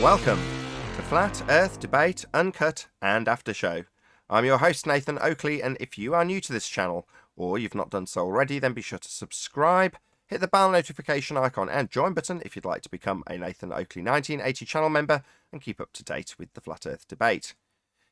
Welcome to Flat Earth Debate, Uncut and After Show. I'm your host Nathan Oakley, and if you are new to this channel, or you've not done so already, then be sure to subscribe, hit the bell notification icon and join button if you'd like to become a Nathan Oakley 1980 channel member and keep up to date with the Flat Earth Debate.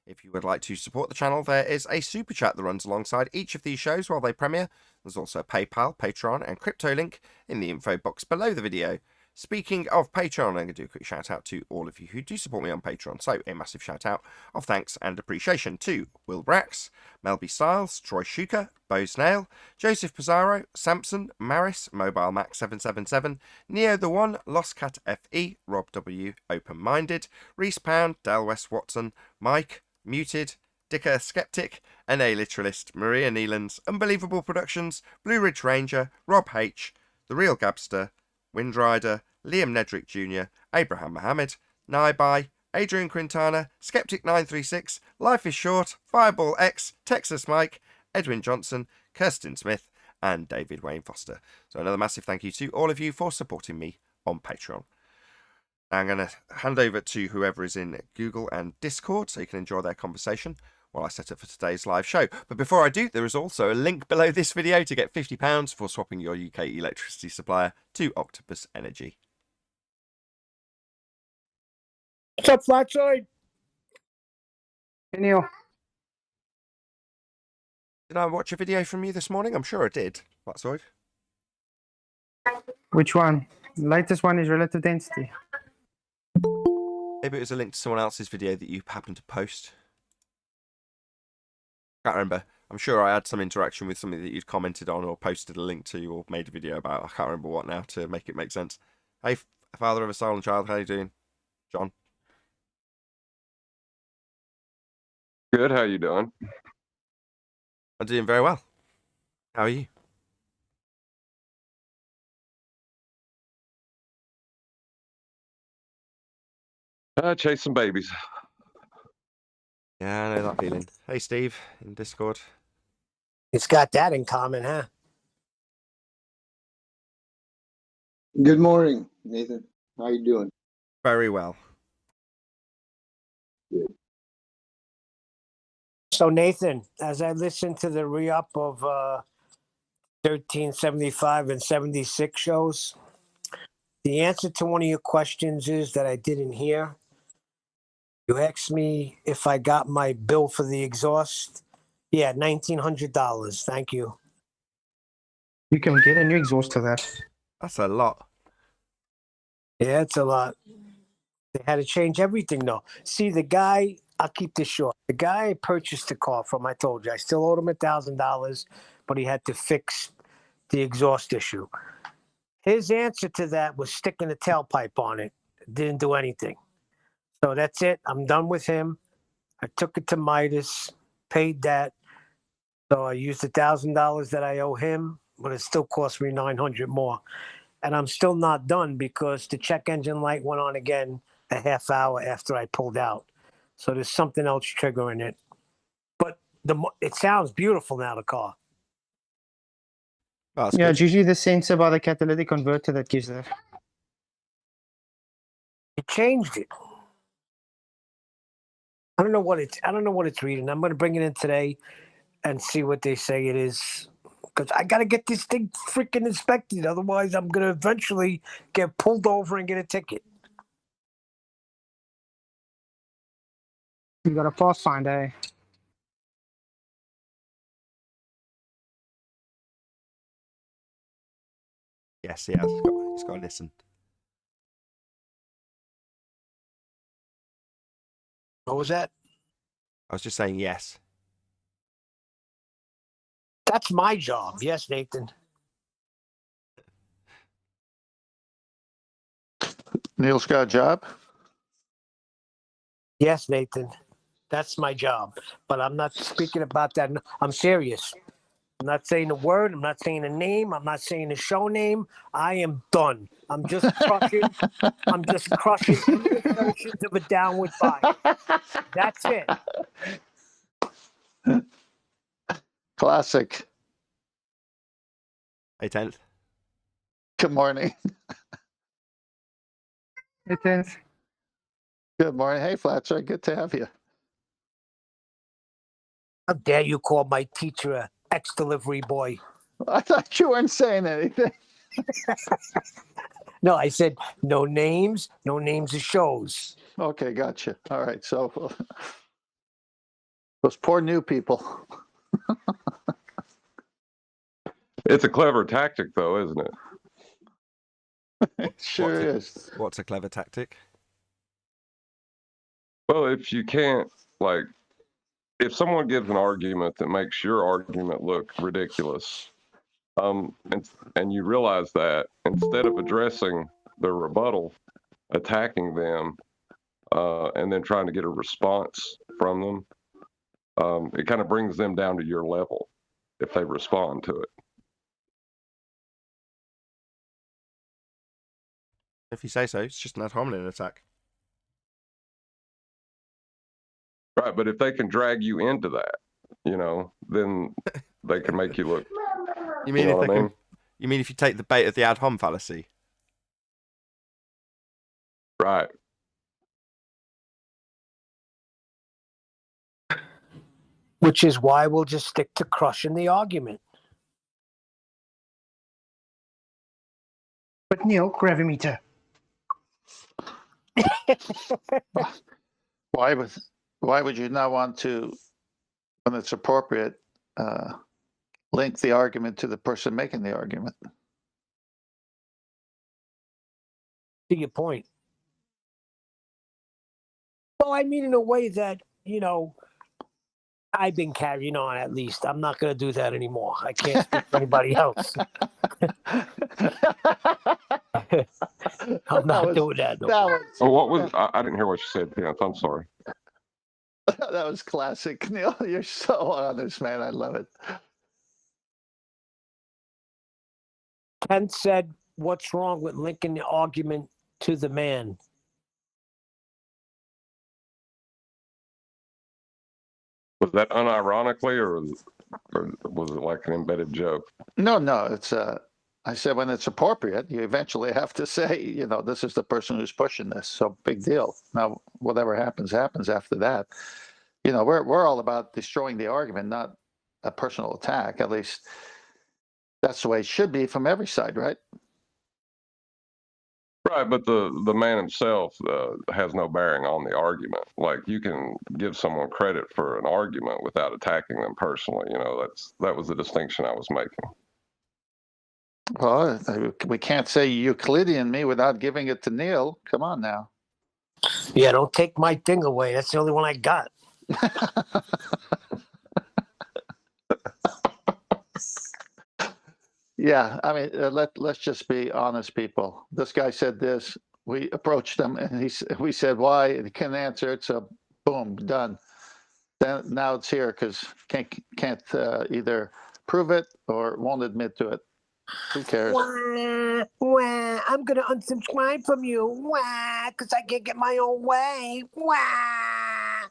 If you would like to support the channel, there is a super chat that runs alongside each of these shows while they premiere. There's also a PayPal, Patreon and crypto link in the info box below the video. Speaking of Patreon, I'm going to do a quick shout out to all of you who do support me on Patreon. So a massive shout out of thanks and appreciation to Will Brax, Melby Styles, Troy Shuka, Bo Snail, Joseph Pizarro, Samson, Maris, Mobile Max 777, Neo the One, Lost Cat FE, Rob W, Open Minded, Reese Pound, Dal West Watson, Mike, Muted, Dicker Skeptic, NA Literalist, Maria Neelands, Unbelievable Productions, Blue Ridge Ranger, Rob H, The Real Gabster, Windrider, Liam Nedrick Jr., Abraham Mohammed, Naibai, Adrian Quintana, Skeptic936, Life is Short, Fireball X, Texas Mike, Edwin Johnson, Kirsten Smith, and David Wayne Foster. So another massive thank you to all of you for supporting me on Patreon. Now I'm going to hand over to whoever is in Google and Discord so you can enjoy their conversation while I set up for today's live show. But before I do, there is also a link below this video to get £50 for swapping your UK electricity supplier to Octopus Energy. What's up, Flatside? Hey, Neil. Did I watch a video from you this morning? I'm sure I did, Flatside. Which one? The latest one is relative density. Maybe it was a link to someone else's video that you happened to post. Can't remember. I'm sure I had some interaction with something that you'd commented on or posted a link to or made a video about. I can't remember what now to make it make sense. Hey, father of a silent child, how you doing? John? Good, how you doing? I'm doing very well. How are you? Chasing babies. Yeah, I know that feeling. Hey, Steve, in Discord. It's got that in common, huh? Good morning, Nathan. How you doing? Very well. Good. So, Nathan, as I listened to the re-up of 1375 and 76 shows, the answer to one of your questions is that I didn't hear. You asked me if I got my bill for the exhaust. Yeah, $1,900. Thank you. You can get a new exhaust for that. That's a lot. Yeah, it's a lot. They had to change everything, though. See, the guy, I'll keep this short. The guy I purchased the car from, I told you, I still owed him $1,000, but he had to fix the exhaust issue. His answer to that was sticking a tailpipe on it. Didn't do anything. So that's it. I'm done with him. I took it to Midas, paid that. So I used $1,000 that I owe him, but it still cost me $900 more. And I'm still not done because the check engine light went on again a half hour after I pulled out. So there's something else triggering it. But it sounds beautiful now, the car. Oh, that's Yeah, good. it's usually the sensor by the catalytic converter that gives that. It changed it. I don't know what it's reading. I'm going to bring it in today and see what they say it is. Because I got to get this thing freaking inspected. Otherwise, I'm going to eventually get pulled over and get a ticket. You got a Pathfinder, eh? Yes, he has. He's got to listen. What was that? I was just saying yes. That's my job. Yes, Nathan. Neil's got a job? Yes, Nathan. That's my job. But I'm not speaking about that. I'm serious. I'm not saying a word. I'm not saying a name. I'm not saying a show name. I am done. I'm just crushing. I'm just crushing English versions of a downward bias. That's it. Classic. Hey, 10th. Good morning. It is. Good morning. Hey, Flatcher. Good to have you. How dare you call my teacher a ex-delivery boy? I thought you weren't saying anything. No, I said no names of shows. Okay, gotcha. All right. So those poor new people. It's a clever tactic, though, isn't it? It sure is. What's a clever tactic? Well, if you can't, like, if someone gives an argument that makes your argument look ridiculous, and you realize that instead of addressing the rebuttal, attacking them, and then trying to get a response from them, it kind of brings them down to your level if they respond to it. If you say so, it's just an ad hominem attack. Right, but if they can drag you into that, then they can make you look. You mean know if what they I can? mean? You mean if you take the bait of the ad hom fallacy? Right. Which is why we'll just stick to crushing the argument. But Neil, gravimeter. Why would you not want to, when it's appropriate, link the argument to the person making the argument? To your point. Well, I mean in a way that, I've been carrying on at least. I'm not going to do that anymore. I can't speak for anybody else. I'm not doing that no more. Oh, what was? I didn't hear what you said, Pence. I'm sorry. That was classic, Neil. You're so honest, man. I love it. Ken said, what's wrong with linking the argument to the man? Was that unironically, or was it like an embedded joke? No, it's I said when it's appropriate, you eventually have to say, this is the person who's pushing this. So big deal. Now, whatever happens after that. We're all about destroying the argument, not a personal attack. At least that's the way it should be from every side, right? Right, but the man himself has no bearing on the argument. Like, you can give someone credit for an argument without attacking them personally. That was the distinction I was making. Well, we can't say Euclidean me without giving it to Neil. Come on now. Yeah, don't take my thing away. That's the only one I got. Yeah, I mean, let's just be honest, people. This guy said this. We approached him, and we said why, and he couldn't answer it. So, boom, done. Then now it's here because can't either prove it or won't admit to it. Who cares? Wah, wah, I'm going to unsubscribe from you. Wah, because I can't get my own way. Wah.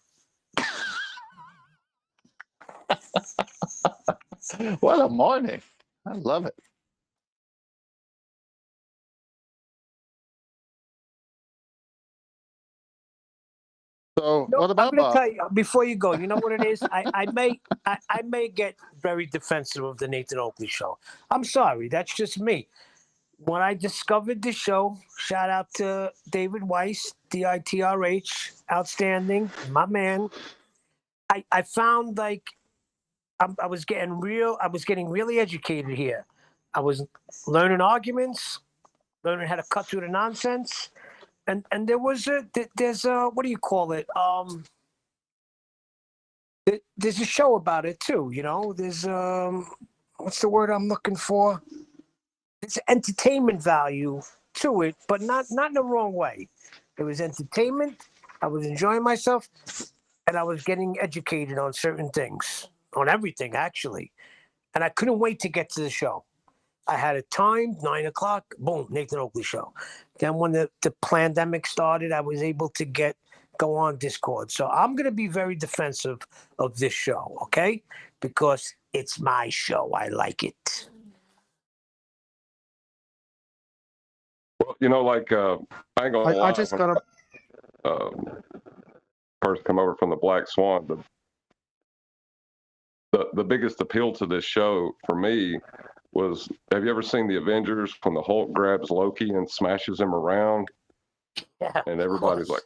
What a morning! I love it. So, No, what about I'm going to Bob? tell you before you go. You know what it is? I may get very defensive of the Nathan Oakley show. I'm sorry. That's just me. When I discovered the show, shout out to David Weiss, DITRH, outstanding, my man. I found like I was getting really educated here. I was learning arguments, learning how to cut through the nonsense, and there's a what do you call it? There's a show about it too. There's what's the word I'm looking for? There's entertainment value to it, but not in the wrong way. It was entertainment. I was enjoying myself, and I was getting educated on certain things, on everything actually. And I couldn't wait to get to the show. I had a time, 9:00, boom, Nathan Oakley show. Then when the pandemic started, I was able to go on Discord. So I'm going to be very defensive of this show, okay? Because it's my show. I like it. Well, I ain't gonna lie. I just got a first come over from the Black Swan, the biggest appeal to this show for me was, have you ever seen the Avengers when the Hulk grabs Loki and smashes him around? Yeah, And everybody's like,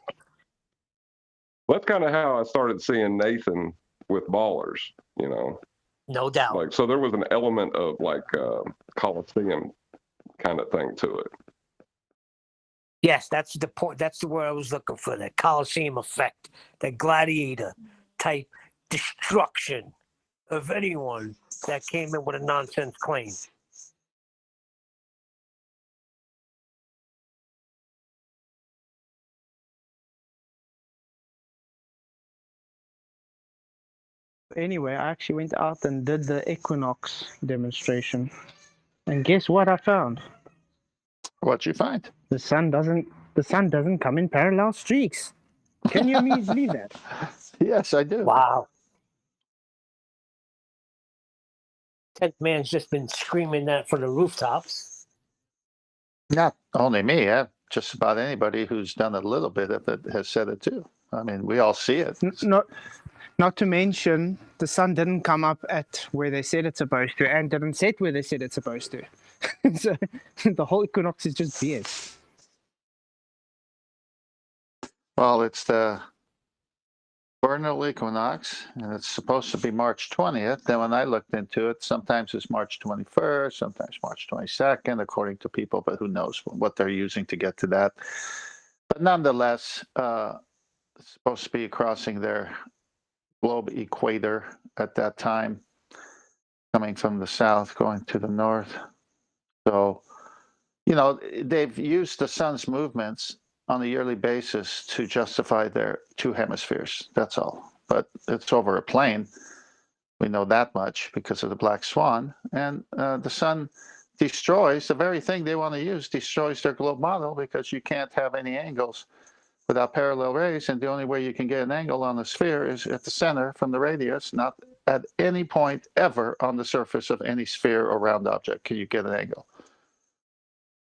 well, that's kind of how I started seeing Nathan with Ballers, you know. no doubt. Like, so there was an element of like Coliseum kind of thing to it. Yes, that's the point. That's the word I was looking for. That Coliseum effect, that gladiator type destruction of anyone that came in with a nonsense claim. Anyway, I actually went out and did the equinox demonstration. And guess what I found? What'd you find? The sun doesn't come in parallel streaks. Can you believe that? Yes, I do. Wow. 10th man's just been screaming that from the rooftops. Not only me, just about anybody who's done a little bit of it has said it too. I mean, we all see it. Not to mention, the sun didn't come up at where they said it's supposed to and didn't set where they said it's supposed to. So the whole equinox is just BS. Well, it's the vernal equinox, and it's supposed to be March 20th. Then when I looked into it, sometimes it's March 21st, sometimes March 22nd, according to people, but who knows what they're using to get to that. But nonetheless, it's supposed to be crossing their globe equator at that time, coming from the south, going to the north. So, you know, they've used the sun's movements on a yearly basis to justify their two hemispheres. That's all. But it's over a plane. We know that much because of the Black Swan. And the sun destroys the very thing they want to use, destroys their globe model, because you can't have any angles without parallel rays. And the only way you can get an angle on a sphere is at the center from the radius, not at any point ever on the surface of any sphere or round object can you get an angle.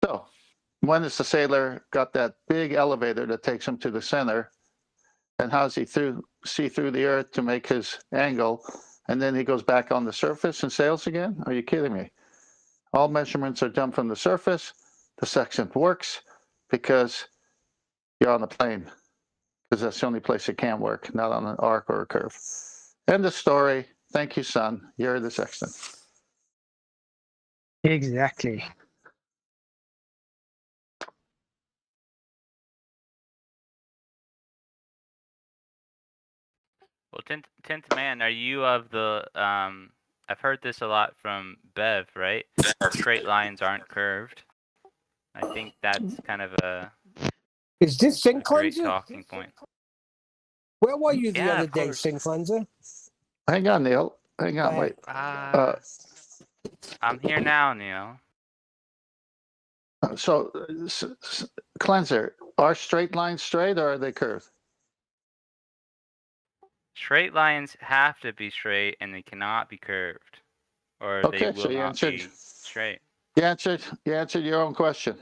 So when is the sailor got that big elevator that takes him to the center, and how's he see through the earth to make his angle, and then he goes back on the surface and sails again? Are you kidding me? All measurements are done from the surface. The sextant works because you're on a plane, because that's the only place it can work, not on an arc or a curve. End of story. Thank you, sun. You're the sextant. Exactly. Well, tenth man, are you of the I've heard this a lot from Bev, right? Straight lines aren't curved. I think that's kind of a Is this Sin a great Cleanser? talking point. Where were you the Yeah, other of day, course. Sin Cleanser? Hang on, Neil. Hang on, wait. I'm here now, Neil. So, cleanser, are straight lines straight or are they curved? Straight lines have to be straight and they cannot be curved, or Okay, they so will you not answered. be straight. You answered your own question.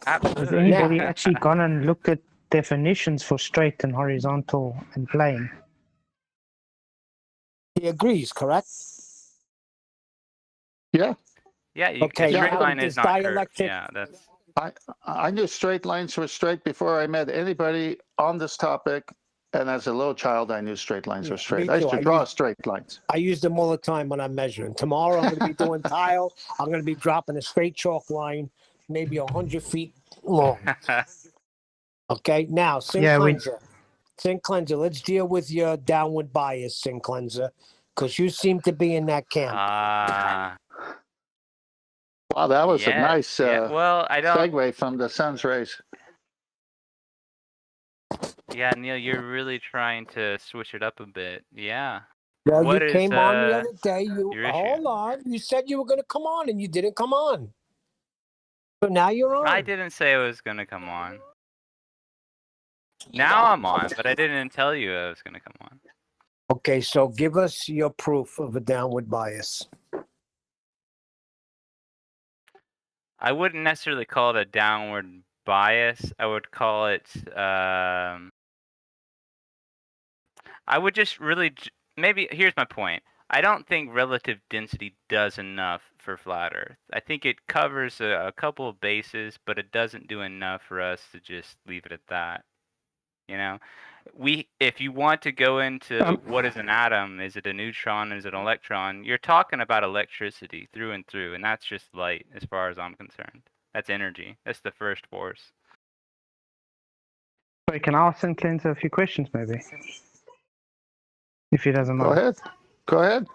Has Absolutely. anybody actually gone and looked at definitions for straight and horizontal and plane? He agrees, correct? Yeah, Yeah, Okay, a straight now line with is this not curved. dialectic- Yeah, that's I knew straight lines were straight before I met anybody on this topic. And as a little child, I knew straight lines were straight. me I used too. to draw straight lines. I use them all the time when I'm measuring. Tomorrow I'm going to be doing tile. I'm going to be dropping a straight chalk line, maybe 100 feet long. Okay, now Sin Cleanser. Sin Cleanser, let's deal with your downward bias, Sin Cleanser, because you seem to be in that camp. Wow, that was a yes, nice well, I don't. segue from the sun's rays. Yeah, Neil, you're really trying to switch it up a bit. Yeah. Well, What you is, came on the other day. your issue? Hold on. You said you were going to come on, and you didn't come on. So now you're on. I didn't say I was gonna come on. Now I'm on, but I didn't tell you I was gonna come on. Okay, so give us your proof of a downward bias. I wouldn't necessarily call it a downward bias, I would call it. I would just really maybe here's my point. I don't think relative density does enough for flat Earth. I think it covers a couple of bases, but it doesn't do enough for us to just leave it at that. You know, if you want to go into what is an atom, is it a neutron, is it an electron? You're talking about electricity through and through, and that's just light as far as I'm concerned. That's energy. That's the first force. So can I ask St. Cleanser a few questions, maybe? If he doesn't Go mind. ahead. Go ahead.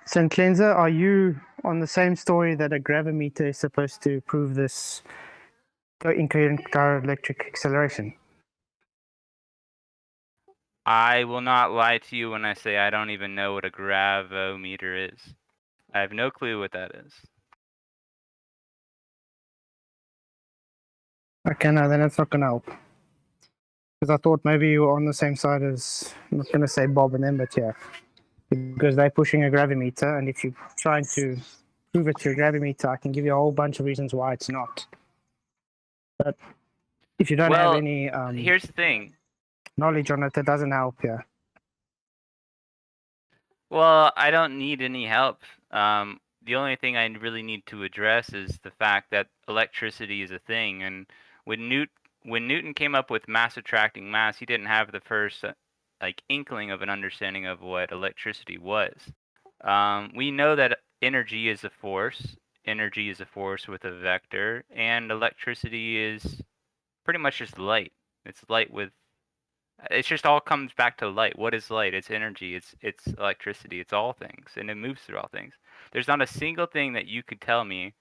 St. Cleanser, are you on the same story that a gravimeter is supposed to prove this incoherent dielectric acceleration? I will not lie to you when I say I don't even know what a gravimeter is. I have no clue what that is. Okay, no, then it's not going to help. Because I thought maybe you were on the same side as, I'm not going to say Bob and them, but yeah. Because they're pushing a gravimeter, and if you're trying to prove it to a gravimeter, I can give you a whole bunch of reasons why it's not. But if you don't have any here's the thing. knowledge on it, that doesn't help, yeah. Well, I don't need any help. The only thing I really need to address is the fact that electricity is a thing, and when Newton came up with mass attracting mass, he didn't have the first inkling of an understanding of what electricity was. We know that energy is a force. Energy is a force with a vector, and electricity is pretty much just light. It's light with. It just all comes back to light. What is light? It's energy. It's electricity. It's all things, and it moves through all things. There's not a single thing that you could tell me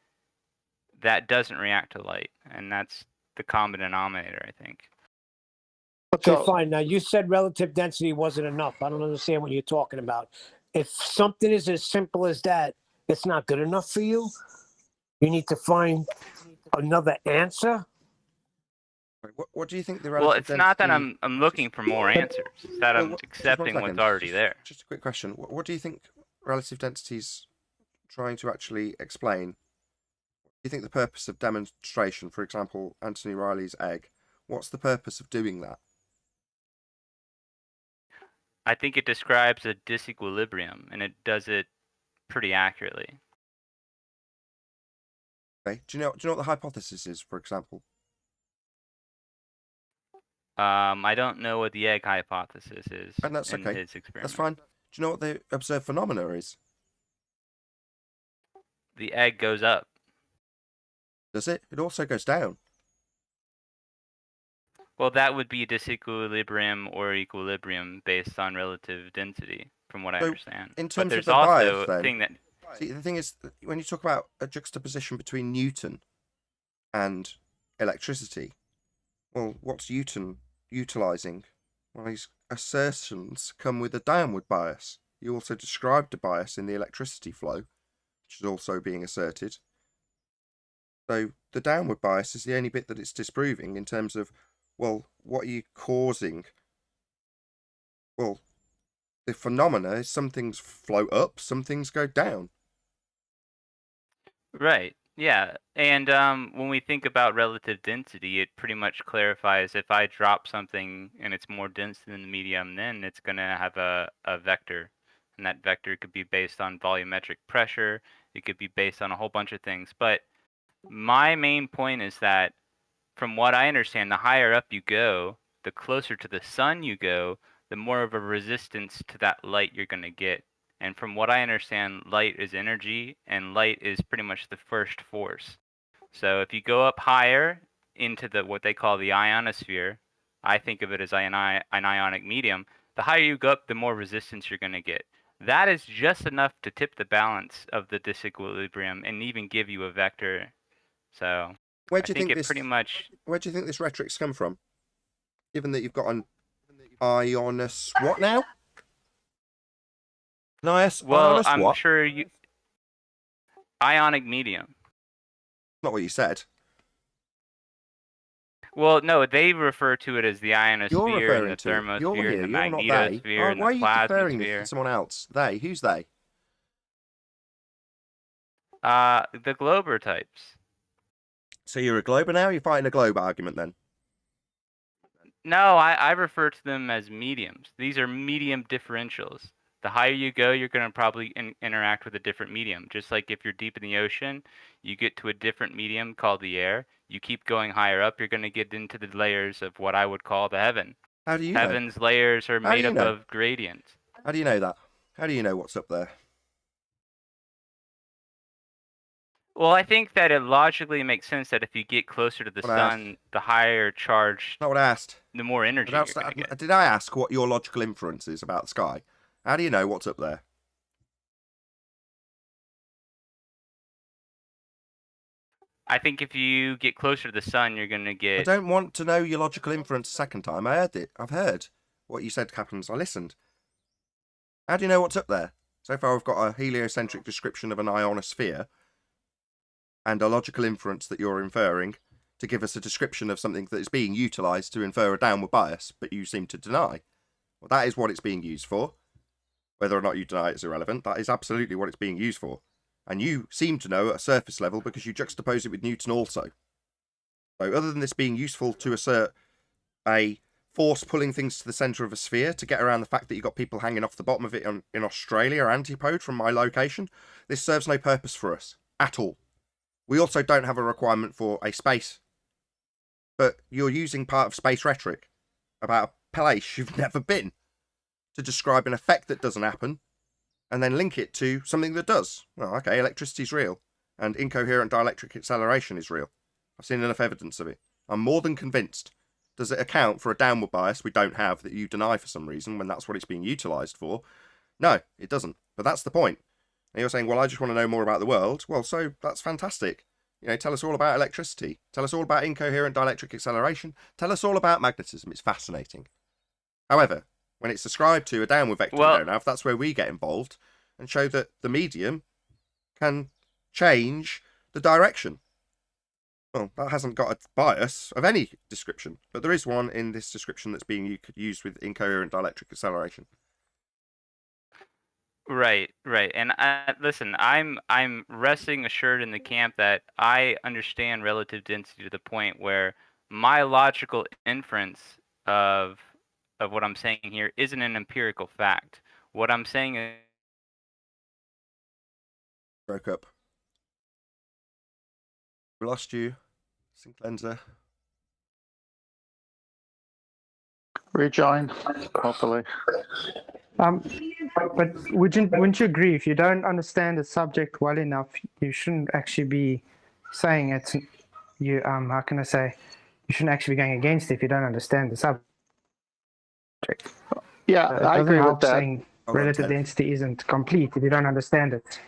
that doesn't react to light, and that's the common denominator, I think. Okay, So- fine. Now, you said relative density wasn't enough. I don't understand what you're talking about. If something is as simple as that, it's not good enough for you. You need to find another answer. What do you think the Well, relative it's not that density- I'm looking for more answers. It's that Well, I'm just one accepting what's second. already there. Just a quick question. What do you think relative density's trying to actually explain? Do you think the purpose of demonstration, for example, Anthony Riley's egg, what's the purpose of doing that? I think it describes a disequilibrium, and it does it pretty accurately. Okay. Do you know what the hypothesis is, for example? I don't know what the egg hypothesis is And that's in okay. his experiment. That's fine. Do you know what the observed phenomena is? The egg goes up. Does it? It also goes down. Well, that would be disequilibrium or equilibrium based on relative density, from what I So, understand. in But terms of there's the also bias, a then, thing that see, the thing is, when you talk about a juxtaposition between Newton and electricity, well, what's Newton utilizing? Well, his assertions come with a downward bias. He also described a bias in the electricity flow, which is also being asserted. So the downward bias is the only bit that it's disproving in terms of, well, what are you causing? Well, the phenomena is some things float up, some things go down. Right. Yeah. And when we think about relative density, it pretty much clarifies if I drop something and it's more dense than the medium, then it's going to have a vector. And that vector could be based on volumetric pressure. It could be based on a whole bunch of things. But my main point is that from what I understand, the higher up you go, the closer to the sun you go, the more of a resistance to that light you're going to get. And from what I understand, light is energy, and light is pretty much the first force. So if you go up higher into what they call the ionosphere, I think of it as an ionic medium. The higher you go up, the more resistance you're going to get. That is just enough to tip the balance of the disequilibrium and even give you a vector. So Where do you I think think it this? pretty much. Where do you think this rhetoric's come from? Given that you've got an ionos what now? Nice. Well, Ionos I'm what? sure you. Ionic medium. Not what you said. Well, no, they refer to it as the You're enosphere and referring the to it. You're thermosphere here. and the You're not they. magnetosphere and Why are the you deferring this to plasmasphere. someone else? They. Who's they? The Glober types. So you're a glober now? You're fighting a globe argument then? No, I refer to them as mediums. These are medium differentials. The higher you go, you're going to probably interact with a different medium. Just like if you're deep in the ocean, you get to a different medium called the air. You keep going higher up, you're going to get into the layers of what I would call the heaven. How do you know? Heaven's layers are How do made you up know? of gradients. How do you know that? How do you know what's up there? Well, I think that it logically makes sense that if you get closer to the What I asked. sun, the higher charge, Not what I asked. the more energy you're going to get. Did I ask what your logical inference is about the sky? How do you know what's up there? I think if you get closer to the sun, you're going to I get... don't want to know your logical inference a second time. I heard it. I've heard what you said happens. I listened. How do you know what's up there? So far, I've got a heliocentric description of an ionosphere and a logical inference that you're inferring to give us a description of something that is being utilised to infer a downward bias, but you seem to deny. Well, that is what it's being used for. Whether or not you deny it's irrelevant, that is absolutely what it's being used for. And you seem to know at a surface level because you juxtapose it with Newton also. So other than this being useful to assert a force pulling things to the centre of a sphere to get around the fact that you've got people hanging off the bottom of it in Australia, antipode from my location, this serves no purpose for us at all. We also don't have a requirement for a space. But you're using part of space rhetoric about a place you've never been to describe an effect that doesn't happen and then link it to something that does. Well, okay, electricity's real and incoherent dielectric acceleration is real. I've seen enough evidence of it. I'm more than convinced. Does it account for a downward bias we don't have that you deny for some reason when that's what it's being utilised for? No, it doesn't. But that's the point. And you're saying, well, I just want to know more about the world. Well, so that's fantastic. You know, tell us all about electricity. Tell us all about incoherent dielectric acceleration. Tell us all about magnetism. It's fascinating. However, when it's ascribed to a downward vector we don't have, that's where we get involved and show that the medium can change the direction. Well, that hasn't got a bias of any description, but there is one in this description that's being used with incoherent dielectric acceleration. Right. And listen, I'm resting assured in the camp that I understand relative density to the point where my logical inference of what I'm saying here isn't an empirical fact. What I'm saying is... Broke up. We lost you. Sync lenser. Rejoin, hopefully. But wouldn't you agree, if you don't understand the subject well enough, you shouldn't actually be saying it's you how can I say, you shouldn't actually be going against it if you don't understand the subject. Yeah, It I doesn't agree with help that. saying relative density isn't complete if you don't understand it.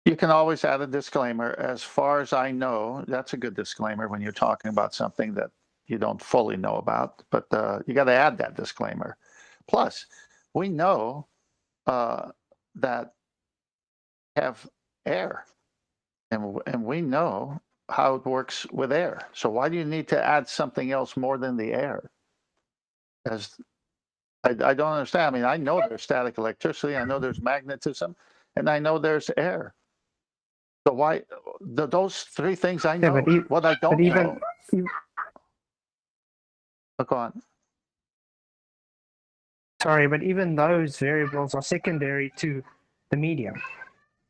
You can always add a disclaimer. As far as I know, that's a good disclaimer when you're talking about something that you don't fully know about, but you got to add that disclaimer. Plus, we know that have air, and we know how it works with air. So why do you need to add something else more than the air? As I don't understand. I mean, I know there's static electricity, I know there's magnetism, and I know there's air. So why those three things I know? Yeah, what I don't know. Go on. Sorry, but even those variables are secondary to the medium.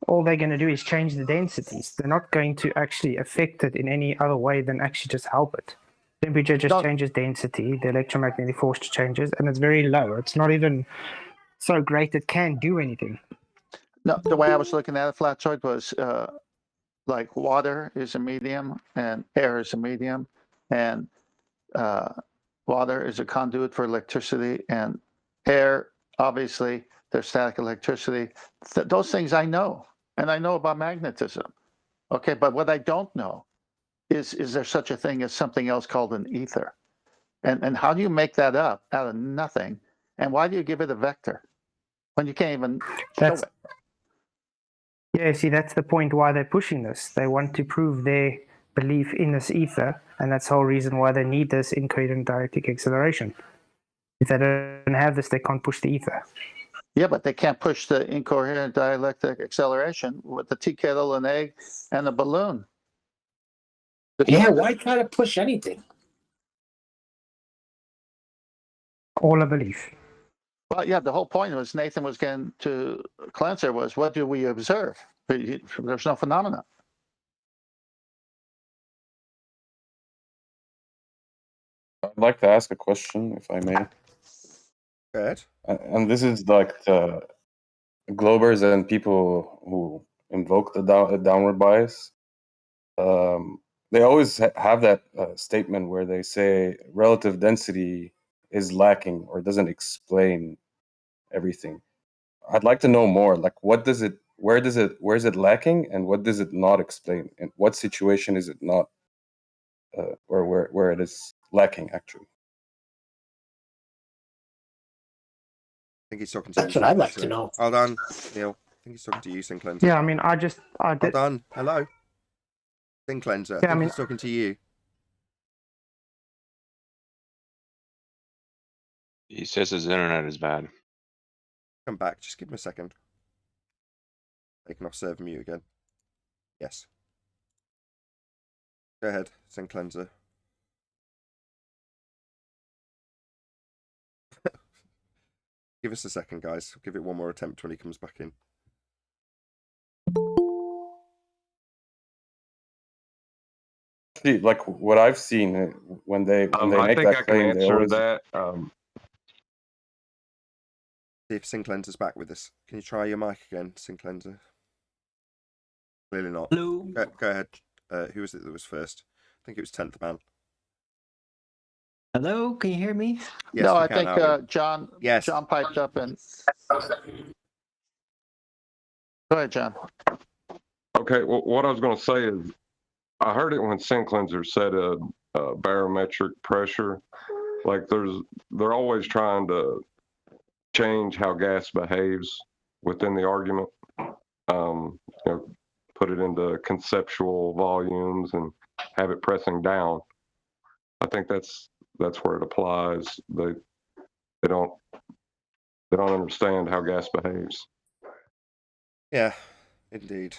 All they're going to do is change the densities. They're not going to actually affect it in any other way than actually just help it. Temperature just changes density, the electromagnetic force changes, and it's very low. It's not even so great it can do anything. No, the way I was looking at it, Flatsoid, was like water is a medium and air is a medium, and water is a conduit for electricity, and air, obviously, there's static electricity. Those things I know, and I know about magnetism. Okay, but what I don't know is there such a thing as something else called an ether? And how do you make that up out of nothing? And why do you give it a vector when you can't even show it? Yeah, see, that's the point why they're pushing this. They want to prove their belief in this ether, and that's the whole reason why they need this incoherent dielectric acceleration. If they don't have this, they can't push the ether. Yeah, but they can't push the incoherent dielectric acceleration with the tea kettle, an egg, and a balloon. Yeah, why try to push anything? All a belief. Well, yeah, the whole point was Nathan was getting to cleanser was what do we observe? There's no phenomena. I'd like to ask a question, if I may. Go ahead. And this is like the Globers and people who invoke the downward bias. They always have that statement where they say relative density is lacking or doesn't explain everything. I'd like to know more. Like, what does it? Where is it lacking, and what does it not explain? In what situation is it not, or where it is lacking actually? I think he's talking to That's you. what I'd like Sinclair. to know. Hold on, Neil. I think he's talking to you, Sin Cleanser. Yeah, I mean, I did. Hold on. Hello. Sin Cleanser. I Yeah, I think mean- he's talking to you. He says his internet is bad. Come back. Just give him a second. Taking off server mute again. Yes. Go ahead, Sin Cleanser. Give us a second, guys. Give it one more attempt when he comes back in. See, like what I've seen when they I make think I that can claim, they answer always that. See if Sin Cleanser's back with us. Can you try your mic again, Sin Cleanser? Clearly not. Hello. Go ahead. Who was it that was first? I think it was 10th man. Hello, can you hear me? Yes, No, we I can, think Alvin. John. Yes. John piped up and. Go ahead, John. Okay, well, what I was going to say is, I heard it when Sin Cleanser said a barometric pressure. Like they're always trying to change how gas behaves within the argument. You know, put it into conceptual volumes and have it pressing down. I think that's where it applies. They don't understand how gas behaves. Yeah, indeed.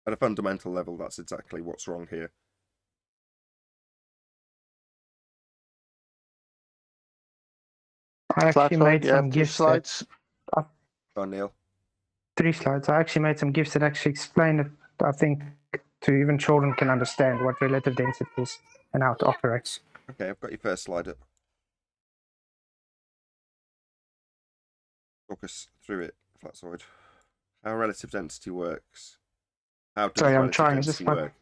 At a fundamental level, that's exactly what's wrong here. I actually made You have some two gifts. slides. Go on, Neil. 3 slides. I actually made some gifts that actually explain it, I think, to even children can understand what relative density is and how it operates. Okay, I've got your first slide up. Talk us through it, Flatsoid. How relative density works. How does Sorry, I'm relative trying. Is this density my- work?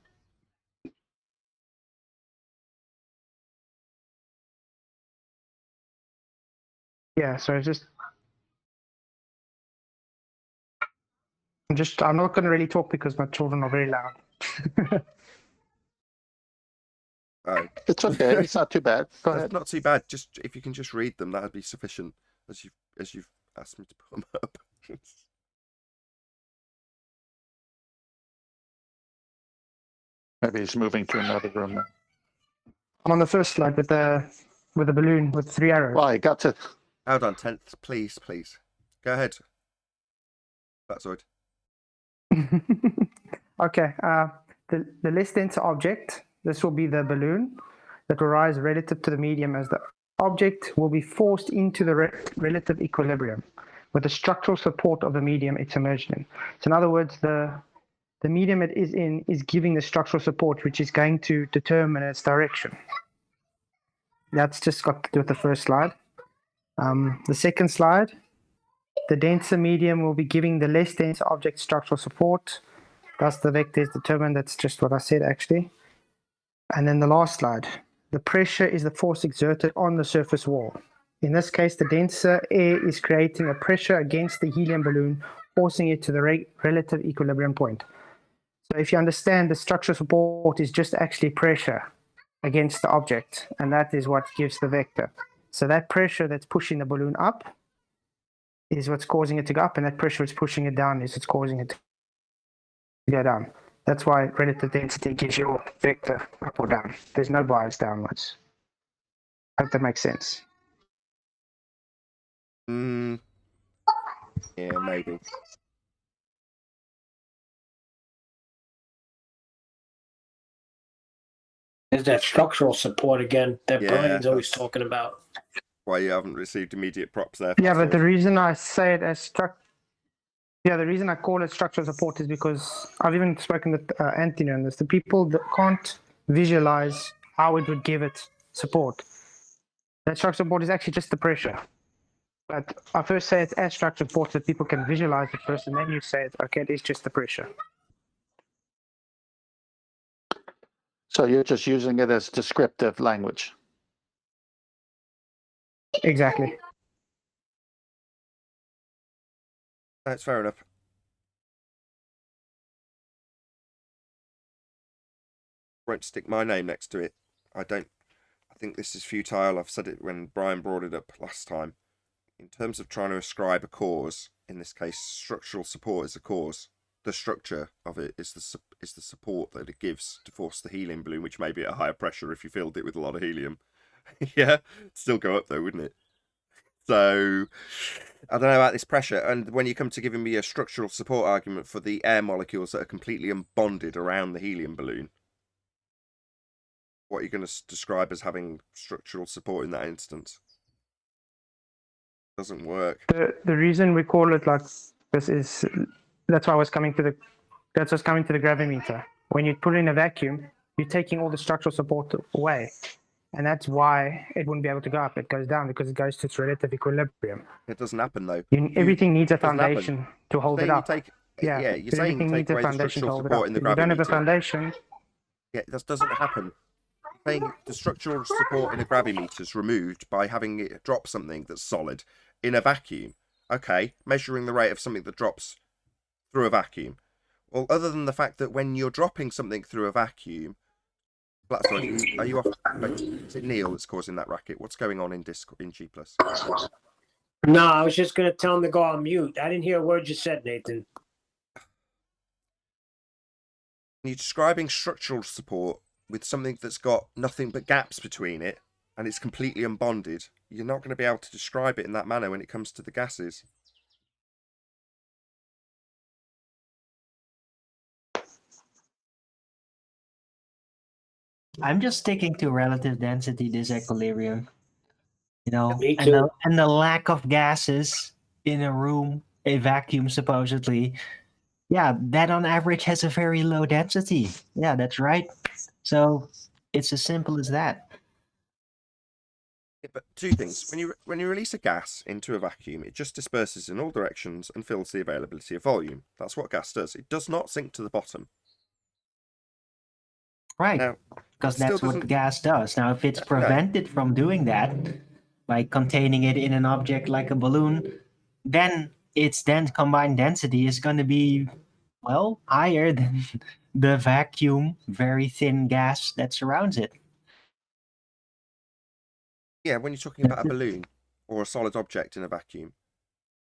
Yeah, so I'm not going to really talk because my children are very loud. Oh, It's okay. It's not too bad. Go that's ahead. not too bad. Just if you can just read them, that'd be sufficient. As you've asked me to put them up. Maybe he's moving to another room now. I'm on the first slide with the balloon with 3 arrows. Well, he got to. Hold on, 10th, please. Go ahead. Flatsoid. Okay, the less dense object, this will be the balloon that will rise relative to the medium as the object will be forced into the relative equilibrium with the structural support of the medium it's emerged in. So in other words, the medium it is in is giving the structural support, which is going to determine its direction. That's just got to do with the first slide. The second slide, the denser medium will be giving the less dense object structural support. Thus, the vector is determined. That's just what I said, actually. And then the last slide. The pressure is the force exerted on the surface wall. In this case, the denser air is creating a pressure against the helium balloon, forcing it to the relative equilibrium point. So if you understand, the structural support is just actually pressure against the object, and that is what gives the vector. So that pressure that's pushing the balloon up is what's causing it to go up, and that pressure is pushing it down is what's causing it to go down. That's why relative density gives your vector up or down. There's no bias downwards. I hope that makes sense. Yeah, maybe. There's that structural support again that Yeah, Brian's always that's- talking about. Why you haven't received immediate props there. Yeah, but the Pastor. reason I say it as the reason I call it structural support is because I've even spoken with Anthony on this. The people that can't visualize how it would give it support. That structural support is actually just the pressure. But I first say it's as structural support so that people can visualize it first, and then you say it, okay, it is just the pressure. So you're just using it as descriptive language. Exactly. That's fair enough. Won't stick my name next to it. I think this is futile. I've said it when Brian brought it up last time. In terms of trying to ascribe a cause, in this case, structural support is a cause. The structure of it is the support that it gives to force the helium balloon, which may be at a higher pressure if you filled it with a lot of helium. Yeah, still go up though, wouldn't it? So I don't know about this pressure. And when you come to giving me a structural support argument for the air molecules that are completely unbonded around the helium balloon, what are you going to describe as having structural support in that instance? Doesn't work. The reason we call it like this is that's why I was coming to the gravimeter. When you put it in a vacuum, you're taking all the structural support away. And that's why it wouldn't be able to go up. It goes down because it goes to its relative equilibrium. It doesn't happen though. Everything needs a doesn't happen. foundation to hold it Saying you up. take- yeah, you're saying everything you needs take a away the foundation to structural hold it support up. in the If you don't have a gravimeter. foundation, Yeah, that doesn't happen. Saying the structural support in a gravimeter is removed by having it drop something that's solid in a vacuum. Okay, measuring the rate of something that drops through a vacuum. Well, other than the fact that when you're dropping something through a vacuum, sorry, are you off? Is it Neil that's causing that racket? What's going on in G+? No, I was just going to tell him to go on mute. I didn't hear a word you said, Nathan. You're describing structural support with something that's got nothing but gaps between it and it's completely unbonded. You're not going to be able to describe it in that manner when it comes to the gases. I'm just sticking to relative density disequilibrium. You know, Me and too. the lack of gases in a room, a vacuum supposedly. Yeah, that on average has a very low density. Yeah, that's right. So it's as simple as that. Yeah, but two things. When you release a gas into a vacuum, it just disperses in all directions and fills the availability of volume. That's what gas does. It does not sink to the bottom. Right. Now, Because it still that's what doesn't- gas does. Now, if it's No. prevented from doing that by containing it in an object like a balloon, then its combined density is going to be, well, higher than the vacuum, very thin gas that surrounds it. Yeah, when you're talking about a balloon or a solid object in a vacuum,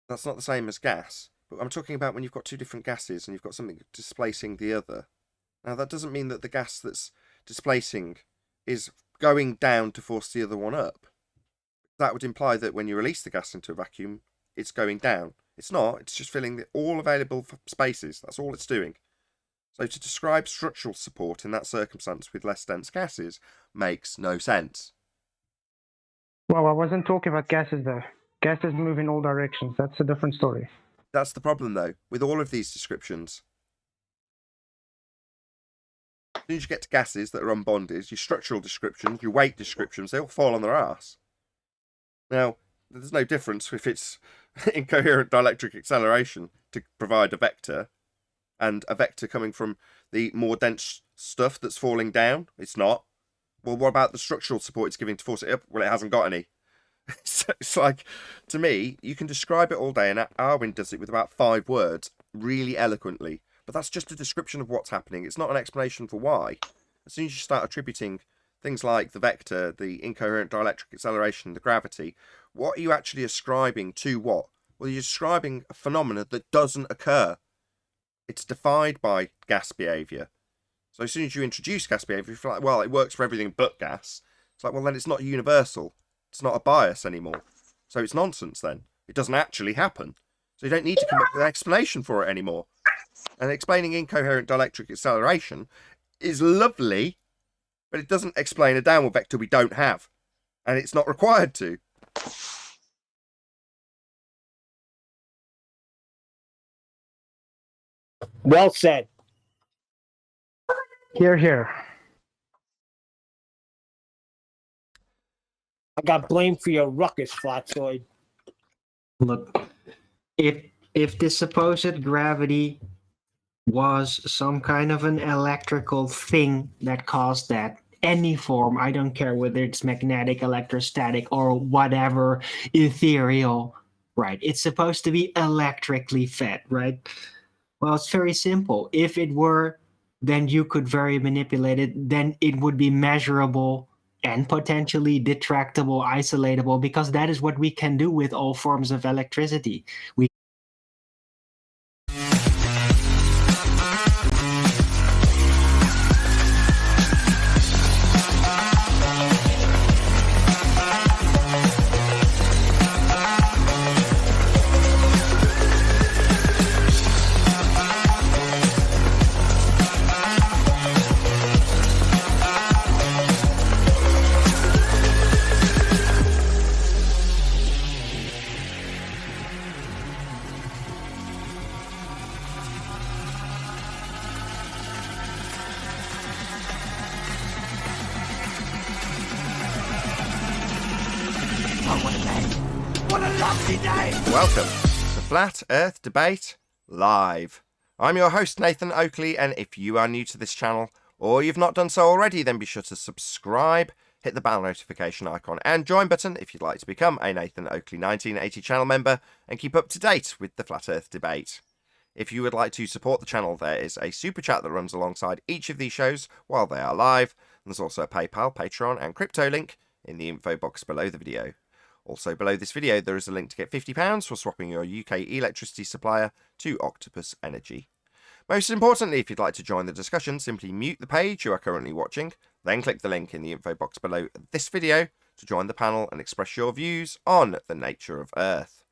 that's not the same as gas. But I'm talking about when you've got two different gases and you've got something displacing the other. Now, that doesn't mean that the gas that's displacing is going down to force the other one up. That would imply that when you release the gas into a vacuum, it's going down. It's not. It's just filling all available spaces. That's all it's doing. So to describe structural support in that circumstance with less dense gases makes no sense. well, I wasn't talking about gases though. Gases move in all directions. That's a different story. That's the problem, though, with all of these descriptions. As soon as you get to gases that are unbonded, your structural descriptions, your weight descriptions, they all fall on their ass. Now, there's no difference if it's incoherent dielectric acceleration to provide a vector and a vector coming from the more dense stuff that's falling down. It's not. Well, what about the structural support it's giving to force it up? Well, it hasn't got any. So it's like, to me, you can describe it all day, and Arwin does it with about 5 words, really eloquently. But that's just a description of what's happening. It's not an explanation for why. As soon as you start attributing things like the vector, the incoherent dielectric acceleration, the gravity, what are you actually ascribing to what? Well, you're describing a phenomenon that doesn't occur. It's defied by gas behaviour. So as soon as you introduce gas behaviour, you feel like, well, it works for everything but gas. It's like, well, then it's not universal. It's not a bias anymore. So it's nonsense then. It doesn't actually happen. So you don't need to come up with an explanation for it anymore. And explaining incoherent dielectric acceleration is lovely, but it doesn't explain a downward vector we don't have, and it's not required to. Well said. Here, here. I got blamed for your ruckus, Flatzoid. Look, if the supposed gravity was some kind of an electrical thing that caused that, any form, I don't care whether it's magnetic, electrostatic, or whatever, ethereal, right? It's supposed to be electrically fed, right? Well, it's very simple. If it were, then you could very manipulate it, then it would be measurable and potentially detractable, isolatable, because that is what we can do with all forms of electricity. We Welcome to Flat Earth Debate Live. I'm your host, Nathan Oakley, and if you are new to this channel, or you've not done so already, then be sure to subscribe, hit the bell notification icon and join button if you'd like to become a Nathan Oakley 1980 channel member and keep up to date with the Flat Earth Debate. If you would like to support the channel, there is a super chat that runs alongside each of these shows while they are live. There's also a PayPal, Patreon and crypto link in the info box below the video. Also below this video there is a link to get £50 for swapping your UK electricity supplier to Octopus Energy. Most importantly, if you'd like to join the discussion, simply mute the page you are currently watching, then click the link in the info box below this video to join the panel and express your views on the nature of Earth.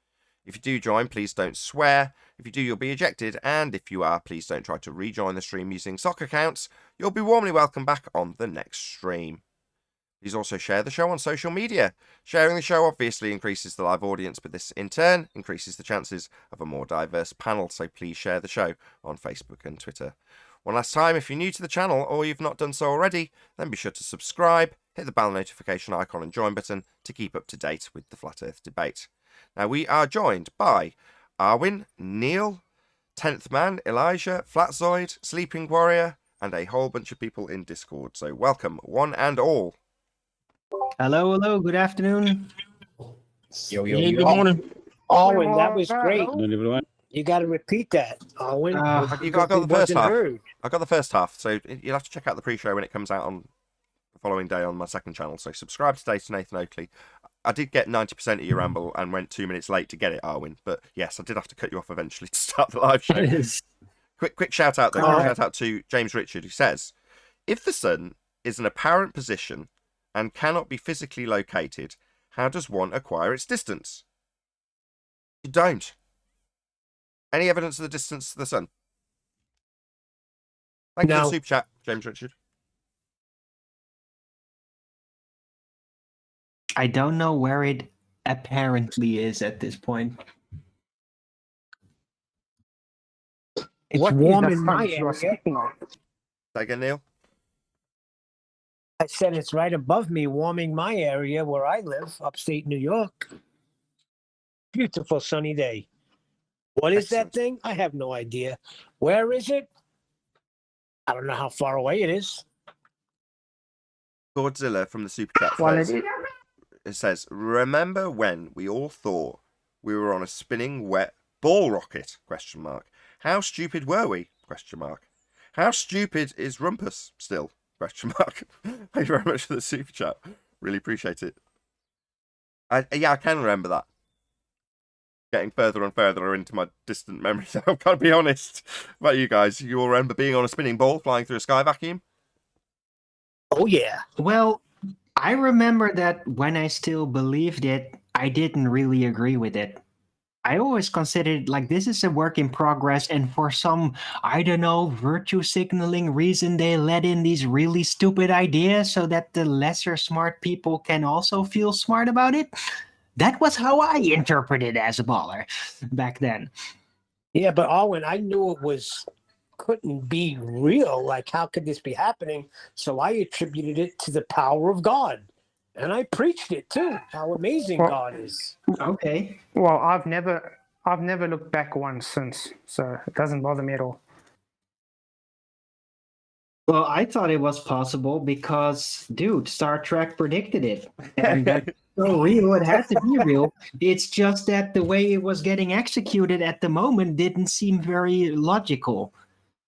If you do join, please don't swear. If you do, you'll be ejected, and if you are, please don't try to rejoin the stream using sock accounts. You'll be warmly welcome back on the next stream. Please also share the show on social media. Sharing the show obviously increases the live audience, but this in turn increases the chances of a more diverse panel, so please share the show on Facebook and Twitter. One last time, if you're new to the channel or you've not done so already, then be sure to subscribe, hit the bell notification icon and join button to keep up to date with the Flat Earth Debate. Now we are joined by Arwin, Neil, 10th Man, Elijah, Flatzoid, Sleeping Warrior, and a whole bunch of people in Discord, so welcome one and all. hello, good afternoon. Hey, good morning. Owen, that was great. You got to repeat that, Owen. Uh, I got the first half. I got the first half, so you'll have to check out the pre-show when it comes out on the following day on my second channel. So subscribe today to Nathan Oakley. I did get 90% of your ramble and went 2 minutes late to get it, Arwin. But yes, I did have to cut you off eventually to start the live show. Quick shout out though. Shout out to James Richard, who says, if the sun is an apparent position and cannot be physically located, how does one acquire its distance? You don't. Any evidence of the distance to the sun? Thank you for the super chat, James Richard. I don't know where it apparently is at this point. It's What warm is the in my sun you are area. speaking of? Say again, Neil? I said it's right above me, warming my area where I live, upstate New York. Beautiful sunny day. What is that thing? I have no idea. Where is it? I don't know how far away it is. Godzilla from the super chat Well, says, it says, remember when we all thought we were on a spinning wet ball rocket? Question mark. How stupid were we? Question mark. How stupid is Rumpus still? Question mark. Thank you very much for the super chat. Really appreciate it. Yeah, I can remember that. Getting further and further into my distant memory. I've got to be honest about you guys. You all remember being on a spinning ball flying through a sky vacuum? Oh, yeah. Well, I remember that when I still believed it, I didn't really agree with it. I always considered like this is a work in progress, and for some, I don't know, virtue signaling reason, they let in these really stupid ideas so that the lesser smart people can also feel smart about it. That was how I interpreted it as a baller back then. Yeah, but Arwen, I knew it couldn't be real. Like, how could this be happening? So I attributed it to the power of God. And I preached it too, how amazing Well- God is. Okay. Well, I've never looked back once since, so it doesn't bother me at all. Well, I thought it was possible because, dude, Star Trek predicted it. And that's so real, it had to be real. It's just that the way it was getting executed at the moment didn't seem very logical.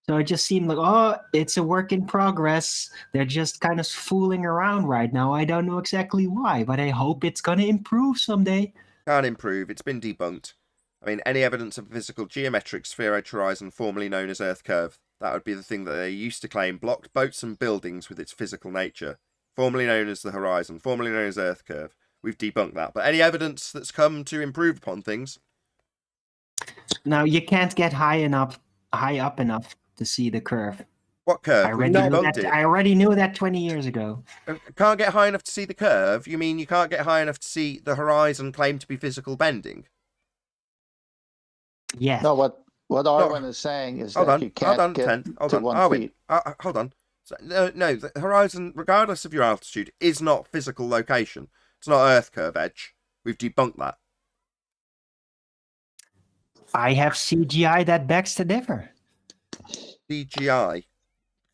So it just seemed like, oh, it's a work in progress. They're just kind of fooling around right now. I don't know exactly why, but I hope it's going to improve someday. Can't improve. It's been debunked. I mean, any evidence of a physical geometric spheroid horizon, formerly known as Earth curve, that would be the thing that they used to claim blocked boats and buildings with its physical nature, formerly known as the horizon, formerly known as Earth curve. We've debunked that. But any evidence that's come to improve upon things? Now, you can't get high up enough to see the curve. What curve? I We've already, knew debunked that, it. I already knew that 20 years ago. Can't get high enough to see the curve? You mean you can't get high enough to see the horizon claimed to be physical bending? Yeah. No, what Arwen is saying is that you can't get to 1 feet. Hold on. So, no, the horizon, regardless of your altitude, is not physical location. It's not Earth curve edge. We've debunked that. I have CGI that begs to differ. CGI,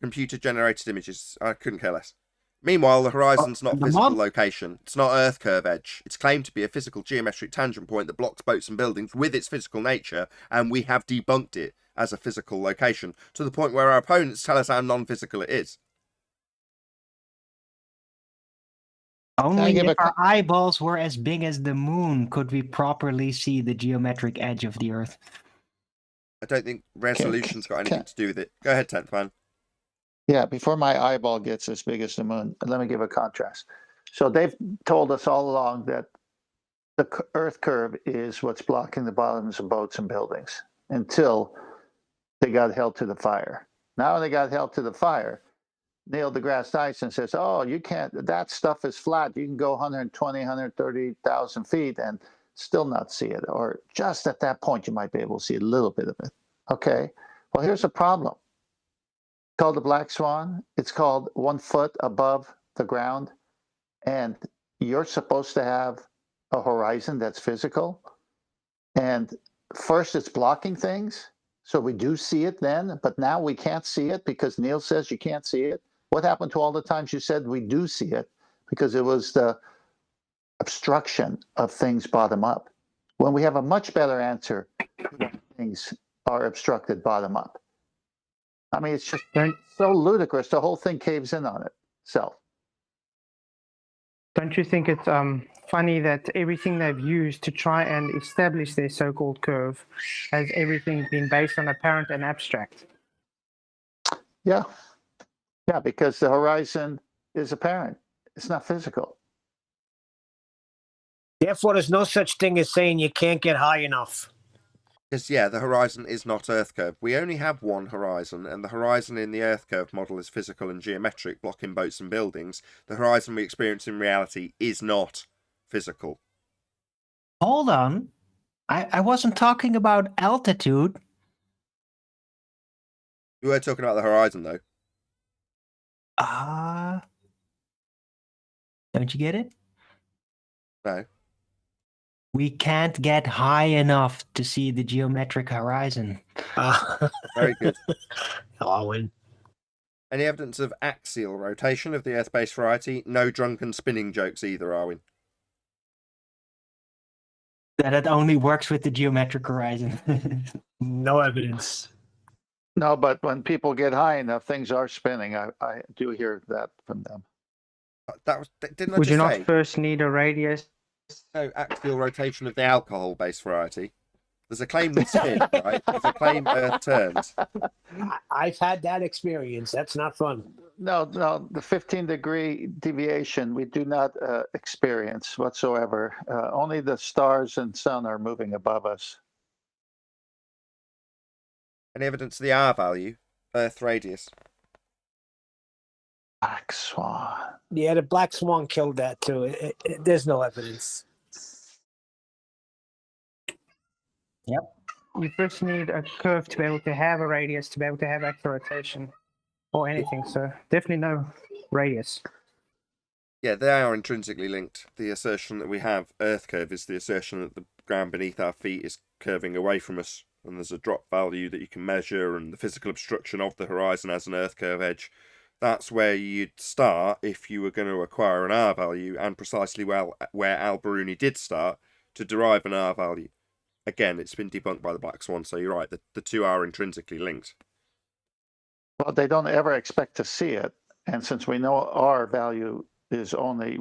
computer generated images. I couldn't care less. Meanwhile, the horizon's not physical location. It's not Earth curve edge. It's claimed to be a physical geometric tangent point that blocks boats and buildings with its physical nature, and we have debunked it as a physical location to the point where our opponents tell us how non-physical it is. Only if our eyeballs were as big as the moon could we properly see the geometric edge of the Earth. I don't think resolution's got anything to do with it. Go ahead, 10th man. Yeah, before my eyeball gets as big as the moon, let me give a contrast. So they've told us all along that the Earth curve is what's blocking the bottoms of boats and buildings until they got held to the fire. Now they got held to the fire. Neil deGrasse Tyson says, oh, you can't, that stuff is flat. You can go 120, 130,000 feet and still not see it. Or just at that point, you might be able to see a little bit of it. Okay, well, here's a problem. It's called the black swan. It's called 1 foot above the ground. And you're supposed to have a horizon that's physical. And first it's blocking things. So we do see it then, but now we can't see it because Neil says you can't see it. What happened to all the times you said we do see it? Because it was the obstruction of things bottom up. When we have a much better answer, things are obstructed bottom up. I mean, it's just so ludicrous. The whole thing caves in on itself. Don't you think it's funny that everything they've used to try and establish their so-called curve has everything been based on apparent and abstract? Yeah. Yeah, because the horizon is apparent. It's not physical. Therefore, there's no such thing as saying you can't get high enough. Because, yeah, the horizon is not Earth curve. We only have one horizon, and the horizon in the Earth curve model is physical and geometric, blocking boats and buildings. The horizon we experience in reality is not physical. Hold on. I wasn't talking about altitude. You were talking about the horizon, though. Don't you get it? No. We can't get high enough to see the geometric horizon. Very good. Arwen. Any evidence of axial rotation of the Earth-based variety? No drunken spinning jokes either, Arwen. That it only works with the geometric horizon. No evidence. No, but when people get high enough, things are spinning. I do hear that from them. Didn't I Would just you not say? first need a radius? No, axial rotation of the alcohol-based variety. There's a claim we spin, right? There's a claim Earth turns. I've had that experience. That's not fun. no. The 15-degree deviation we do not experience whatsoever. Only the stars and sun are moving above us. Any evidence of the R value, Earth radius? Black swan. Yeah, the black swan killed that too. There's no evidence. You first need a curve to be able to have a radius, to be able to have acceleration or anything. So definitely no radius. Yeah, they are intrinsically linked. The assertion that we have Earth curve is the assertion that the ground beneath our feet is curving away from us, and there's a drop value that you can measure, and the physical obstruction of the horizon has an Earth curve edge. That's where you'd start if you were going to acquire an R value, and precisely where Al-Biruni did start to derive an R value. Again, it's been debunked by the Black Swan, so you're right, the two are intrinsically linked. Well, they don't ever expect to see it. And since we know R value is only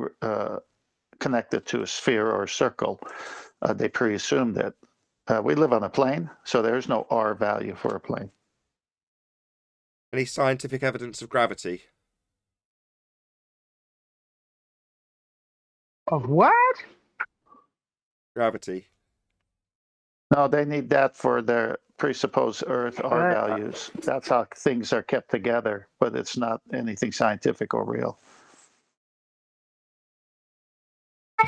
connected to a sphere or a circle, they pre-assume that. We live on a plane, so there's no R value for a plane. Any scientific evidence of gravity? Of what? Gravity. No, they need that for their presupposed Earth R values. That's how things are kept together, but it's not anything scientific or real.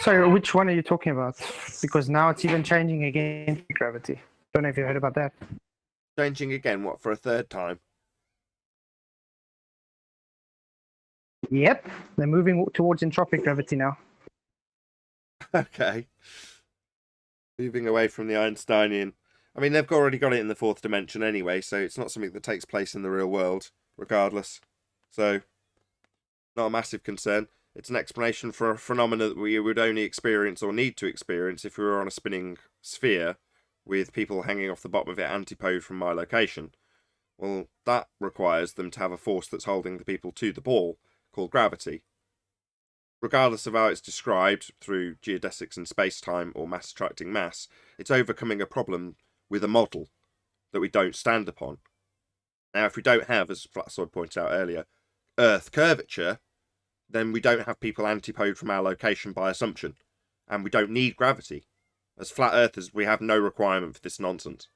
Sorry, which one are you talking about? Because now it's even changing again, gravity. Don't know if you heard about that. Changing again, what, for a third time? Yep, they're moving towards entropic gravity now. Okay. Moving away from the Einsteinian. I mean, they've already got it in the fourth dimension anyway, so it's not something that takes place in the real world, regardless. So, not a massive concern. It's an explanation for a phenomena that we would only experience or need to experience if we were on a spinning sphere with people hanging off the bottom of it antipode from my location. Well, that requires them to have a force that's holding the people to the ball, called gravity. Regardless of how it's described through geodesics and space-time or mass attracting mass, it's overcoming a problem with a model that we don't stand upon. Now, if we don't have, as Flatsword pointed out earlier, Earth curvature, then we don't have people antipode from our location by assumption, and we don't need gravity. As flat earthers, we have no requirement for this nonsense.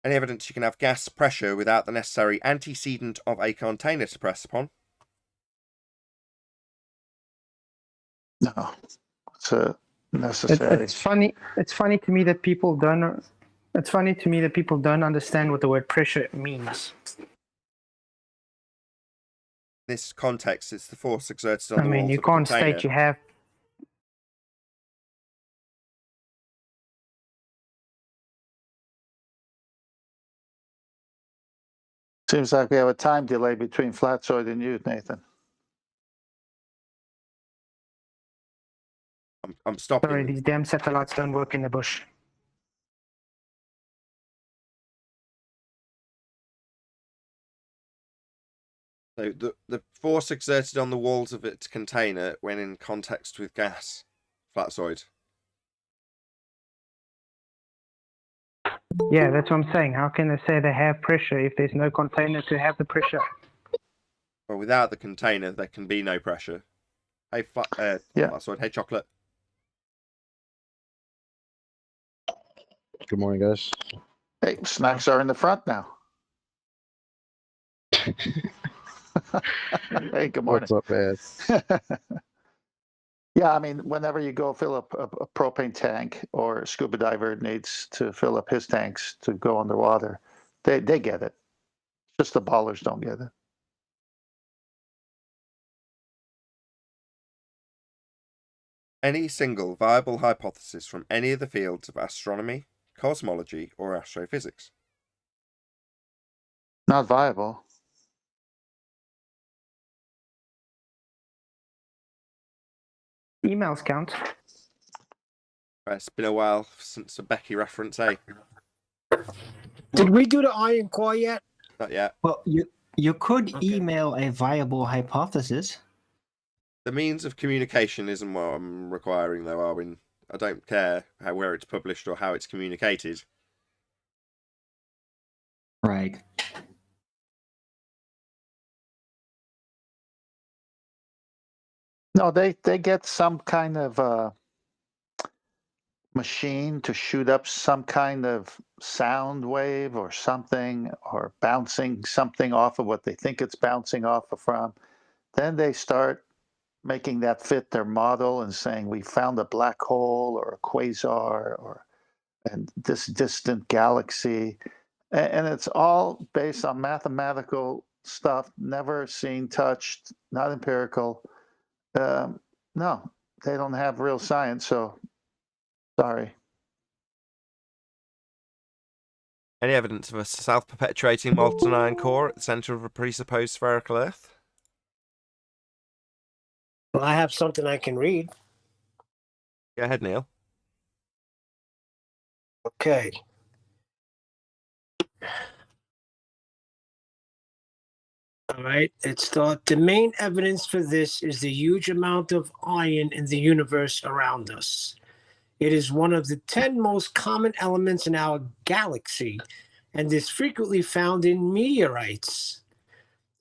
Any evidence you can have gas pressure without the necessary antecedent of a container to press upon? No, it's necessary. It's funny. It's funny to me that people don't. It's funny to me that people don't understand what the word pressure means. In this context, it's the force exerted on the walls You of a can't container. state you have. Seems like we have a time delay between Flatsword and you, Nathan. I'm stopping. Sorry, these damn satellites don't work in the bush. So the force exerted on the walls of its container when in context with gas, Flatsoid. Yeah, that's what I'm saying. How can they say they have pressure if there's no container to have the pressure? Well, without the container, there can be no pressure. Hey, Flatsoid. Hey, Chocolate. Good morning, guys. Hey, snacks are in the front now. Hey, good morning. What's up, man? Yeah, I mean, whenever you go fill up a propane tank, or a scuba diver needs to fill up his tanks to go underwater, they get it. Just the ballers don't get it. Any single viable hypothesis from any of the fields of astronomy, cosmology, or astrophysics? Not viable. Emails count. It's been a while since a Becky reference, eh? Did we do the iron core yet? Not yet. Well, you could email a viable hypothesis. The means of communication isn't what I'm requiring, though, Arwin. I don't care where it's published or how it's communicated. Right. No, they get some kind of machine to shoot up some kind of sound wave or something, or bouncing something off of what they think it's bouncing off of from. Then they start making that fit their model and saying we found a black hole or a quasar or and this distant galaxy. And it's all based on mathematical stuff, never seen, touched, not empirical. No, they don't have real science, so sorry. Any evidence of a self-perpetuating molten iron core at the center of a presupposed spherical Earth? Well, I have something I can read. Go ahead, Neil. Okay. All right. It's thought the main evidence for this is the huge amount of iron in the universe around us. It is one of the 10 most common elements in our galaxy and is frequently found in meteorites.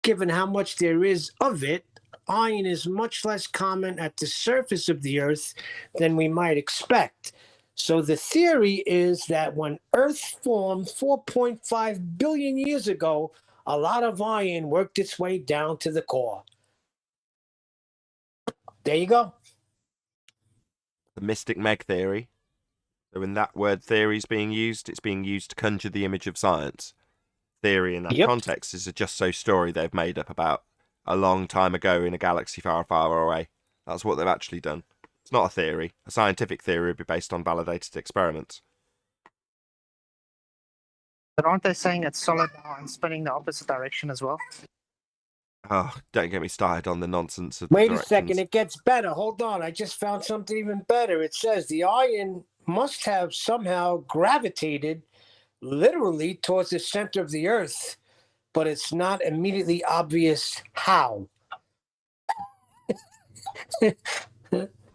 Given how much there is of it, iron is much less common at the surface of the Earth than we might expect. So the theory is that when Earth formed 4.5 billion years ago, a lot of iron worked its way down to the core. There you go. The Mystic Meg theory. So when that word theory is being used, it's being used to conjure the image of science. Theory in that context is a just so story they've made up about a long time ago in a galaxy far, far away. That's what they've actually done. It's not a theory. A scientific theory would be based on validated experiments. But aren't they saying it's solid now and spinning the opposite direction as well? Oh, don't get me started on the nonsense of Wait the a second, directions. it gets better. Hold on, I just found something even better. It says the iron must have somehow gravitated literally towards the center of the Earth, but it's not immediately obvious how.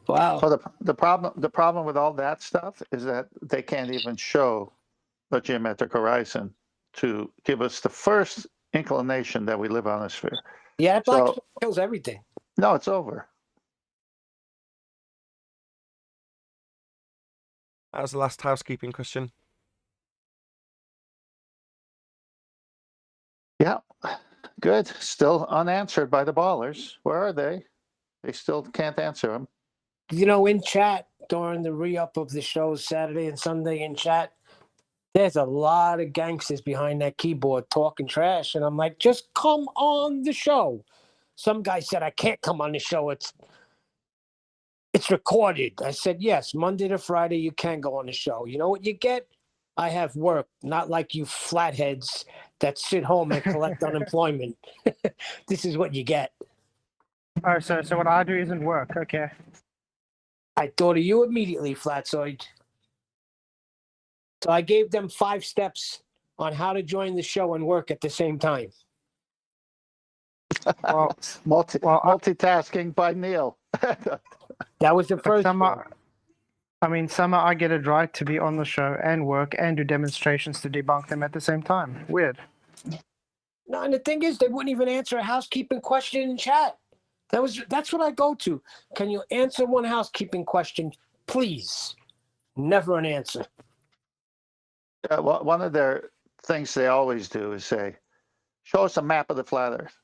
Wow. So the problem with all that stuff is that they can't even show a geometric horizon to give us the first inclination that we live on a sphere. Yeah, black So kills everything. no, it's over. That was the last housekeeping question. Yeah, good. Still unanswered by the ballers. Where are they? They still can't answer them. You know, in chat during the re-up of the shows Saturday and Sunday in chat, there's a lot of gangsters behind that keyboard talking trash. And I'm like, just come on the show. Some guy said, I can't come on the show. It's recorded. I said, yes, Monday to Friday, you can go on the show. You know what you get? I have work, not like you flatheads that sit home and collect unemployment. This is what you get. Oh, so what I do isn't work. Okay. I thought of you immediately, Flatzoid. So I gave them 5 steps on how to join the show and work at the same time. Well, multitasking by Neil. That was the first one. Summer, I get it right to be on the show and work and do demonstrations to debunk them at the same time. Weird. No, and the thing is, they wouldn't even answer a housekeeping question in chat. That's what I go to. Can you answer one housekeeping question, please? Never an answer. One of their things they always do is say, show us a map of the flat Earth.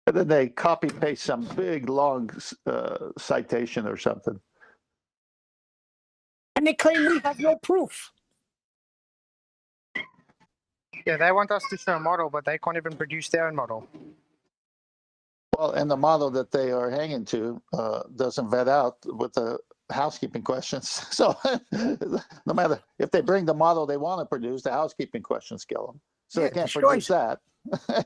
And then they copy paste some big long citation or something. And they claim we have no proof. Yeah, they want us to show a model, but they can't even produce their own model. Well, and the model that they are hanging to doesn't vet out with the housekeeping questions. So no matter if they bring the model they want to produce, the housekeeping questions kill them. So they can't produce that.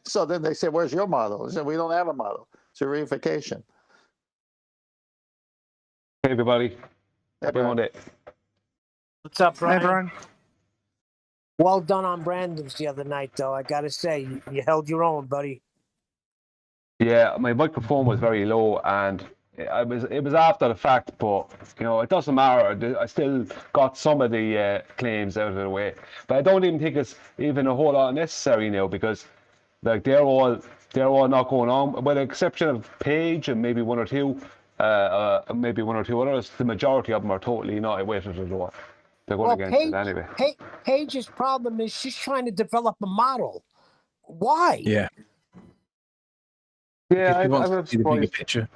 So then they say, where's your model? They say, we don't have a model. It's a reification. Hey, everybody. Happy Monday. What's up, Brian? Hey, Brian. Well done on Brandon's the other night, though. I got to say, you held your own, buddy. Yeah, my microphone was very low and it was after the fact, but you know, it doesn't matter. I still got some of the claims out of the way, but I don't even think it's even a whole lot necessary now, because like they're all not going on, with the exception of Page and maybe one or two others. The majority of them are totally not away from the door. They're going against it anyway. Page's problem is she's trying to develop a model. Why? Yeah. Yeah, She wants I'm to see the bigger surprised. picture.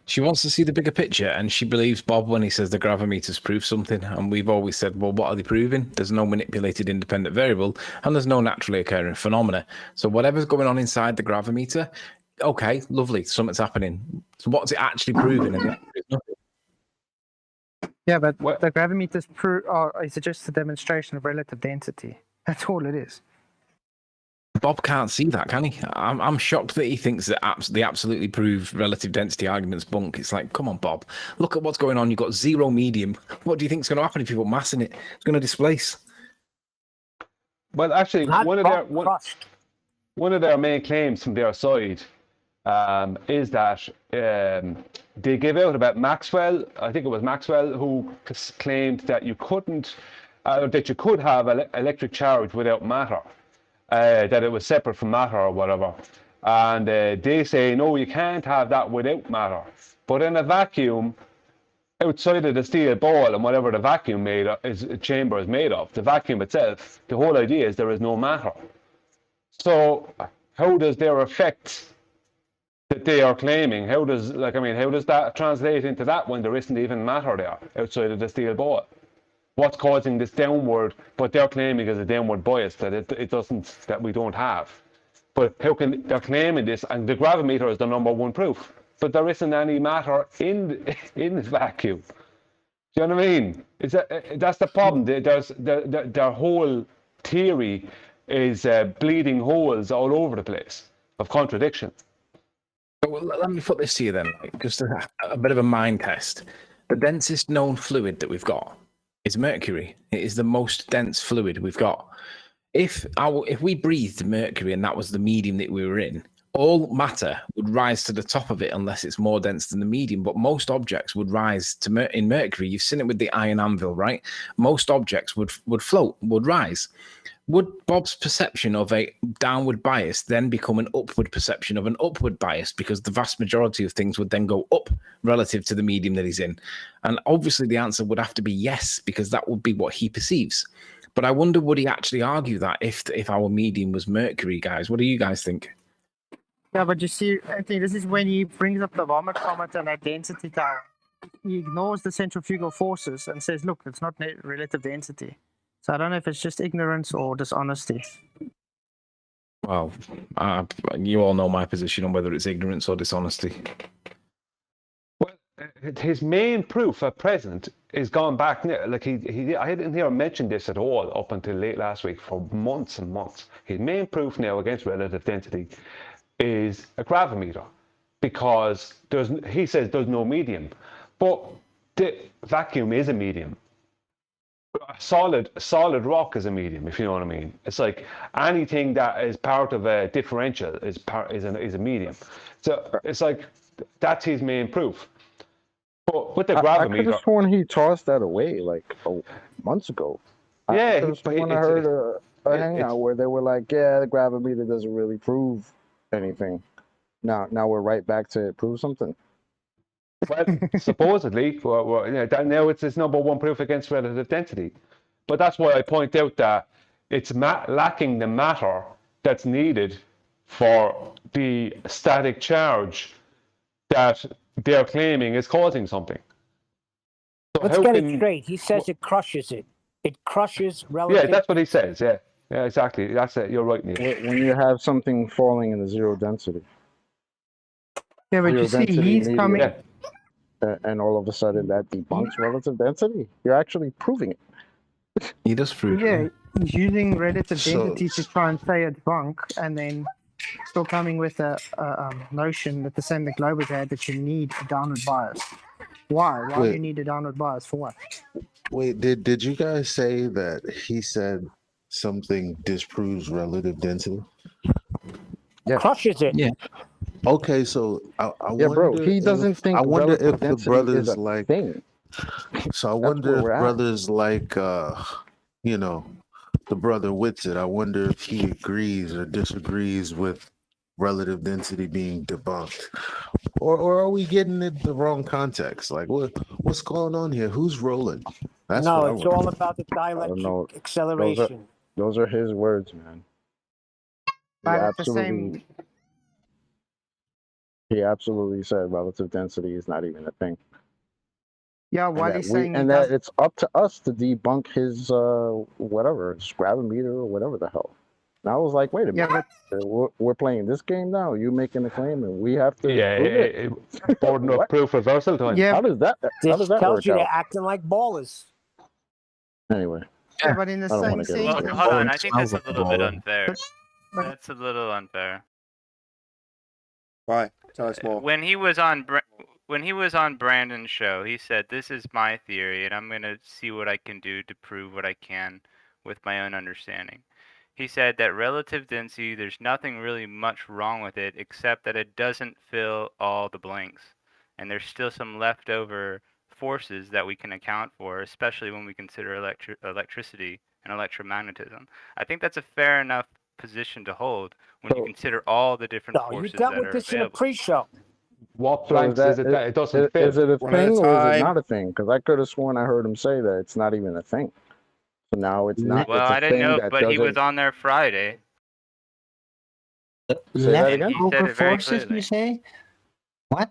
She wants to see the bigger picture, and she believes Bob when he says the gravimeters prove something. And we've always said, well, what are they proving? There's no manipulated independent variable, and there's no naturally occurring phenomena. So whatever's going on inside the gravimeter, okay, lovely, something's happening. So what's it actually proving? And Yeah, but the gravimeters is just a demonstration of relative density. That's all it is. Bob can't see that, can he? I'm shocked that he thinks that they absolutely prove relative density arguments bunk. It's like, come on, Bob, look at what's going on. You've got zero medium. What do you think is going to happen if you put mass in it? It's going to displace. Well, actually, one of their main claims from their side is that they gave out about Maxwell. I think it was Maxwell who claimed that you couldn't, that you could have electric charge without matter. That it was separate from matter or whatever, and they say no, you can't have that without matter. But in a vacuum, outside of the steel ball and whatever the vacuum chamber is made of, the vacuum itself, the whole idea is there is no matter. So how does their effect that they are claiming, how does that translate into that when there isn't even matter there outside of the steel ball? What's causing this downward, but they're claiming is a downward bias that we don't have. But how can they're claiming this, and the gravimeter is the number one proof, but there isn't any matter in the vacuum. Do you know what I mean? That's the problem. Their whole theory is bleeding holes all over the place of contradiction. Well, let me put this to you then, just a bit of a mind test. The densest known fluid that we've got is mercury. It is the most dense fluid we've got. If we breathed mercury and that was the medium that we were in, all matter would rise to the top of it unless it's more dense than the medium. But most objects would rise in mercury. You've seen it with the iron anvil, right? Most objects would float, would rise. Would Bob's perception of a downward bias then become an upward perception of an upward bias, because the vast majority of things would then go up relative to the medium that he's in? And obviously the answer would have to be yes, because that would be what he perceives. But I wonder, would he actually argue that if our medium was mercury, guys? What do you guys think? Yeah, but you see, I think this is when he brings up the vomit comet and that density tower. He ignores the centrifugal forces and says, look, it's not relative density. So I don't know if it's just ignorance or dishonesty. Well, you all know my position on whether it's ignorance or dishonesty. Well, his main proof at present is gone back. Like I didn't hear him mention this at all up until late last week for months and months. His main proof now against relative density is a gravimeter, because he says there's no medium, but the vacuum is a medium. Solid rock is a medium, if you know what I mean. It's like anything that is part of a differential is a medium. So it's like that's his main proof. But with the gravimeter, I could have sworn he tossed that away like months ago. Yeah, I could have sworn I heard a hangout where they were like, "Yeah, the gravimeter doesn't really prove anything." Now we're right back to prove something. Well, supposedly, now it's his number one proof against relative density. But that's why I point out that it's lacking the matter that's needed for the static charge that they're claiming is causing something. So let's get it straight. He says it crushes it. It crushes relative. Yeah, that's what he says. Yeah, exactly. That's it. You're right, Neil. When you have something falling in the zero density. Yeah, but you see, he's coming. Yeah. And all of a sudden that debunks relative density. You're actually proving it. He does prove it. Yeah, he's using relative density to try and say it's bunk, and then still coming with a notion that the same that Glober's had, that you need a downward bias. Why? Why do you need a downward bias? For what? Wait, did you guys say that he said something disproves relative density? Yeah. Crushes it. Yeah. Okay, so I Yeah, bro, wonder he doesn't if think I wonder relative if the density is brothers a like. thing. So I That's wonder where if we're at. brothers like you know, the brother Witsit. I wonder if he agrees or disagrees with relative density being debunked, or are we getting it the wrong context? Like what's going on here? Who's rolling? That's No, what I it's all want. about the I don't dielectric know. acceleration. Those are his words, man. But at the same, He absolutely said relative density is not even a thing. yeah, And while that he's saying it and that does, it's up to us to debunk his whatever, his gravimeter or whatever the hell. And I was like, wait a yeah, minute. but We're playing this game now. You making a claim and we have to Yeah, prove it. burden of What? proof reversal time. yeah, How does that This tells work you they're out? acting like ballers. Anyway, yeah, but in the I don't want same to get Well, into it. hold on. sense, I think that's a little bit unfair. but That's a little unfair. Why? Tell us more. When he was on Brandon's show, he said, "This is my theory, and I'm gonna see what I can do to prove what I can with my own understanding." He said that relative density, there's nothing really much wrong with it, except that it doesn't fill all the blanks, and there's still some leftover forces that we can account for, especially when we consider electricity and electromagnetism. I think that's a fair enough position to hold when you consider all the different No, you forces dealt that with are this in a available. pre-show. What So blanks is it that it doesn't fit? is it a One at a thing or is it time. not a thing? Because I could have sworn I heard him say that it's not even a thing. So now it's not. Well, It's a I didn't thing know, that but he was doesn't. on there Friday. Say that Left again. He said over it very forces, clearly. you say? What?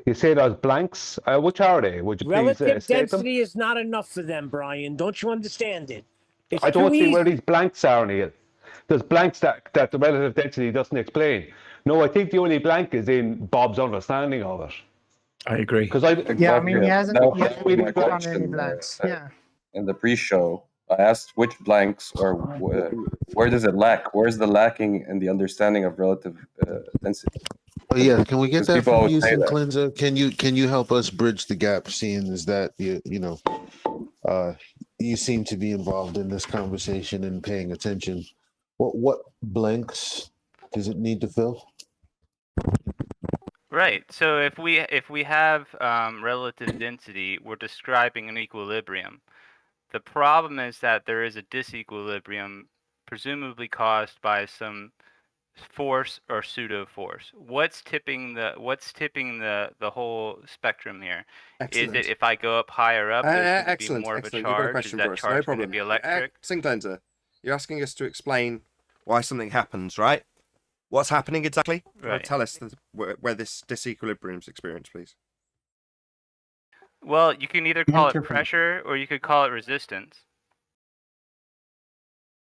You say those blanks. Which are they? Would you please Relative state them? density is not enough for them, Brian. Don't you understand it? It's I too don't see where easy. these blanks are, Neil. There's blanks that the relative density doesn't explain. No, I think the only blank is in Bob's understanding of it. I agree. Because I yeah, I mean, he Exactly. hasn't That yet was my put on any question blanks. Yeah, in the pre-show. I asked which blanks or where does it lack? Where's the lacking in the understanding of relative density? Oh yeah, can we get Because that people from always you, say that. Cleanser? Can you help us bridge the gap? Seeing is that you seem to be involved in this conversation and paying attention. What blanks does it need to fill? Right. So if we have relative density, we're describing an equilibrium. The problem is that there is a disequilibrium, presumably caused by some force or pseudo force. What's tipping the whole spectrum here? Excellent. Is it if I go up higher up, there's going to be Excellent. more of a Excellent. You've got a charge? question Is for that us. No charge going to problem. be electric? Cleanser, you're asking us to explain why something happens, right? What's happening exactly? Right. Tell us where this disequilibrium is experienced, please. Well, you can either call it pressure or you could call it resistance.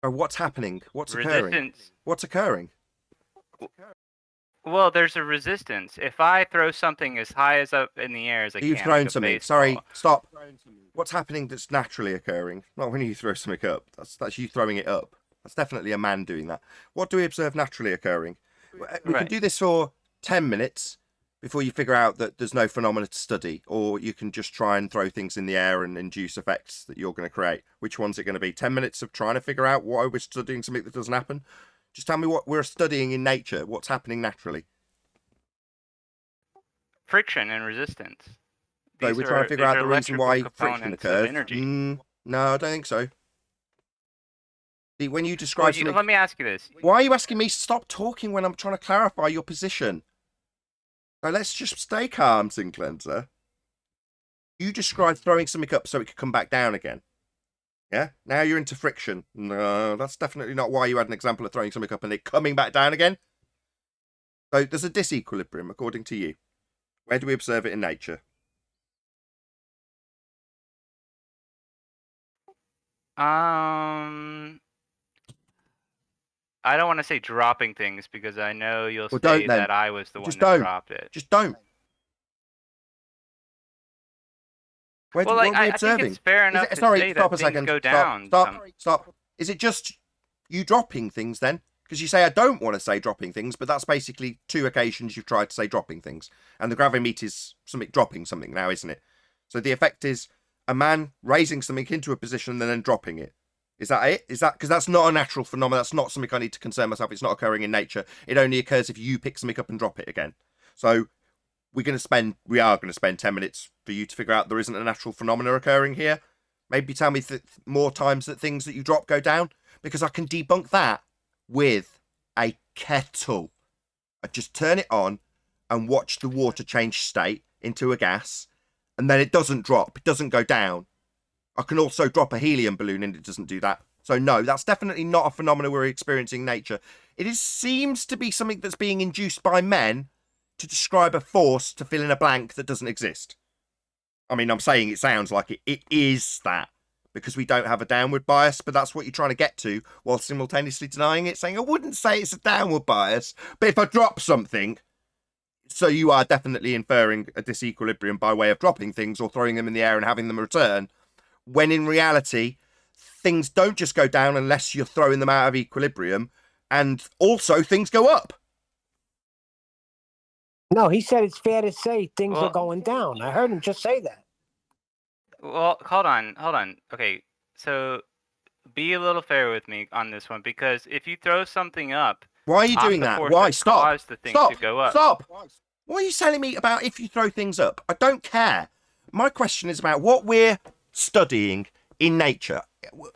Or what's happening? What's occurring? Resistance. What's occurring? Well, there's a resistance. If I throw something as high as up in the air as I can, You've like thrown a something. baseball, Sorry, stop. What's happening that's naturally occurring? Not when you throw something up. That's you throwing it up. That's definitely a man doing that. What do we observe naturally occurring? We can do this for 10 minutes before you figure out that there's no phenomena to study, or you can just try and throw things in the air and induce effects that you're going to create. Which one's it going to be? 10 minutes of trying to figure out why we're studying something that doesn't happen? Just tell me what we're studying in nature. What's happening naturally? friction and resistance. So we're trying to figure out the reason why friction occurs. Energy. No, I don't think so. See, when you describe something... Let me ask you this. Why are you asking me to stop talking when I'm trying to clarify your position? So let's just stay calm, Cleanser. You described throwing something up so it could come back down again. Yeah? Now you're into friction. No, that's definitely not why you had an example of throwing something up and it coming back down again. So there's a disequilibrium, according to you. Where do we observe it in nature? I don't want to say dropping things because I know you'll Well, say don't then. that I was the Just one that don't. dropped it. Just don't. What are we I observing? think it's fair enough to Sorry, say stop that a second. things go down. Stop. Is it just you dropping things then? Because you say I don't want to say dropping things, but that's basically 2 occasions you've tried to say dropping things. And the gravimeter is something dropping something now, isn't it? So the effect is a man raising something into a position and then dropping it. Is that it? Is that because that's not a natural phenomenon? That's not something I need to concern myself. It's not occurring in nature. It only occurs if you pick something up and drop it again. So we are going to spend 10 minutes for you to figure out there isn't a natural phenomena occurring here. Maybe tell me more times that things that you drop go down, because I can debunk that with a kettle. I just turn it on and watch the water change state into a gas, and then it doesn't drop. It doesn't go down. I can also drop a helium balloon and it doesn't do that. So no, that's definitely not a phenomenon we're experiencing in nature. It seems to be something that's being induced by men to describe a force to fill in a blank that doesn't exist. I mean, I'm saying it sounds like it is that, because we don't have a downward bias, but that's what you're trying to get to while simultaneously denying it, saying, I wouldn't say it's a downward bias, but if I drop something, so you are definitely inferring a disequilibrium by way of dropping things or throwing them in the air and having them return, when in reality, things don't just go down unless you're throwing them out of equilibrium, and also things go up. No, he said it's fair to say things are going down. I heard him just say that. Well, hold on. Okay, so be a little fair with me on this one, because if you throw something up, why are you doing that? Why? Stop. Cause the thing to go up. Stop. What are you telling me about if you throw things up? I don't care. My question is about what we're studying in nature.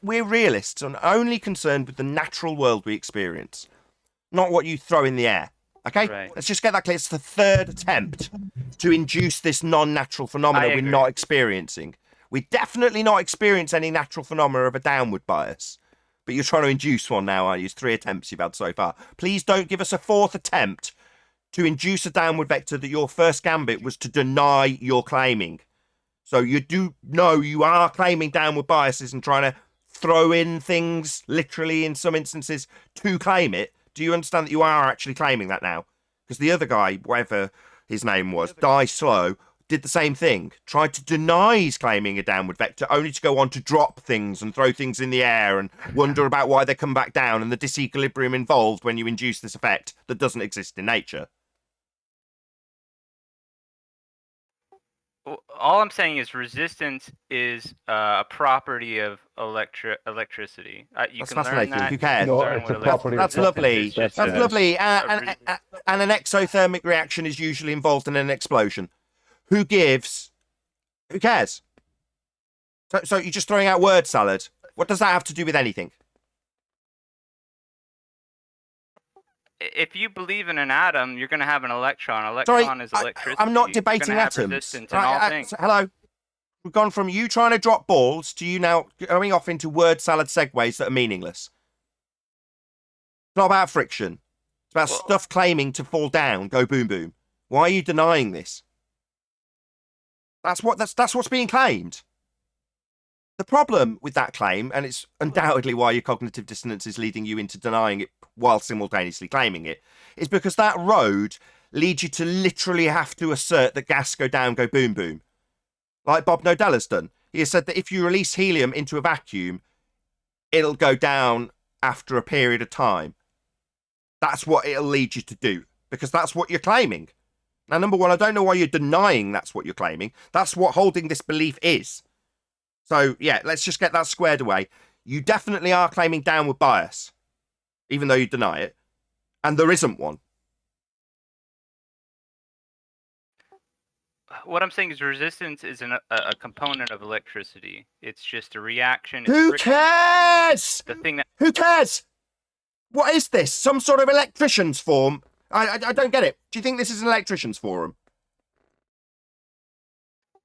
We're realists and only concerned with the natural world we experience, not what you throw in the air. Okay? Right. Let's just get that clear. It's the third attempt to induce this non-natural phenomena we're not experiencing. We're definitely not experiencing any natural phenomena of a downward bias. But you're trying to induce one now, aren't you? It's 3 attempts you've had so far. Please don't give us a 4th attempt to induce a downward vector that your first gambit was to deny you're claiming. So you do know you are claiming downward biases and trying to throw in things, literally in some instances, to claim it. Do you understand that you are actually claiming that now? Because the other guy, whatever his name was, Die Slow, did the same thing. Tried to deny he's claiming a downward vector, only to go on to drop things and throw things in the air and wonder about why they come back down and the disequilibrium involved when you induce this effect that doesn't exist in nature. All I'm saying is resistance is a property of electricity. You That's can fascinating. learn that. Who cares? No, it's a property. That's lovely. It's just That's lovely. And an exothermic reaction is usually involved in an explosion. Who gives? Who cares? So you're just throwing out word salad. What does that have to do with anything? If you believe in an atom, you're going to have an electron. Electron is electricity. I'm not debating you're atoms. Resistance in all things. Hello. We've gone from you trying to drop balls to you now going off into word salad segues that are meaningless. It's not about friction. It's about stuff claiming to fall down, go boom boom. Why are you denying this? That's what's being claimed. The problem with that claim, and it's undoubtedly why your cognitive dissonance is leading you into denying it while simultaneously claiming it, is because that road leads you to literally have to assert that gas go down, go boom boom. Like Bob Nodella's done. He has said that if you release helium into a vacuum, it'll go down after a period of time. That's what it'll lead you to do, because that's what you're claiming. Now, number one, I don't know why you're denying that's what you're claiming. That's what holding this belief is. So, yeah, let's just get that squared away. You definitely are claiming downward bias, even though you deny it. And there isn't one. What I'm saying is resistance is a component of electricity. It's just a reaction. Who cares? The thing that... Who cares? What is this? Some sort of electrician's forum? I don't get it. Do you think this is an electrician's forum?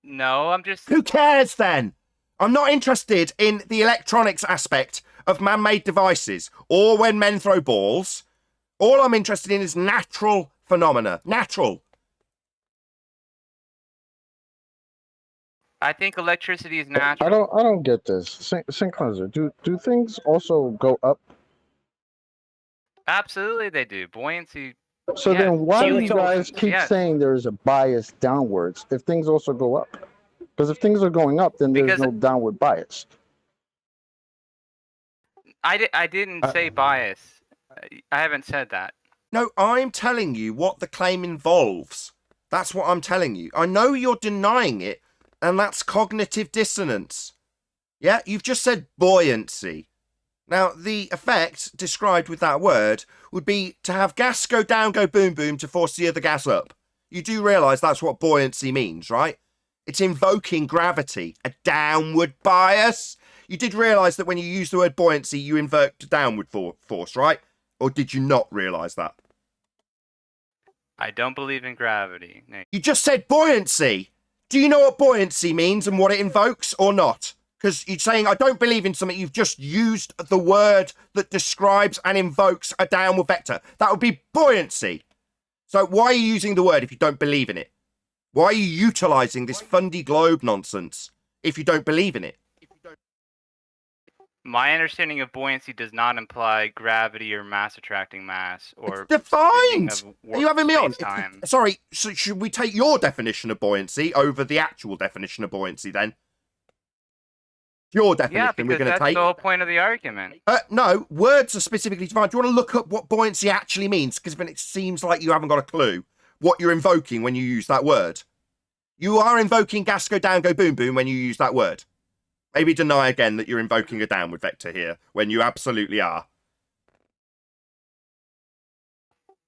No, I'm just... Who cares then? I'm not interested in the electronics aspect of man-made devices or when men throw balls. All I'm interested in is natural phenomena. Natural. I think electricity is natural. I don't get this. Synchronizer. Do things also go up? Absolutely, they do. Buoyancy. So then why do you guys keep saying there's a bias downwards if things also go up? Because if things are going up, then there's no downward bias. I didn't say bias. I haven't said that. No, I'm telling you what the claim involves. That's what I'm telling you. I know you're denying it, and that's cognitive dissonance. Yeah, you've just said buoyancy. Now, the effect described with that word would be to have gas go down, go boom, boom, to force the other gas up. You do realise that's what buoyancy means, right? It's invoking gravity, a downward bias. You did realise that when you use the word buoyancy, you invoked downward force, right? Or did you not realise that? I don't believe in gravity. Nate. You just said buoyancy. Do you know what buoyancy means and what it invokes or not? Because you're saying, I don't believe in something. You've just used the word that describes and invokes a downward vector. That would be buoyancy. So why are you using the word if you don't believe in it? Why are you utilising this fundy globe nonsense if you don't believe in it? My understanding of buoyancy does not imply gravity or mass attracting mass or It's defined. of Are you having me on? space-time. Sorry, so should we take your definition of buoyancy over the actual definition of buoyancy then? Your definition Yeah, we're because going to that's take. the whole point of the argument. No, words are specifically defined. Do you want to look up what buoyancy actually means? Because then it seems like you haven't got a clue what you're invoking when you use that word. You are invoking gas go down, go boom, boom when you use that word. Maybe deny again that you're invoking a downward vector here when you absolutely are.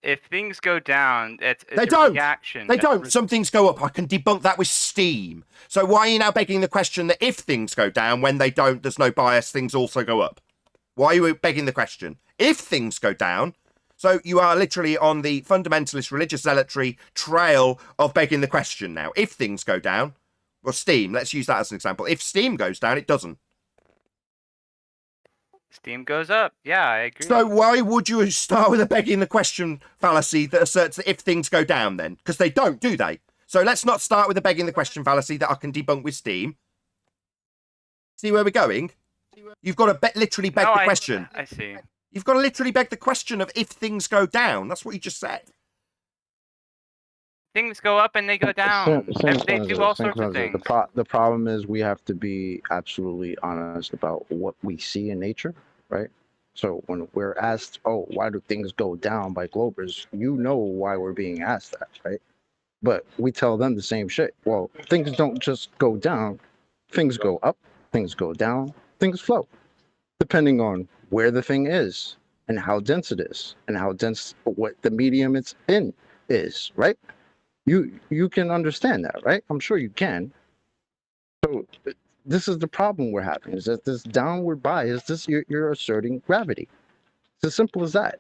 If things go down, it's They a don't. reaction. They don't. Some things go up. I can debunk that with steam. So why are you now begging the question that if things go down, when they don't, there's no bias, things also go up? Why are you begging the question? If things go down, so you are literally on the fundamentalist religious zealotry trail of begging the question now. If things go down, well, steam, let's use that as an example. If steam goes down, it doesn't. Steam goes up. Yeah, I agree. So why would you start with a begging the question fallacy that asserts that if things go down then? Because they don't, do they? So let's not start with a begging the question fallacy that I can debunk with steam. See where we're going? You've got to literally beg the question. I see. You've got to literally beg the question of if things go down. That's what you just said. Things go up and they go down. They do all sorts of things. The problem is we have to be absolutely honest about what we see in nature, right? So when we're asked, oh, why do things go down by Globers? You know why we're being asked that, right? But we tell them the same shit. Well, things don't just go down. Things go up, things go down, things float, depending on where the thing is and how dense it is and how dense what the medium it's in is, right? You can understand that, right? I'm sure you can. So this is the problem we're having, is that this downward bias, you're asserting gravity. It's as simple as that.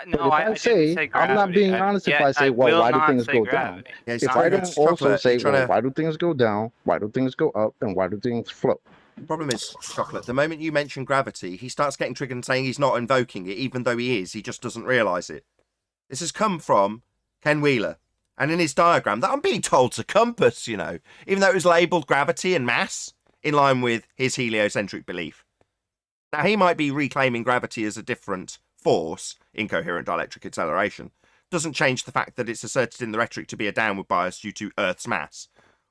No, I didn't say, say I'm not gravity. being honest if I say, well, why do things go down? Yeah, If I don't also say, well, why do things go down? Why do things go up? And why do things float? The problem is, Chocolate, the moment you mention gravity, he starts getting triggered and saying he's not invoking it, even though he is. He just doesn't realise it. This has come from Ken Wheeler. And in his diagram, that I'm being told to compass, you know, even though it was labelled gravity and mass, in line with his heliocentric belief. Now, he might be reclaiming gravity as a different force, incoherent dielectric acceleration. Doesn't change the fact that it's asserted in the rhetoric to be a downward bias due to Earth's mass,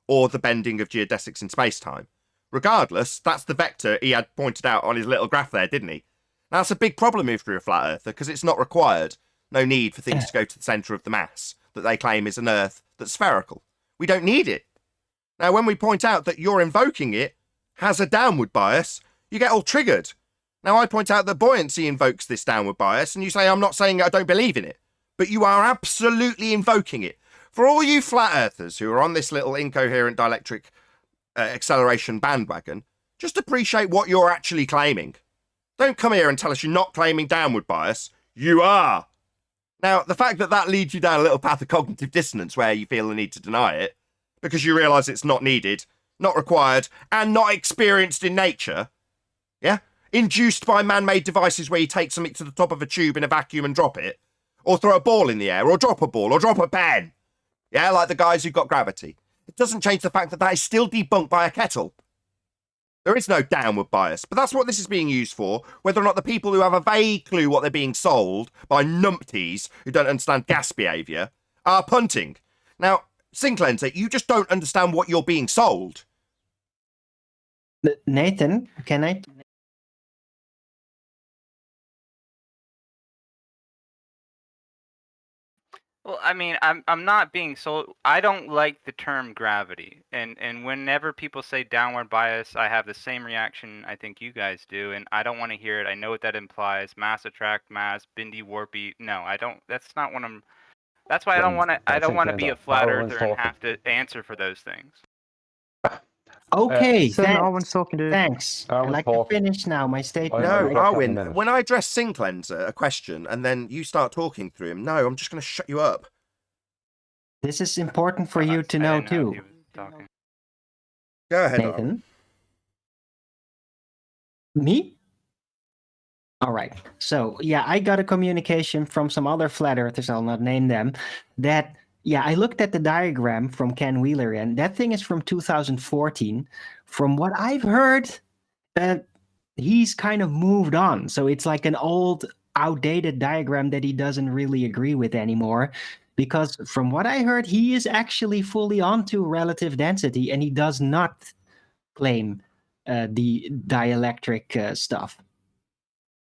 or the bending of geodesics in space-time. Regardless, that's the vector he had pointed out on his little graph there, didn't he? Now, that's a big problem if you're a flat earther, because it's not required. No need for things to go to the centre of the mass that they claim is an Earth that's spherical. We don't need it. Now, when we point out that you're invoking it has a downward bias, you get all triggered. Now, I point out that buoyancy invokes this downward bias, and you say, I'm not saying I don't believe in it, but you are absolutely invoking it. For all you flat earthers who are on this little incoherent dielectric acceleration bandwagon, just appreciate what you're actually claiming. Don't come here and tell us you're not claiming downward bias. You are. Now, the fact that that leads you down a little path of cognitive dissonance where you feel the need to deny it, because you realise it's not needed, not required, and not experienced in nature, yeah? Induced by man-made devices where you take something to the top of a tube in a vacuum and drop it, or throw a ball in the air, or drop a ball, or drop a pen. Yeah, like the guys who've got gravity. It doesn't change the fact that that is still debunked by a kettle. There is no downward bias, but that's what this is being used for, whether or not the people who have a vague clue what they're being sold by numpties who don't understand gas behaviour are punting. Now, Sinclair, you just don't understand what you're being sold. Nathan, can I? Well, I mean, I'm not being so. I don't like the term gravity, and whenever people say downward bias, I have the same reaction I think you guys do, and I don't want to hear it. I know what that implies: mass attract mass, bendy warpy. No, I don't. That's not what I'm. That's why I don't want to. I don't want to be a flat earther and have to answer for those things. Okay, Send Arwen's talking, dude. thanks. I'd like to finish now my statement. No, right? Arwen, when I address Sin Cleanser a question and then you start talking through him, no, I'm just going to shut you up. This is important for you to know too. Go ahead, Nathan. Arwen. Me? All right. So, yeah, I got a communication from some other flat earthers, I'll not name them, that, yeah, I looked at the diagram from Ken Wheeler, and that thing is from 2014. From what I've heard, he's kind of moved on. So it's like an old, outdated diagram that he doesn't really agree with anymore. Because from what I heard, he is actually fully onto relative density, and he does not claim the dielectric stuff.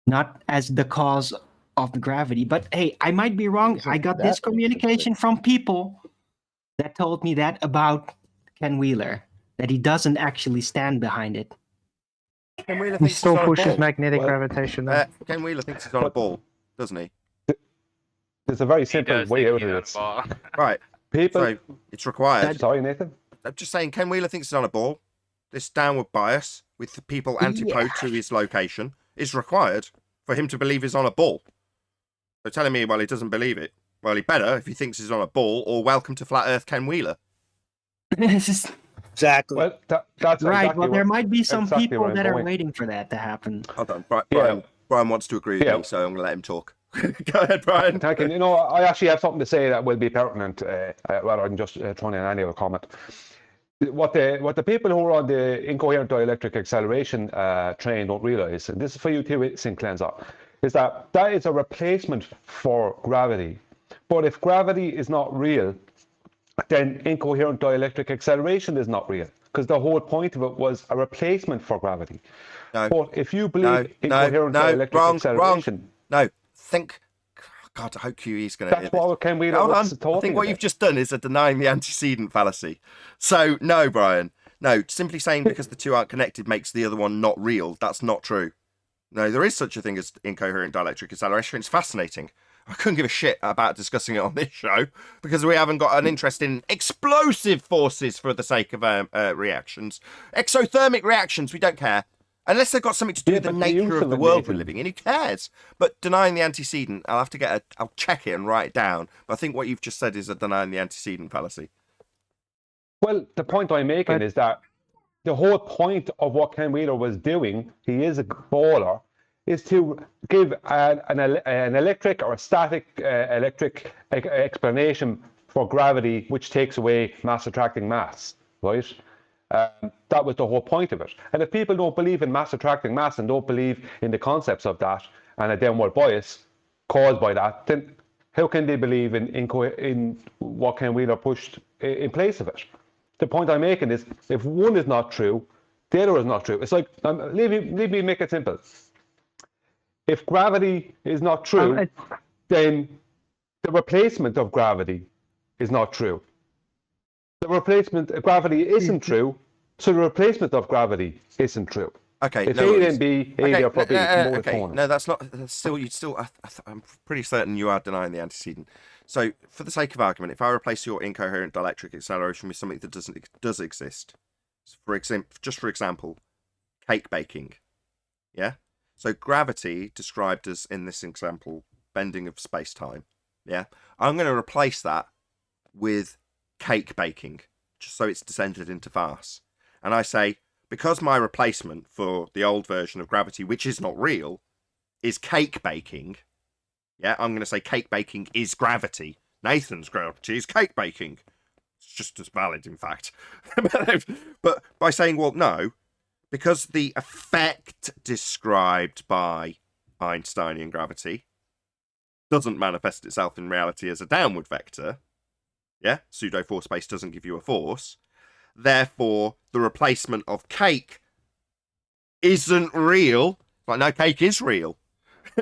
Not as the cause of the gravity. But hey, I might be wrong. I got this communication from people that told me that about Ken Wheeler, that he doesn't actually stand behind it. Ken Wheeler He thinks still he's on a pushes ball. magnetic gravitation. Though. Ken Wheeler thinks he's on a ball, doesn't he? There's a very simple way out of this. Right. People. So it's required. Sorry, Nathan. I'm just saying, Ken Wheeler thinks he's on a ball. This downward bias with the people antipode to his location is required for him to believe he's on a ball. So telling me, well, he doesn't believe it. Well, he better if he thinks he's on a ball, or welcome to Flat Earth Ken Wheeler. Exactly. Well, that's right. exactly Well, there might be some exactly people where I'm that are going. waiting for that to happen. Hold on. Brian wants to agree with me, so I'm going to let him talk. Go ahead, Brian. Thank you. You know, I actually have something to say that will be pertinent rather than just throwing in any other comment. What the people who are on the incoherent dielectric acceleration train don't realize, and this is for you too, Sin Cleanser, is that is a replacement for gravity. But if gravity is not real, then incoherent dielectric acceleration is not real, because the whole point of it was a replacement for gravity. No. But if you believe incoherent dielectric acceleration... No, think... God, I hope QE's going to hear That's what Ken Wheeler was talking I think what about. you've just done is a denying the antecedent fallacy. So, no, Brian. No, simply saying because the two aren't connected makes the other one not real. That's not true. No, there is such a thing as incoherent dielectric acceleration. It's fascinating. I couldn't give a shit about discussing it on this show because we haven't got an interest in explosive forces for the sake of reactions. Exothermic reactions, we don't care. Unless they've got something to do with the nature of the world we're living in, who cares? But denying the antecedent, I'll check it and write it down. But I think what you've just said is a denying the antecedent fallacy. Well, the point I'm making is that the whole point of what Ken Wheeler was doing, he is a baller, is to give an electric or a static electric explanation for gravity, which takes away mass attracting mass, right? That was the whole point of it. And if people don't believe in mass attracting mass and don't believe in the concepts of that and a downward bias caused by that, then how can they believe in what Ken Wheeler pushed in place of it? The point I'm making is, if one is not true, the other is not true. It's like, leave me make it simple. If gravity is not true, then the replacement of gravity is not true. The replacement of gravity isn't true, so the replacement of gravity isn't true. Okay. If no A then B, A therefore B. No, that's not. I'm pretty certain you are denying the antecedent. So, for the sake of argument, if I replace your incoherent dielectric acceleration with something that does exist, for example, cake baking, yeah. So gravity described as in this example bending of space time, yeah. I'm going to replace that with cake baking, just so it's descended into farce. And I say, because my replacement for the old version of gravity, which is not real, is cake baking, yeah, I'm going to say cake baking is gravity. Nathan's gravity is cake baking. It's just as valid, in fact. But by saying, well, no, because the effect described by Einsteinian gravity doesn't manifest itself in reality as a downward vector, yeah, pseudo force space doesn't give you a force. Therefore, the replacement of cake isn't real. Like, no, cake is real.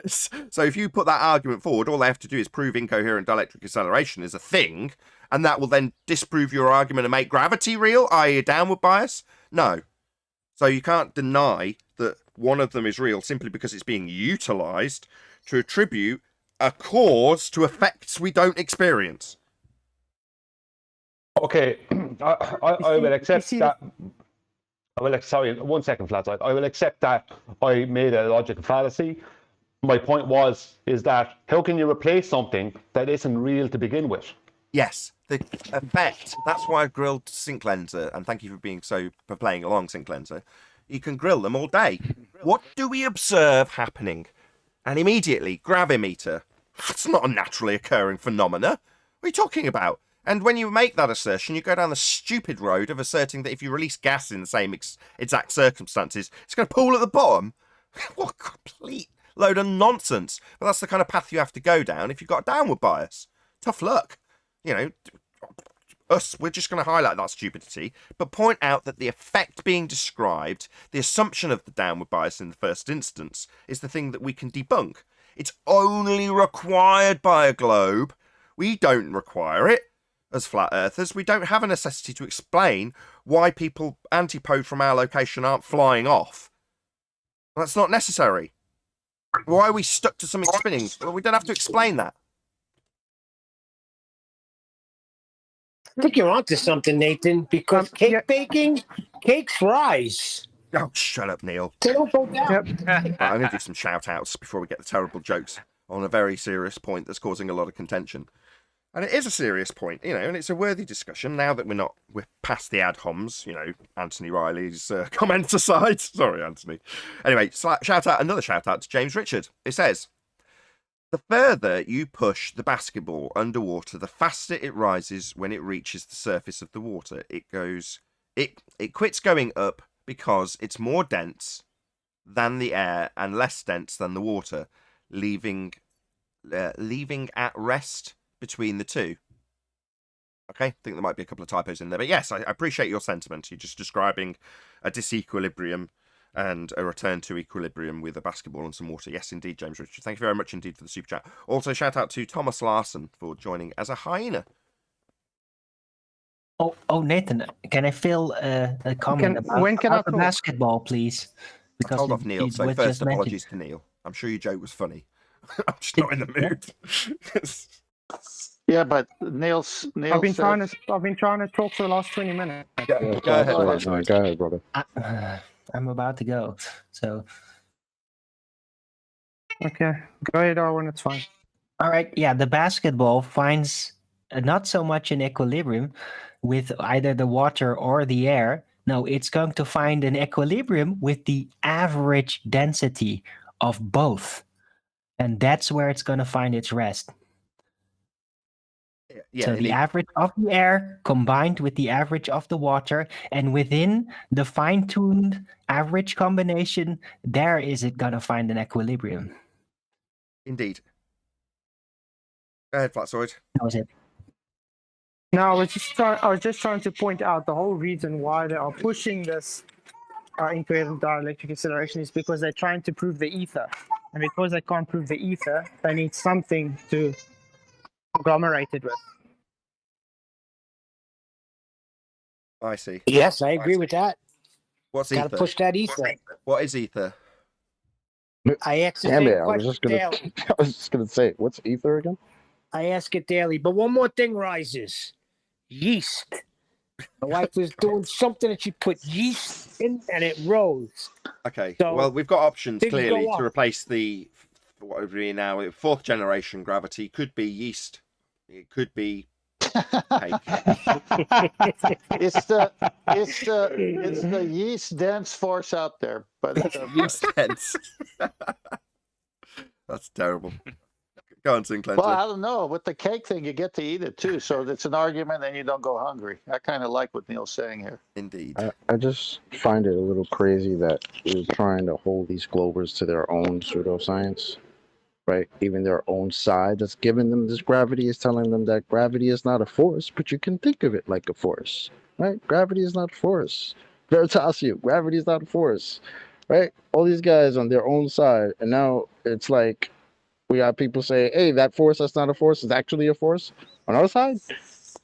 So if you put that argument forward, all they have to do is prove incoherent dielectric acceleration is a thing, and that will then disprove your argument and make gravity real, i.e. a downward bias? No. So you can't deny that one of them is real simply because it's being utilized to attribute a cause to effects we don't experience. Okay, I will accept that. Sorry, 1 second, Flatside. I will accept that I made a logical fallacy. My point is that how can you replace something that isn't real to begin with? Yes, the effect. That's why I grilled Sink Cleanser, and thank you for playing along, Sink Cleanser. You can grill them all day. What do we observe happening? And immediately, gravimeter. It's not a naturally occurring phenomena. What are you talking about? And when you make that assertion, you go down the stupid road of asserting that if you release gas in the same exact circumstances, it's going to pool at the bottom. What a complete load of nonsense. But that's the kind of path you have to go down if you've got a downward bias. Tough luck. You know, we're just going to highlight that stupidity, but point out that the effect being described, the assumption of the downward bias in the first instance, is the thing that we can debunk. It's only required by a globe. We don't require it. As flat earthers, we don't have a necessity to explain why people antipode from our location aren't flying off. That's not necessary. Why are we stuck to something spinning? Well, we don't have to explain that. I think you're onto something, Nathan, because cakes rise. Oh, shut up, Neil. They don't go down. Right, I'm going to do some shout-outs before we get the terrible jokes on a very serious point that's causing a lot of contention. And it is a serious point, you know, and it's a worthy discussion now that we're past the ad homs, you know, Anthony Riley's comments aside. Sorry, Anthony. Anyway, another shout out to James Richard. It says, the further you push the basketball underwater, the faster it rises when it reaches the surface of the water. It quits going up because it's more dense than the air and less dense than the water, leaving at rest between the two. Okay, I think there might be a couple of typos in there, but yes, I appreciate your sentiment. You're just describing a disequilibrium and a return to equilibrium with a basketball and some water. Yes, indeed, James Richard. Thank you very much indeed for the super chat. Also, shout out to Thomas Larson for joining as a hyena. Oh, Nathan, can I fill a comment about the basketball, please? Because hold off, Neil. So first, apologies to Neil. I'm sure your joke was funny. I'm just not in the mood. Yeah, but Neil I've been trying to talk for the last 20 minutes. Go ahead, go ahead, brother. I'm about to go. So. Okay, go ahead, Arwen. It's fine. All right. Yeah, the basketball finds not so much an equilibrium with either the water or the air. No, it's going to find an equilibrium with the average density of both. And that's where it's going to find its rest. Yeah, so the average of the air combined with the average of the water, and within the fine-tuned average combination, there is it going to find an equilibrium. Indeed. Go ahead, Flatsoid. That was it. No, I was just trying to point out the whole reason why they are pushing this incoherent dielectric acceleration is because they're trying to prove the ether. And because they can't prove the ether, they need something to conglomerate it with. I see. Yes, I agree with that. What's ether? Gotta push that ether. What is ether? I ask the Damn same it, I was just gonna say, what's ether again? I ask it daily. But one more thing rises. Yeast. My wife was doing something and she put yeast in and it rose. Okay. So, well, we've got options things clearly go to up. replace the what would be now fourth generation gravity. Could be yeast. It could be cake. It's the yeast dense force out there, but yeast dense. That's terrible. Go on, Sinclair. Well, I don't know. With the cake thing, you get to eat it too, so it's an argument, and you don't go hungry. I kind of like what Neil's saying here. Indeed. I just find it a little crazy that we're trying to hold these globers to their own pseudoscience, right? Even their own side that's giving them this gravity is telling them that gravity is not a force, but you can think of it like a force, right? Gravity is not a force. Veritasium, gravity is not a force, right? All these guys on their own side, and now it's like we got people say, "Hey, that force that's not a force is actually a force." On our side,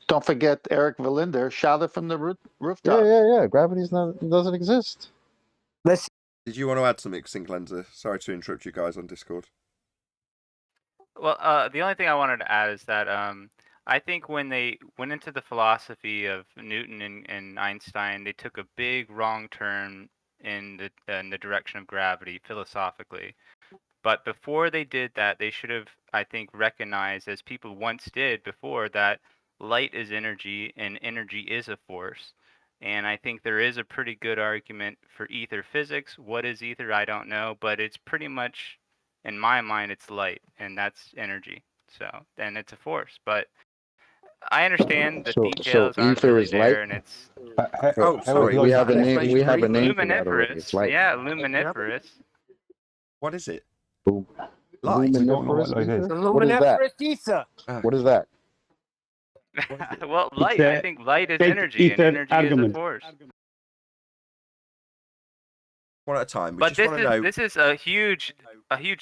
Don't forget Eric Valinder shouted from the rooftop. yeah. Gravity's not doesn't exist. Did you want to add something, Sinclenser? Sorry to interrupt you guys on Discord. Well, the only thing I wanted to add is that I think when they went into the philosophy of Newton and Einstein, they took a big wrong turn in the direction of gravity philosophically. But before they did that, they should have, I think, recognized, as people once did before, that light is energy and energy is a force. And I think there is a pretty good argument for ether physics. What is ether? I don't know, but it's pretty much, in my mind, it's light, and that's energy. So, and it's a force. But I understand the So details aren't ether really is light. there, and it's Oh, sorry. We have a name. Phrase We have a three? name for that already. It's luminiferous. light. Yeah, luminiferous. What is it? Light. We don't know what Luminiferous light is. ether? What is that? Luminiferous ether. What is that? Well, light. I think light is energy, and energy is a force. One at a time. We But just want to know. this is a huge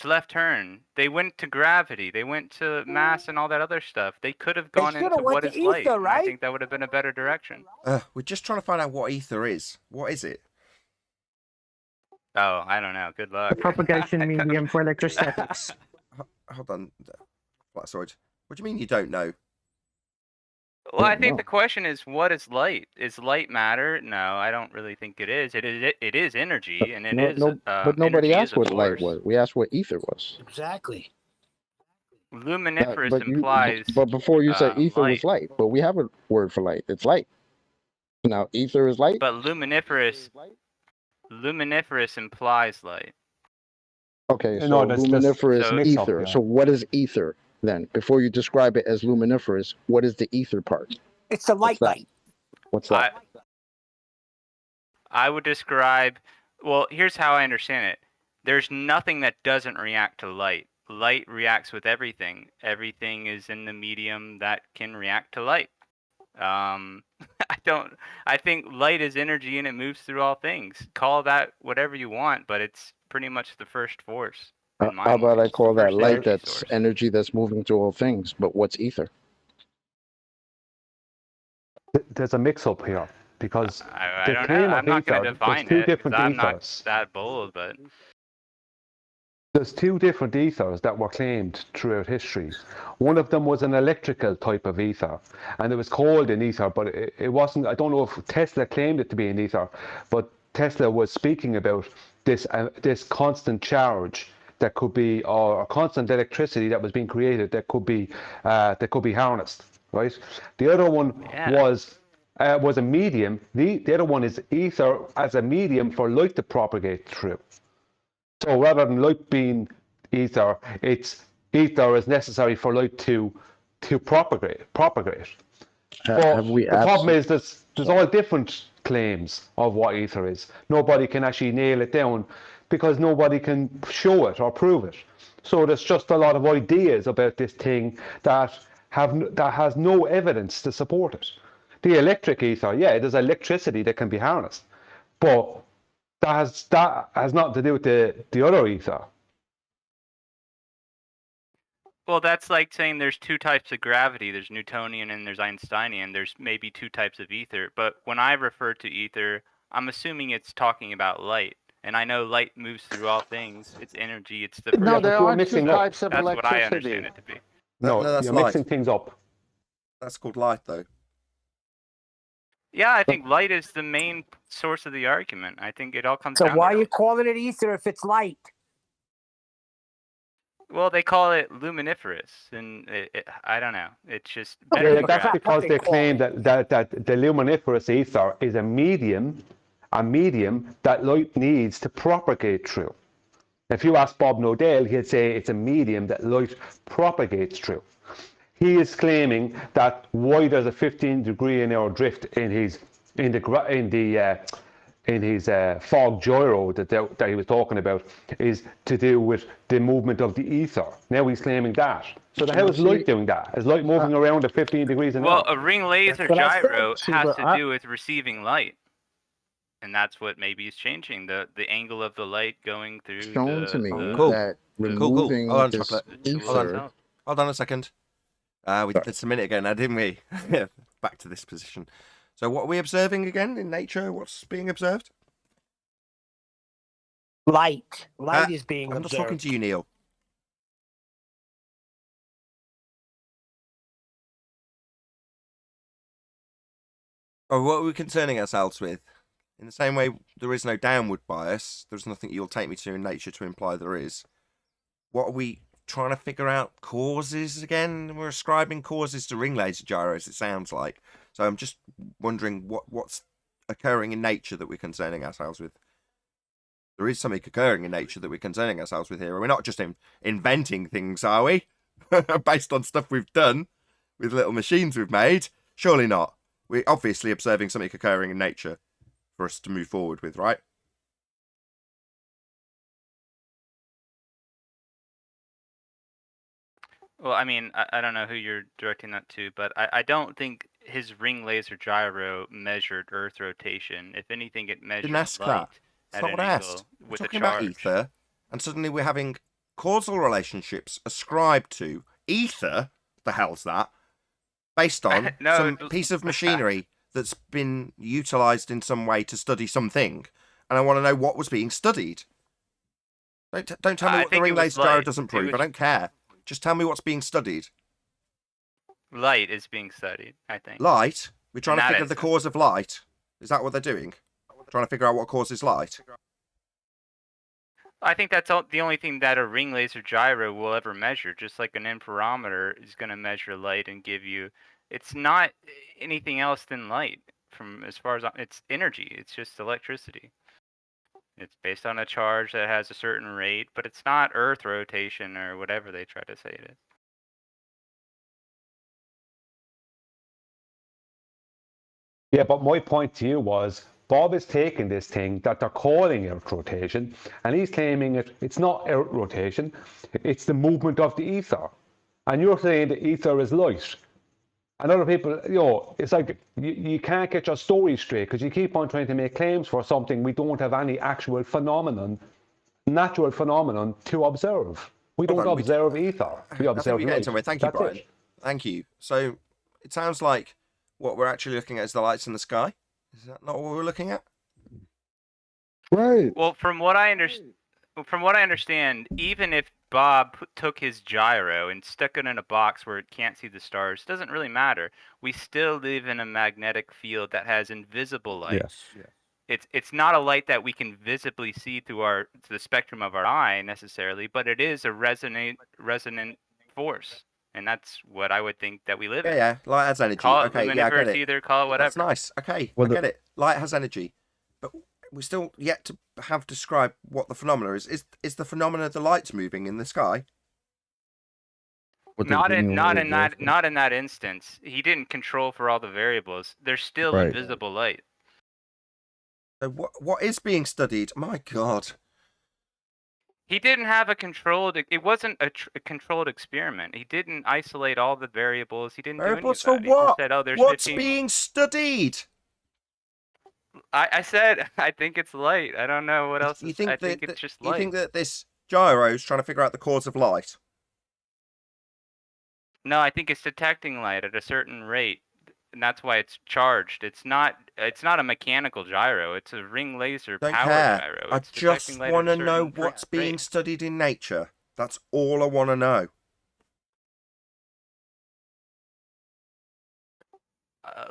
left turn. They went to gravity. They went to mass and all that other stuff. They could have gone into what is light. Ether, right? I think that would have been a better direction. We're just trying to find out what ether is. What is it? Oh, I don't know. Good luck. The propagation medium for electrostatics. Hold on. Sorry. What do you mean you don't know? Well, I think the question is, what is light? Is light matter? No, I don't really think it is. It is energy, and it is. But nobody energy asked is a what light force. was. We asked what ether was. Exactly. Luminiferous But implies. but before you said ether light. was light, but we have a word for light. It's light. Now ether is light. But luminiferous implies light. Okay, so No, that's luminiferous mix up, ether. yeah. So what is ether then? Before you describe it as luminiferous, what is the ether part? It's the light. What's that? I would describe. Well, here's how I understand it. There's nothing that doesn't react to light. Light reacts with everything. Everything is in the medium that can react to light. I think light is energy and it moves through all things. Call that whatever you want, but it's pretty much the first force. In my How about mind. I It's the call that first light? energy That's source. energy that's moving through all things. But what's ether? There's a mix-up here because I the don't claim know. of I'm not going to ether, define there's two it. 'Cause different I'm not ethers. that bold, but There's two different ethers that were claimed throughout history. One of them was an electrical type of ether, and it was called an ether, but it wasn't. I don't know if Tesla claimed it to be an ether, but Tesla was speaking about this constant charge that could be, or constant electricity that was being created that could be harnessed, right? The other one was a medium. The other one is ether as a medium for light to propagate through. So rather than light being ether, it's ether is necessary for light to propagate. Have we The problem asked- is there's all different claims of what ether is. Nobody can actually nail it down because nobody can show it or prove it. So there's just a lot of ideas about this thing that has no evidence to support it. The electric ether, yeah, there's electricity that can be harnessed, but that has nothing to do with the other ether. well, that's like saying there's two types of gravity. There's Newtonian and there's Einsteinian. There's maybe two types of ether. But when I refer to ether, I'm assuming it's talking about light. And I know light moves through all things. It's energy. It's the No, first there force. aren't two mixing up. types of That's what I electricity. understand it to be. No, that's you're light. mixing things up. That's called light, though. Yeah, I think light is the main source of the argument. I think it all comes So down why to are you calling it ether if it's light? Well, they call it luminiferous, and I don't know. It's just Yeah, better than that's gravity. because they claim that the luminiferous ether is a medium that light needs to propagate through. If you ask Bob Nodell, he'd say it's a medium that light propagates through. He is claiming that why there's a 15-degree an hour drift in his fog gyro that he was talking about is to do with the movement of the ether. Now he's claiming that. So how is light doing that? Is light moving around at 15 degrees an Well, hour? a ring laser That's what I said. gyro See, has but to do with receiving light. And that's what maybe is changing the angle of the light going through Shown to me Cool. that Cool. removing Hold on, this chocolate. Hold ether. on. Hold on a second. We did this a minute ago now, didn't we? Back to this position. So what are we observing again in nature? What's being observed? Light. Light is being I'm observed. just talking to you, Neil. Or what are we concerning ourselves with? In the same way there is no downward bias, there's nothing you'll take me to in nature to imply there is. What are we trying to figure out? Causes again? We're ascribing causes to ring laser gyros, it sounds like. So I'm just wondering what's occurring in nature that we're concerning ourselves with. There is something occurring in nature that we're concerning ourselves with here. We're not just inventing things, are we? Based on stuff we've done with little machines we've made? Surely not. We're obviously observing something occurring in nature for us to move forward with, right? Well, I mean, I don't know who you're directing that to, but I don't think his ring laser gyro measured Earth rotation. If anything, it measured Didn't ask light that. That's at not an what I angle asked. We're with a talking about charge. ether, and suddenly we're having causal relationships ascribed to ether. The hell's that? Based on No, some piece of machinery that's been utilized in some way to study something, and I want to know what was being studied. Don't tell me I what the think ring it was laser gyro light. doesn't It prove. I was- don't care. Just tell me what's being studied. Light is being studied, I think. Light? We're trying In to that figure the instance. cause of light? Is that what they're doing? Trying to figure out what causes light? I think that's the only thing that a ring laser gyro will ever measure, just like an interferometer is going to measure light and give you. It's not anything else than light. From as far as it's energy, it's just electricity. It's based on a charge that has a certain rate, but it's not Earth rotation or whatever they try to say it is. Yeah, but my point to you was Bob is taking this thing that they're calling Earth rotation, and he's claiming it's not Earth rotation, it's the movement of the ether. And you're saying the ether is light. And other people, it's like you can't get your story straight because you keep on trying to make claims for something we don't have any actual natural phenomenon to observe. We don't observe ether. We I think observe we're getting light. somewhere. Thank you, That's Brian. it. Thank you. So it sounds like what we're actually looking at is the lights in the sky. Is that not what we're looking at? Right. Well, from what I understand, even if Bob took his gyro and stuck it in a box where it can't see the stars, it doesn't really matter. We still live in a magnetic field that has invisible light. Yes. It's not a light that we can visibly see through the spectrum of our eye necessarily, but it is a resonant force, and that's what I would think that we live in. Yeah, light has energy. Call it Okay, yeah, I get luminiverse, it. either call it whatever. That's nice. Okay, Well, I get it. Light has energy, but we're still yet to have described what the phenomena is. Is the phenomena the lights moving in the sky? Not in that instance. He didn't control for all the variables. There's still Right. invisible light. So what is being studied? My God. He didn't have a controlled. It wasn't a controlled experiment. He didn't isolate all the variables. He didn't Variables do any for of that. He just what? said, "Oh, there's What's 15." being studied? I said I think it's light. I don't know what else. You think I think it's just light. You think that this gyro is trying to figure out the cause of light? No, I think it's detecting light at a certain rate, and that's why it's charged. It's not a mechanical gyro. It's a ring laser Don't power care. gyro. I It's just detecting light at want a to know certain what's being rate. studied in nature. That's all I want to know.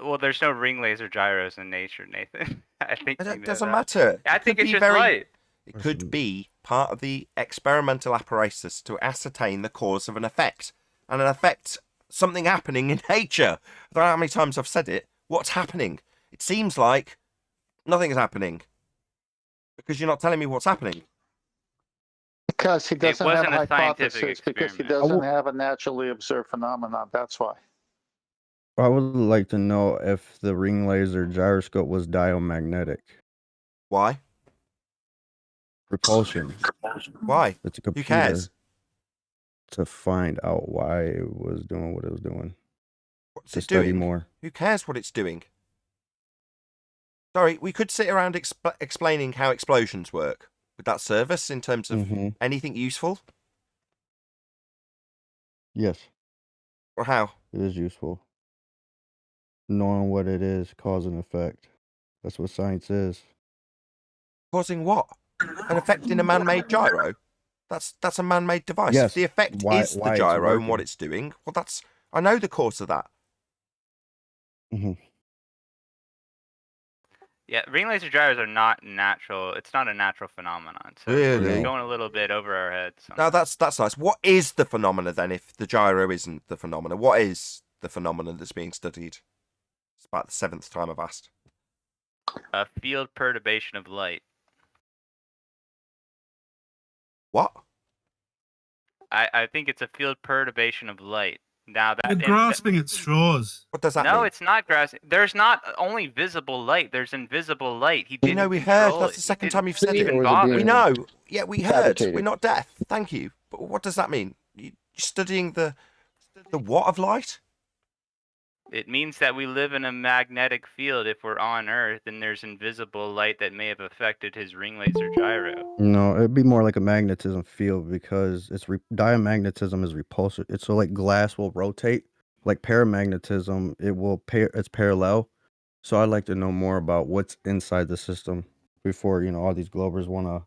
Well, there's no ring laser gyros in nature, Nathan. I think It you know doesn't that. matter. I It think could it's be just light. It could be part of the experimental apparatus to ascertain the cause of an effect. And an effect, something happening in nature. I don't know how many times I've said it. What's happening? It seems like nothing is happening. Because you're not telling me what's happening. Because he doesn't have wasn't a a scientific hypothesis, because he experiment. doesn't have a naturally observed phenomenon. That's why. I would like to know if the ring laser gyroscope was diamagnetic. Why? Propulsion. Why? It's a Who computer. cares? To find out why it was doing what it was doing. What's to it study doing? more. Who cares what it's doing? Sorry, we could sit around explaining how explosions work. Would that serve us in terms of anything useful? Yes. Or how? It is useful. Knowing what it is, cause and effect. That's what science is. Causing what? An effect in a man-made gyro? That's a man-made device. Yes. If the effect Why is the it's gyro and what working. it's doing, well, I know the cause of that. Yeah, ring laser gyros are not natural. It's not a natural phenomenon. So Really? we're going a little bit over our heads. Now that's nice. What is the phenomena then? If the gyro isn't the phenomena, what is the phenomenon that's being studied? It's about the 7th time I've asked. A field perturbation of light. What? I think it's a field perturbation of light. Now that You're grasping at straws. What does that no, mean? it's not grasping. There's not only visible light. There's invisible light. He didn't. We heard. control That's it. the He second time didn't you've said even it. bother. We know. Yeah, we heard. fabricated. We're not deaf. Thank you. But what does that mean? You're studying the what of light? It means that we live in a magnetic field if we're on Earth, and there's invisible light that may have affected his ring laser gyro. No, it'd be more like a magnetism field because it's diamagnetism is repulsive. It's so like glass will rotate. Like paramagnetism, it's parallel. So I'd like to know more about what's inside the system before all these globers want to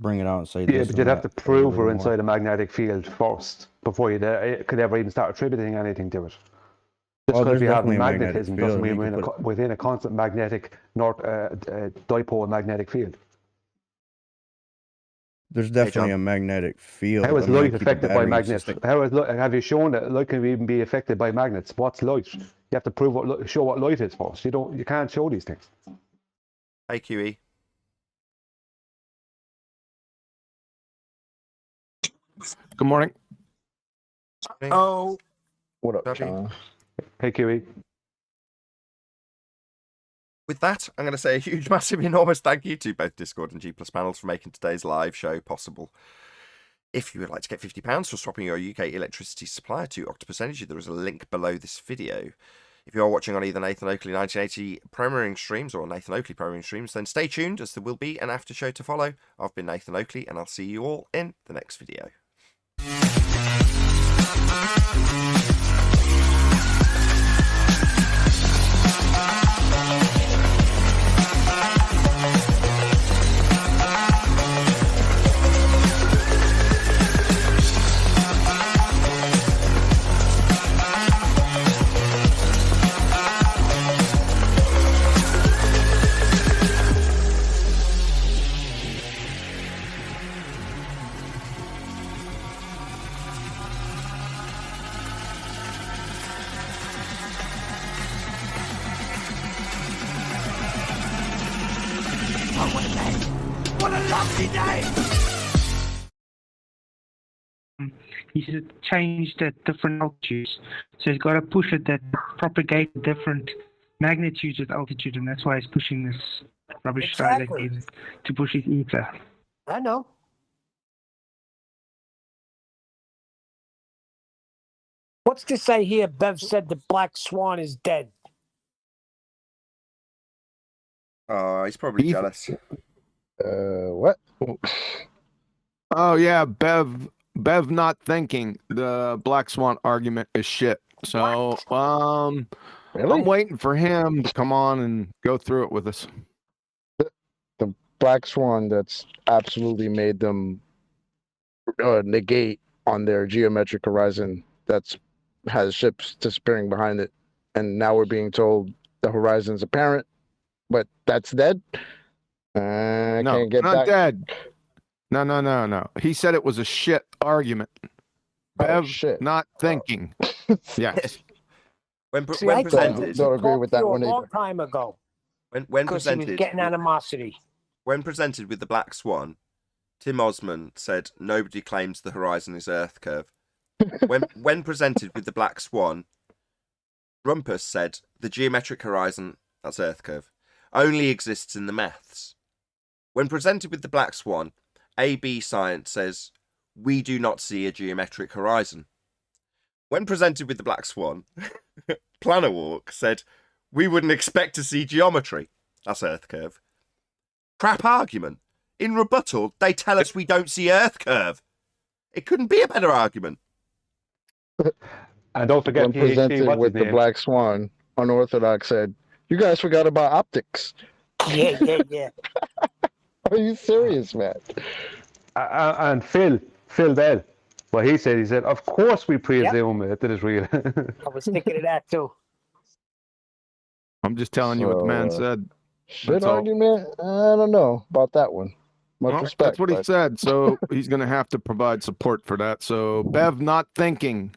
bring it out and say Yeah, this. but and you'd have that. to prove A we're little inside more. a magnetic field first before you could ever even start attributing anything to it. Just Oh, because there's we have definitely a magnetic magnetism field, doesn't and mean you we're can put within a constant magnetic dipole magnetic field. There's definitely a magnetic field. How is I mean, I light keep a affected by battery magnets? system. Have you shown that light can even be affected by magnets? What's light? You have to prove show what light is first. You can't show these things. Hey, QE. Good morning. Oh. What up, Love you. John? Hey, QE. With that, I'm going to say a huge, massive, enormous thank you to both Discord and G Plus panels for making today's live show possible. If you would like to get £50 for swapping your UK electricity supplier to Octopus Energy, there is a link below this video. If you are watching on either Nathan Oakley 1980 premiering streams or Nathan Oakley premiering streams, then stay tuned as there will be an after show to follow. I've been Nathan Oakley and I'll see you all in the next video. What a lovely day! He's changed at different altitudes. So he's got to push it that propagate different magnitudes with altitude, and that's why he's pushing this rubbish side again to push his ether. I know. What's to say here? Bev said the black swan is dead. Oh, he's probably jealous. What? Oh yeah, Bev not thinking the Black Swan argument is shit. So Really? I'm waiting for him to come on and go through it with us. The black swan that's absolutely made them negate on their geometric horizon that's has ships disappearing behind it, and now we're being told the horizon's apparent, but that's dead. No, can't get not back. dead. No. He said it was a shit argument. Bev not thinking. Yes. When See, I presented, don't agree with that one a long either. time ago. When Because he was presented, getting animosity. when presented with the black swan, Tim Osman said nobody claims the horizon is Earth curve. When presented with the black swan, Rumpus said the geometric horizon, that's Earth curve, only exists in the maths. When presented with the black swan, AB Science says we do not see a geometric horizon. When presented with the black swan, Planar Walk said we wouldn't expect to see geometry. That's Earth curve. Crap argument. In rebuttal, they tell us we don't see Earth curve. It couldn't be a better argument. And don't forget When PhD, presented what's with his the name? black swan, unorthodox said, "You guys forgot about optics." Yeah. Are you serious, man? And Phil Bell, what he said, of course we presume that it is real. I was thinking of that too. I'm just telling you what the man said. Shit That's all. argument? I don't know about that one. Much Well, respect. that's what he but- said. So he's going to have to provide support for that. So Bev, not thinking.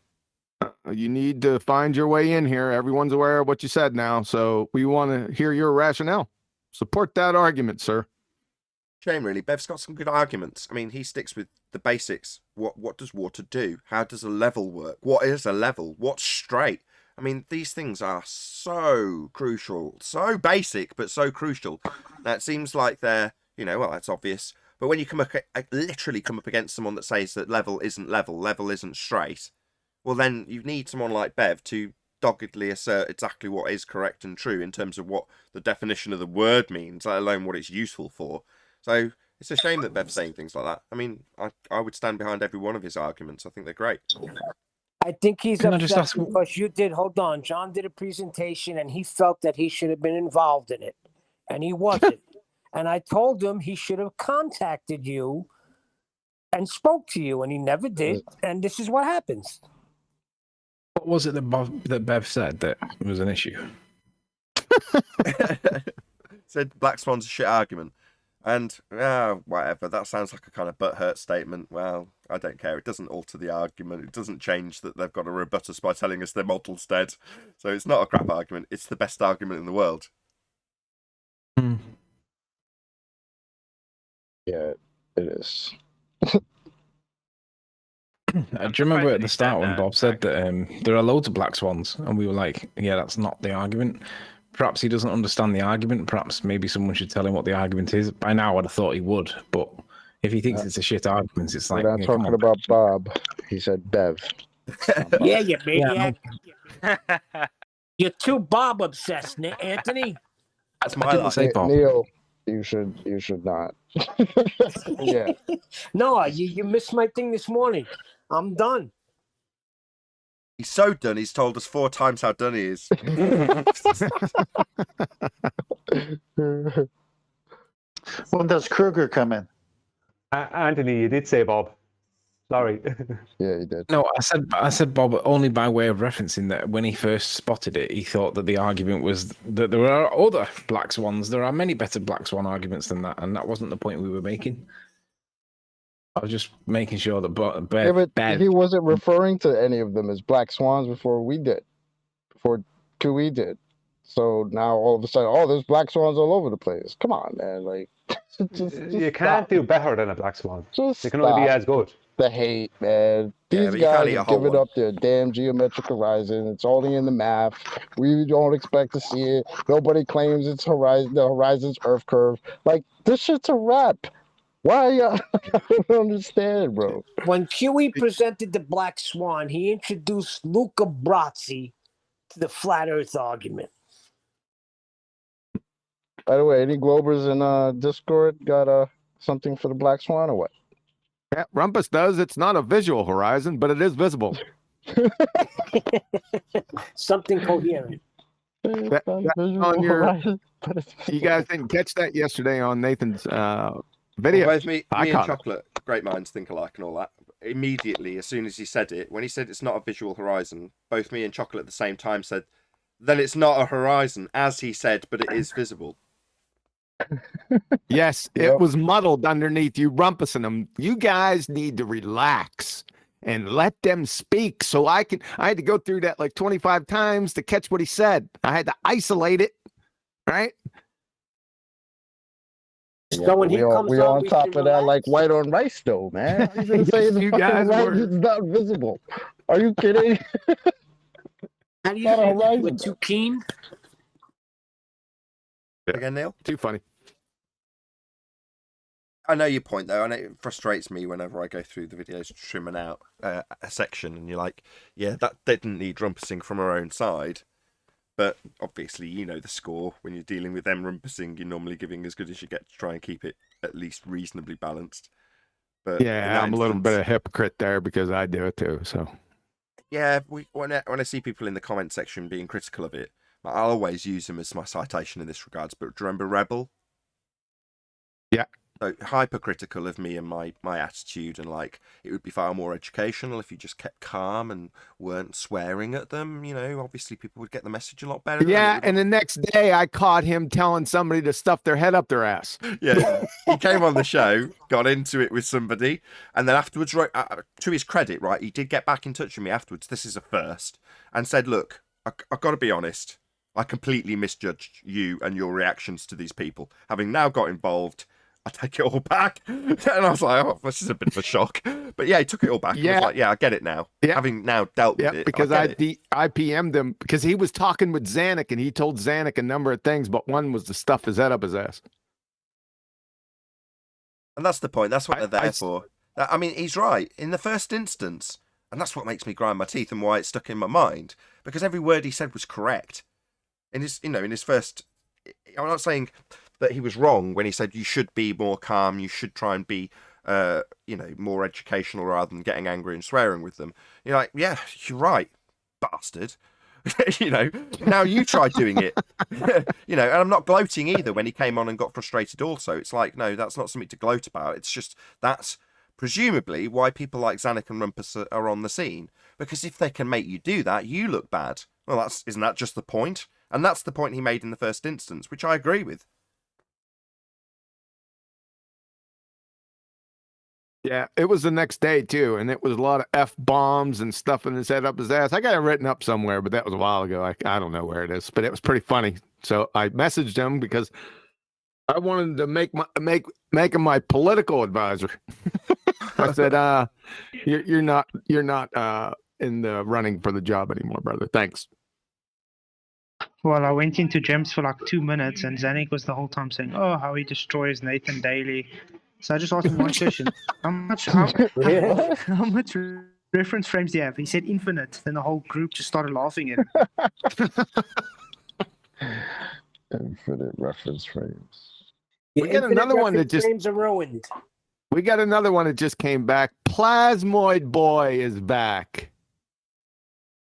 You need to find your way in here. Everyone's aware of what you said now. So we want to hear your rationale. Support that argument, sir. Shame, really. Bev's got some good arguments. I mean, he sticks with the basics. What does water do? How does a level work? What is a level? What's straight? I mean, these things are so crucial, so basic, but so crucial. Now, it seems like they're, well, that's obvious. But when you literally come up against someone that says that level isn't straight, well, then you need someone like Bev to doggedly assert exactly what is correct and true in terms of what the definition of the word means, let alone what it's useful for. So it's a shame that Bev's saying things like that. I mean, I would stand behind every one of his arguments. I think they're great. I think he's Can I just upset ask- because you did. Hold on, John did a presentation and he felt that he should have been involved in it, and he wasn't. And I told him he should have contacted you and spoke to you, and he never did. And this is what happens. What was it that Bev said that was an issue? Said Black Swan's a shit argument. And, whatever, that sounds like a kind of butthurt statement. Well, I don't care. It doesn't alter the argument. It doesn't change that they've got to rebut us by telling us their model's dead. So it's not a crap argument. It's the best argument in the world. Yeah, it is. Do you remember at the start when Bob said that there are loads of black swans, and we were like, yeah, that's not the argument. Perhaps he doesn't understand the argument. Perhaps maybe someone should tell him what the argument is. By now, I'd have thought he would, but if he thinks it's a shit argument, it's like, We're not yeah, come talking on. about Bob. He said Bev. Yeah, you maniac. Yeah, You're too Bob obsessed, Anthony. That's my didn't say Bob. Neil, you should not. Yeah. No, you missed my thing this morning. I'm done. He's so done, he's told us 4 times how done he is. When does Kruger come in? Anthony, you did say Bob. Sorry. Yeah, he did. No, I said Bob only by way of referencing that when he first spotted it, he thought that the argument was that there are other black swans. There are many better black swan arguments than that, and that wasn't the point we were making. I was just making sure that But he wasn't referring to any of them as black swans before we did. Before we did. So now all of a sudden, there's black swans all over the place. Come on, man. Like, just You can't do better than a black swan. Just They can only be stop. as good. The hate, man. Yeah, These but you can't guys eat a are whole giving one. up their damn geometric horizon. It's only in the math. We don't expect to see it. Nobody claims it's horizon. The horizon's Earth curve. Like, this shit's a wrap. Why y'all? I don't understand, bro. When Huey presented the Black Swan, he introduced Luca Brazzi to the flat Earth argument. By the way, any Globers in Discord got something for the Black Swan or what? Yeah, Rumpus does. It's not a visual horizon, but it is visible. Something coherent. That on your, you guys didn't catch that yesterday on Nathan's video. Well, both me I and caught it. Chocolate, great minds think alike and all that. Immediately, as soon as he said it, when he said it's not a visual horizon, both me and Chocolate at the same time said, then it's not a horizon, as he said, but it is visible. Yes, it was muddled underneath you rumpusing them. You guys need to relax and let them speak. So I had to go through that like 25 times to catch what he said. I had to isolate it, right? So when he comes we on, on we top can of that relax? like white on rice though, man. How you gonna say the You fucking guys were. horizon's not visible? Are you kidding? How do you Not a think horizon. we're too keen? Again, Neil? Too funny. I know your point, though, and it frustrates me whenever I go through the videos trimming out a section, and you're like, yeah, that didn't need rumpusing from our own side. But obviously, you know the score. When you're dealing with them rumpusing, you're normally giving as good as you get to try and keep it at least reasonably balanced. But in Yeah, that I'm a little instance- bit of a hypocrite there because I do it too. So Yeah, when I see people in the comment section being critical of it, I'll always use them as my citation in this regards. But do you remember Rebel? Yeah. So hypercritical of me and my attitude, and like it would be far more educational if you just kept calm and weren't swearing at them. You know, obviously people would get the message a lot better. yeah, and the next day I caught him telling somebody to stuff their head up their ass. Yeah, he came on the show, got into it with somebody, and then afterwards, to his credit, right, he did get back in touch with me afterwards. This is a first, and said, "Look, I've got to be honest. I completely misjudged you and your reactions to these people. Having now got involved, I take it all back." And I was like, "Oh, this is a bit of a shock." But yeah, he took it all back. Yeah, he was like, "Yeah, I get it now. Yeah. Having now dealt with it, because I get it." I PM'd him because he was talking with Zanuck and he told Zanuck a number of things, but one was to stuff his head up his ass. And that's the point. That's what they're there for. I mean, he's right in the first instance, and that's what makes me grind my teeth and why it's stuck in my mind, because every word he said was correct. In his first, I'm not saying that he was wrong when he said you should be more calm, you should try and be, more educational rather than getting angry and swearing with them. You're like, yeah, you're right, bastard. Now you try doing it. And I'm not gloating either when he came on and got frustrated also. It's like, no, that's not something to gloat about. It's just that's presumably why people like Zanuck and Rumpus are on the scene. Because if they can make you do that, you look bad. Well, isn't that just the point? And that's the point he made in the first instance, which I agree with. Yeah, it was the next day too, and it was a lot of F-bombs and stuff in his head up his ass. I got it written up somewhere, but that was a while ago. I don't know where it is, but it was pretty funny. So I messaged him because I wanted to make him my political advisor. I said, you're not in the running for the job anymore, brother. Thanks. Well, I went into Gems for like 2 minutes, and Zanuck was the whole time saying, "Oh, how he destroys Nathan daily." So I just asked him one question: how much reference frames do you have? He said infinite. Then the whole group just started laughing at him. Infinite reference frames. We got another one that just frames are ruined. We got another one that just came back. Plasmoid Boy is back.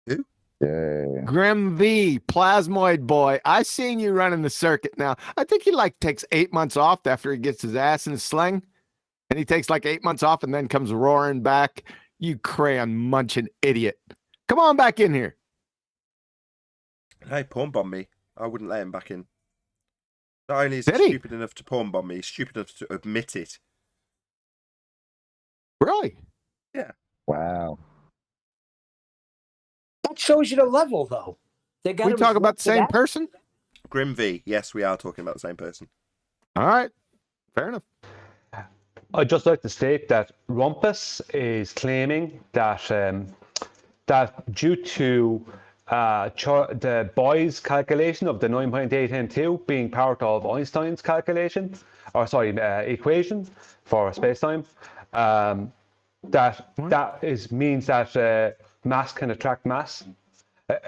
Who? Yeah. Grim V, Plasmoid Boy. I seen you running the circuit now. I think he takes 8 months off after he gets his ass in a sling. And he takes 8 months off and then comes roaring back. You crayon munching idiot. Come on back in here. Hey, porn bomb me. I wouldn't let him back in. Not only is he stupid enough to porn bomb me, he's stupid enough to admit it. Really? Yeah. Wow. That shows you the level, though. They got We talk about the same person? Grim V. Yes, we are talking about the same person. All right. Fair enough. I'd just like to state that Rumpus is claiming that that due to the Boy's calculation of the 9.892 being part of Einstein's calculation, equation for space-time, that means that mass can attract mass.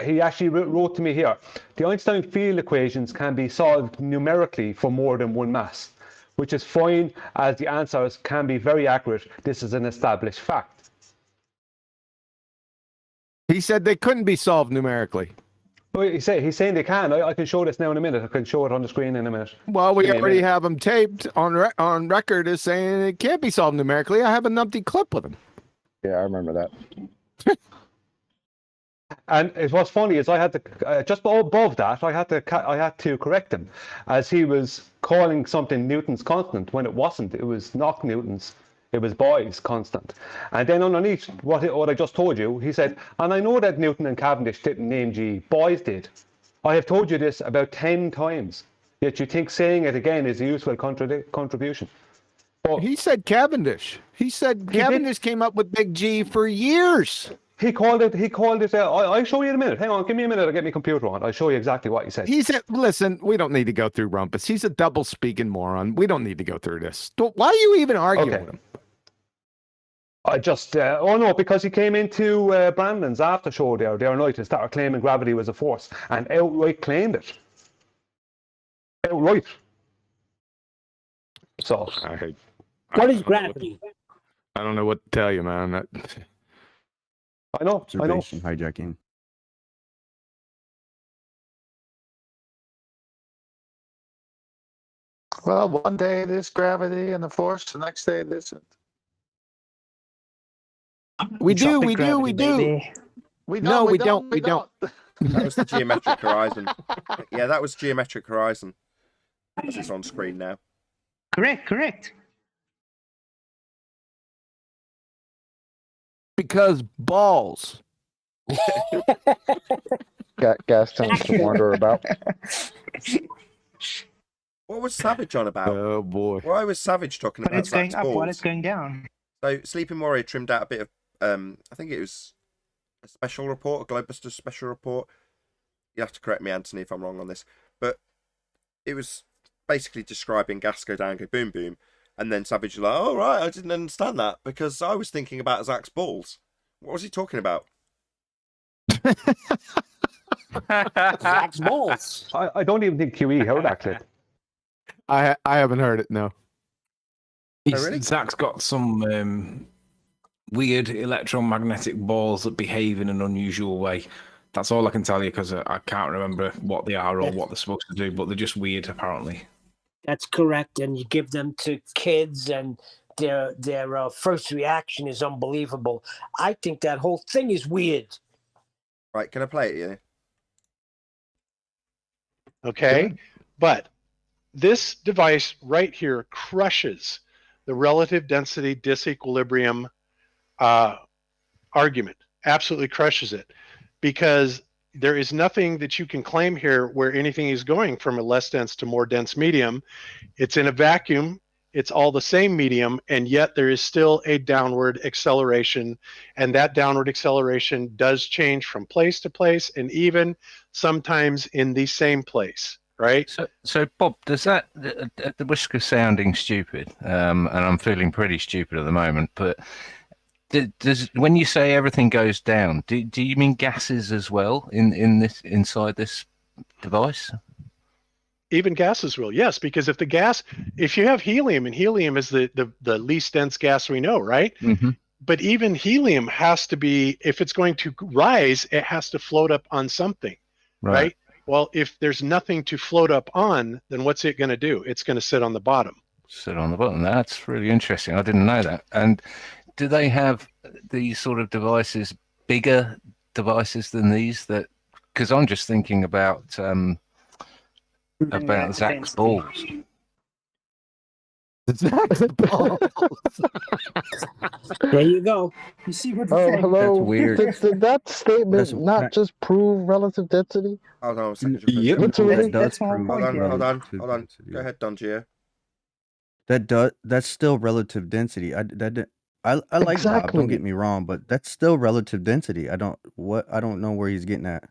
He actually wrote to me here, the Einstein field equations can be solved numerically for more than one mass, which is fine as the answers can be very accurate. This is an established fact. He said they couldn't be solved numerically. Well, he's saying they can. I can show this now in a minute. I can show it on the screen in a minute. Well, we already have him taped on record as saying it can't be solved numerically. I have a numpty clip with him. Yeah, I remember that. And what's funny is I had to just above that I had to correct him, as he was calling something Newton's constant when it wasn't. It was not Newton's. It was Boy's constant. And then underneath what I just told you, he said, and I know that Newton and Cavendish didn't name G. Boy's did. I have told you this about 10 times. Yet you think saying it again is a useful contribution. But he said Cavendish. He said Cavendish came up with Big G for years. He called it. I'll show you in a minute. Hang on, give me a minute. I'll get my computer on. I'll show you exactly what he said. He said, listen, we don't need to go through Rumpus. He's a double-speaking moron. We don't need to go through this. Why are you even arguing with him? I just, oh no, because he came into Brandon's after show there the other night and started claiming gravity was a force and outright claimed it. Outright. So, What is gravity? I don't know what to tell you, man. I know. Observation hijacking. Well, one day there's gravity and the force, the next day it isn't. We do. Baby. No, we don't. That was the geometric horizon. Yeah, that was geometric horizon. As it's on screen now. Correct. Because balls. Gas tends to wander about. What was Savage on about? Oh boy. Why was Savage talking But about it's going Zach's up balls? while it's going down. So Sleeping Warrior trimmed out a bit of I think it was a special report, a Globusters special report. You have to correct me, Anthony, if I'm wrong on this. But it was basically describing gas go down, go boom boom. And then Savage was like, oh right, I didn't understand that because I was thinking about Zach's balls. What was he talking about? Zach's balls. I don't even think QE heard that clip. I haven't heard it, no. Zach's got some weird electromagnetic balls that behave in an unusual way. That's all I can tell you because I can't remember what they are or what they're supposed to do, but they're just weird, apparently. That's correct. And you give them to kids and their first reaction is unbelievable. I think that whole thing is weird. Right, can I play it, yeah? Okay, but this device right here crushes the relative density disequilibrium argument. Absolutely crushes it, because there is nothing that you can claim here where anything is going from a less dense to more dense medium. It's in a vacuum. It's all the same medium, and yet there is still a downward acceleration, and that downward acceleration does change from place to place, and even sometimes in the same place, right? So Bob, does that, at the risk of sounding stupid, and I'm feeling pretty stupid at the moment, but does when you say everything goes down, do you mean gases as well inside this device? Even gases will, yes, because if you have helium, and helium is the least dense gas we know, right? Mm-hmm. But even helium has to be, if it's going to rise, it has to float up on something, right? Well, if there's nothing to float up on, then what's it going to do? It's going to sit on the bottom. Sit on the bottom. That's really interesting. I didn't know that. And do they have these sort of devices, bigger devices than these? That, because I'm just thinking about Zach's balls. Zach's balls. There you go. You see what Oh, hello. That's weird. Did that statement not just prove relative density? Hold on a second. Yep. Literally. That does my prove point, yeah. Hold on. relative Go ahead, Don Gio. That's still relative density. I like Bob, don't Exactly. get me wrong, but that's still relative density. I don't know where he's getting at.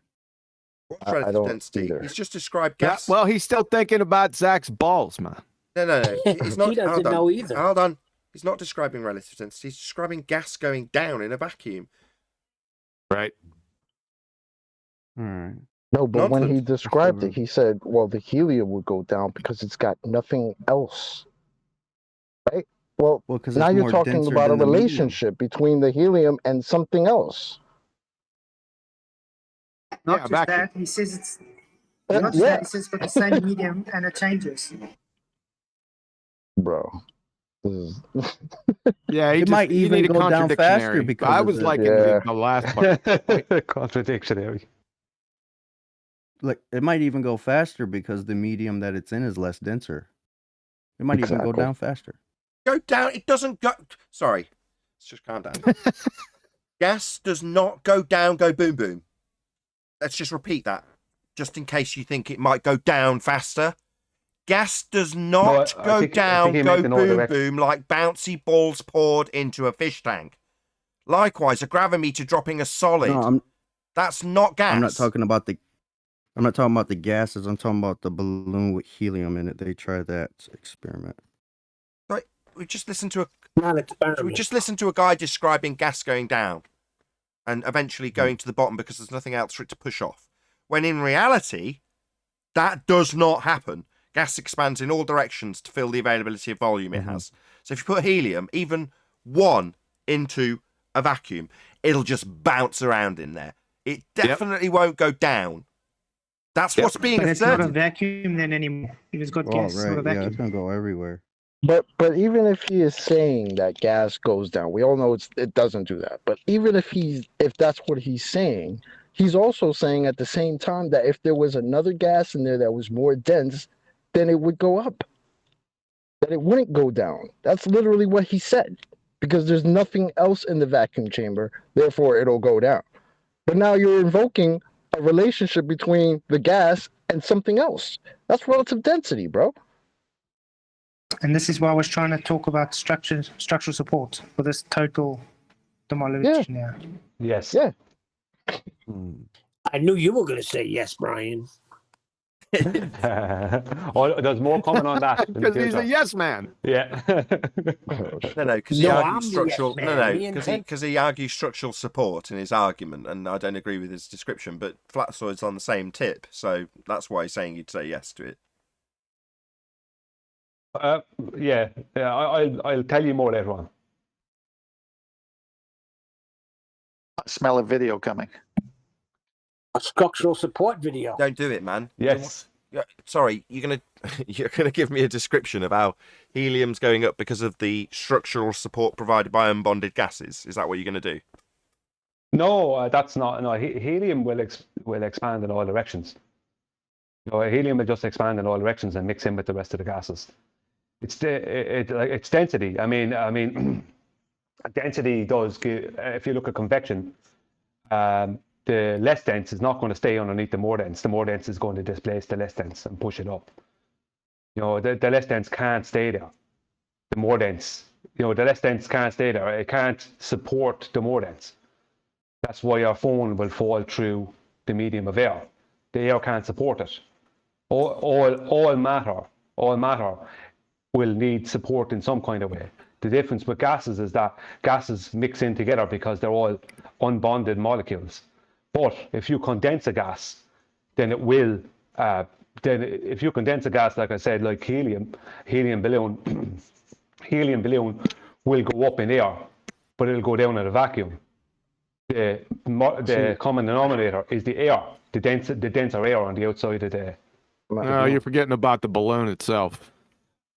What's I relative don't density? either. He's just described Yeah, gas. well, he's still thinking about Zach's balls, man. No. He's not. He doesn't hold on. know either. Hold on. He's not describing relative density. He's describing gas going down in a vacuum. Right. All right. No, but when he Nonsense. described it, he said, well, the helium would go down because it's got nothing else. Right? Well, because now it's you're more talking denser about a than the medium. relationship between the helium and something else. Not Yeah, just back- that, he says it's Yeah. not just that, he says it's got the same medium and it changes. Bro. This is... Yeah, It might you even need a go down faster contradictionary. because I of was the- liking Yeah. the last part. Contradictionary. Like it might even go faster because the medium that it's in is less denser. It might even go Exactly. down faster. Go down. It doesn't go. Sorry. Let's just calm down. Gas does not go down, go boom boom. Let's just repeat that, just in case you think it might go down faster. Gas does not I go think down, he go meant in order boom direct- boom like bouncy balls poured into a fish tank. Likewise, a gravimeter dropping a solid. No, That's not gas. I'm not talking about the gases. I'm talking about the balloon with helium in it. They tried that experiment. Right, we just listened to Not experiment. Just listen to a guy describing gas going down and eventually going to the bottom because there's nothing else for it to push off. When in reality, that does not happen. Gas expands in all directions to fill the availability of volume it has. So if you put helium, even one, into a vacuum, it'll just bounce around in there. It definitely won't go down. That's what's being But it's not a asserted. vacuum then anymore. If it's got gas, it's not a Yeah, vacuum. it's gonna go everywhere. But even if he is saying that gas goes down, we all know it doesn't do that. But even if that's what he's saying, he's also saying at the same time that if there was another gas in there that was more dense, then it would go up. That it wouldn't go down. That's literally what he said. Because there's nothing else in the vacuum chamber, therefore it'll go down. But now you're invoking a relationship between the gas and something else. That's relative density, bro. And this is why I was trying to talk about structural support for this total demolition. Yeah. Yes. Yeah. I knew you were going to say yes, Brian. Oh, there's more coming on that. Because he's a yes man. Yeah. No, because he argues structural. Because he argues structural support in his argument, and I don't agree with his description. But Flatsoid's on the same tip, so that's why he's saying you'd say yes to it. I'll tell you more later on. I smell a video coming. A structural support video. Don't do it, man. Yes. Sorry, you're gonna give me a description of how helium's going up because of the structural support provided by unbonded gases. Is that what you're gonna do? No, that's not. No, helium will expand in all directions. Helium will just expand in all directions and mix in with the rest of the gases. It's density. I mean, density does give. If you look at convection, the less dense is not going to stay underneath the more dense. The more dense is going to displace the less dense and push it up. The less dense can't stay there. The more dense, the less dense can't stay there. It can't support the more dense. That's why your phone will fall through the medium of air. The air can't support it. All matter will need support in some kind of way. The difference with gases is that gases mix in together because they're all unbonded molecules. But if you condense a gas, then it will. Then if you condense a gas, like I said, like helium balloon, helium balloon will go up in air, but it'll go down in a vacuum. The common denominator is the air, the denser air on the outside of the. No, you're forgetting about the balloon itself.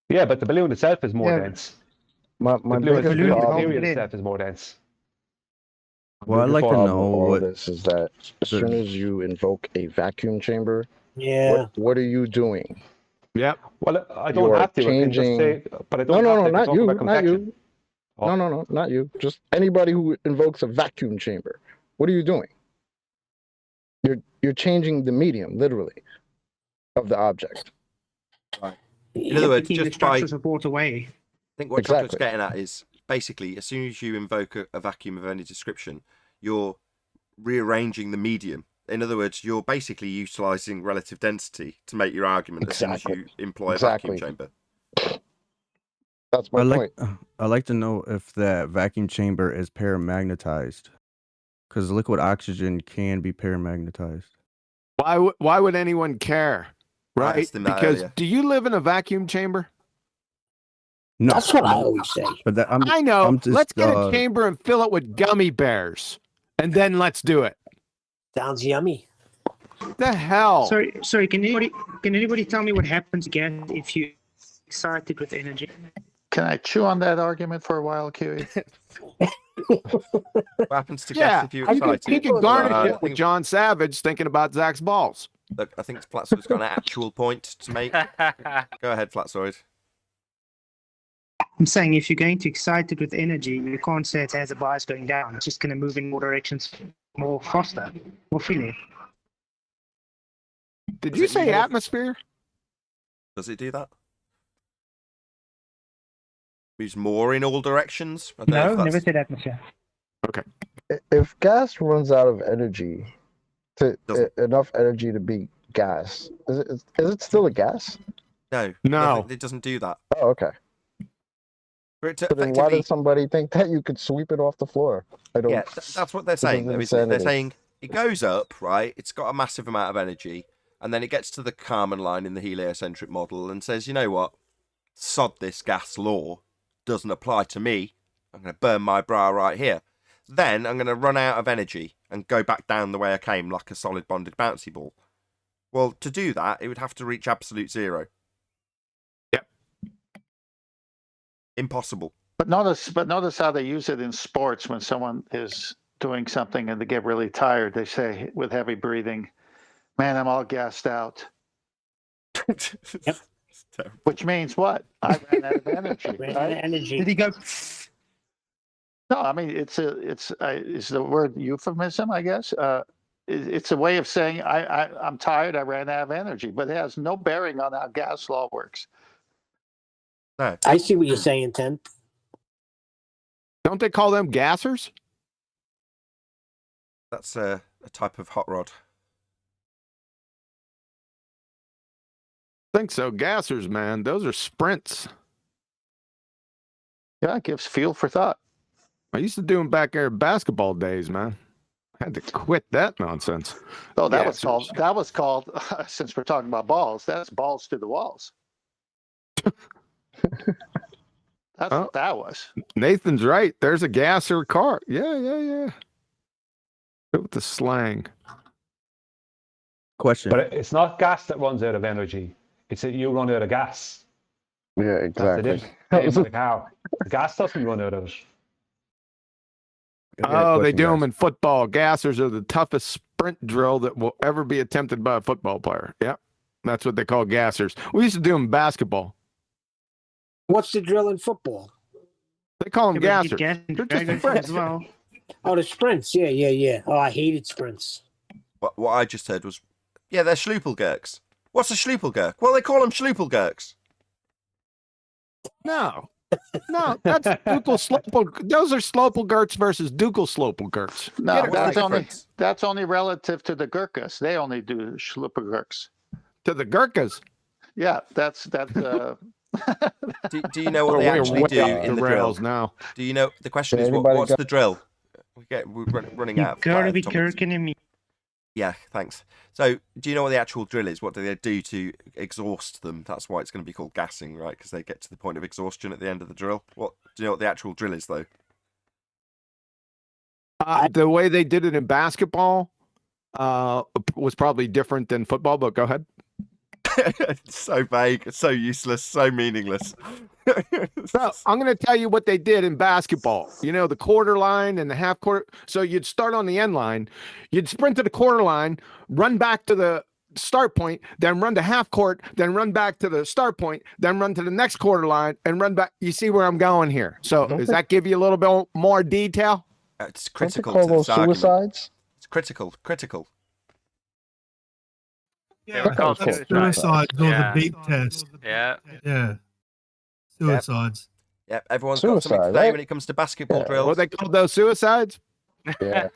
Yeah, but the balloon itself is more dense. My biggest problem itself is more dense. Well, I'd like to know all what this is that as soon as you invoke a vacuum chamber, yeah, what are you doing? Yep. Well, I don't have to. Changing. I can just say, but I don't No, have to. not Talk you, about not convection. you. No, not you. Just anybody who invokes a vacuum chamber. What are you doing? You're changing the medium, literally, of the object. Right. In other words, taking the just by structural support away. I think what Chocolate's getting at is basically as soon as you invoke a vacuum of any description, you're rearranging the medium. In other words, you're basically utilizing relative density to make your argument as soon as you employ a vacuum chamber. That's my point. I'd like to know if that vacuum chamber is paramagnetized, because liquid oxygen can be paramagnetized. Why would anyone care? Right? asked him that Because earlier. do you live in a vacuum chamber? No, That's what I always say. But that, I know. I'm just, Let's get a chamber and fill it with gummy bears, and then let's do it. Sounds yummy. The hell? Sorry. Can anybody tell me what happens again if you excited with energy? Can I chew on that argument for a while, Kiwi? What happens to Yeah, gas if you you excite it? could garnish I it with John Savage thinking about Zach's balls. Look, I think Flatsoid's got an actual point to make. Go ahead, Flatsoid. I'm saying if you're going to excite it with energy, you can't say it has a bias going down. It's just going to move in more directions more faster, more freely. Did you say atmosphere? Does it do that? Moves more in all directions? I don't know No, if that's- never said atmosphere. Okay. If gas runs out of energy, enough energy to be gas, is it still a gas? No. No. It doesn't do that. Oh, okay. For it to So then why does somebody think that you could sweep it off the floor? I don't. Yeah, that's what they're saying, though, isn't it? They're saying it goes up, right? It's got a massive amount of energy, and then it gets to the Kármán line in the heliocentric model and says, you know what? Sod this gas law. Doesn't apply to me. I'm going to burn my bra right here. Then I'm going to run out of energy and go back down the way I came like a solid bonded bouncy ball. Well, to do that, it would have to reach absolute zero. Yep. Impossible. But notice how they use it in sports when someone is doing something and they get really tired. They say with heavy breathing, "Man, I'm all gassed out." Yep. Which means what? I ran out of energy. Ran out of energy. Did he go? No, I mean is the word euphemism, I guess. It's a way of saying I'm tired. I ran out of energy, but it has no bearing on how gas law works. No. I see what you're saying, Tim. Don't they call them gassers? That's a type of hot rod. I think so. Gassers, man. Those are sprints. Yeah, it gives fuel for thought. I used to do them back there basketball days, man. I had to quit that nonsense. Oh, that Gassers. was called. Since we're talking about balls, that's balls to the walls. That's what that was. Nathan's right. There's a gasser car. Yeah. With the slang. Question. But it's not gas that runs out of energy. It's that you run out of gas. Yeah, That's the exactly. difference. Same with a cow. Gas doesn't run out of it. Oh, they do them in football. Gassers are the toughest sprint drill that will ever be attempted by a football player. Yep. That's what they call gassers. We used to do them in basketball. What's the drill in football? They call them Yeah, but gassers. gas They're just dragons sprints. as well. Oh, the sprints. Yeah. Oh, I hated sprints. What I just heard was, yeah, they're schloopelgurks. What's a schloopelgurk? Well, they call them schloopelgurks. No, that's Ducal Slopel. Those are Slopelgurts versus Ducal Slopelgurts. No, that's only relative to the Gurkhas. They only do Schluppergurks. To the Gurkhas. Yeah, that's. Do you know what they actually do in the drill? Now. Do you know? The question is, anybody what's got- the drill? We're running out. You gotta of be topics. gurking me. Yeah, thanks. So, do you know what the actual drill is? What do they do to exhaust them? That's why it's going to be called gassing, right? Because they get to the point of exhaustion at the end of the drill. Do you know what the actual drill is, though? The way they did it in basketball was probably different than football, but go ahead. It's so vague, it's so useless, so meaningless. So I'm going to tell you what they did in basketball. You know, the quarter line and the half court. So you'd start on the end line, you'd sprint to the quarter line, run back to the start point, then run to half court, then run back to the start point, then run to the next quarter line and run back. You see where I'm going here. So does that give you a little bit more detail? It's critical Don't to they call this those argument. suicides? It's critical. Yeah, it's called Suicides suicide. or Yeah. the beep test. Yeah. Yeah. Suicides. Yep, everyone's got something to Suicide, say right? when it comes to basketball Yeah. drills. What they call those suicides? Yeah,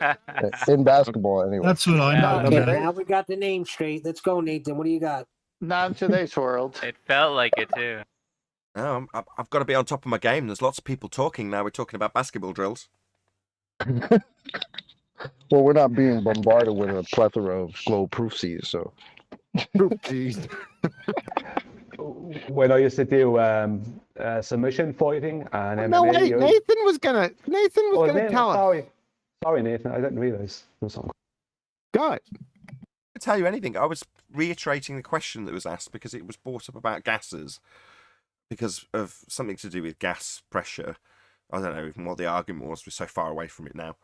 in basketball anyway. That's what I know. Okay, about it. now we got the name straight. Let's go, Nathan. What do you got? Not in today's world. It felt like it too. No, I've got to be on top of my game. There's lots of people talking now. We're talking about basketball drills. Well, we're not being bombarded with a plethora of glow proofsies, so. When I used to do submission fighting and MMA. No, wait, Nathan was gonna tell us. Sorry, Nathan. I didn't realize there was something. God. I tell you anything. I was reiterating the question that was asked because it was brought up about gases because of something to do with gas pressure. I don't know even what the argument was. We're so far away from it now.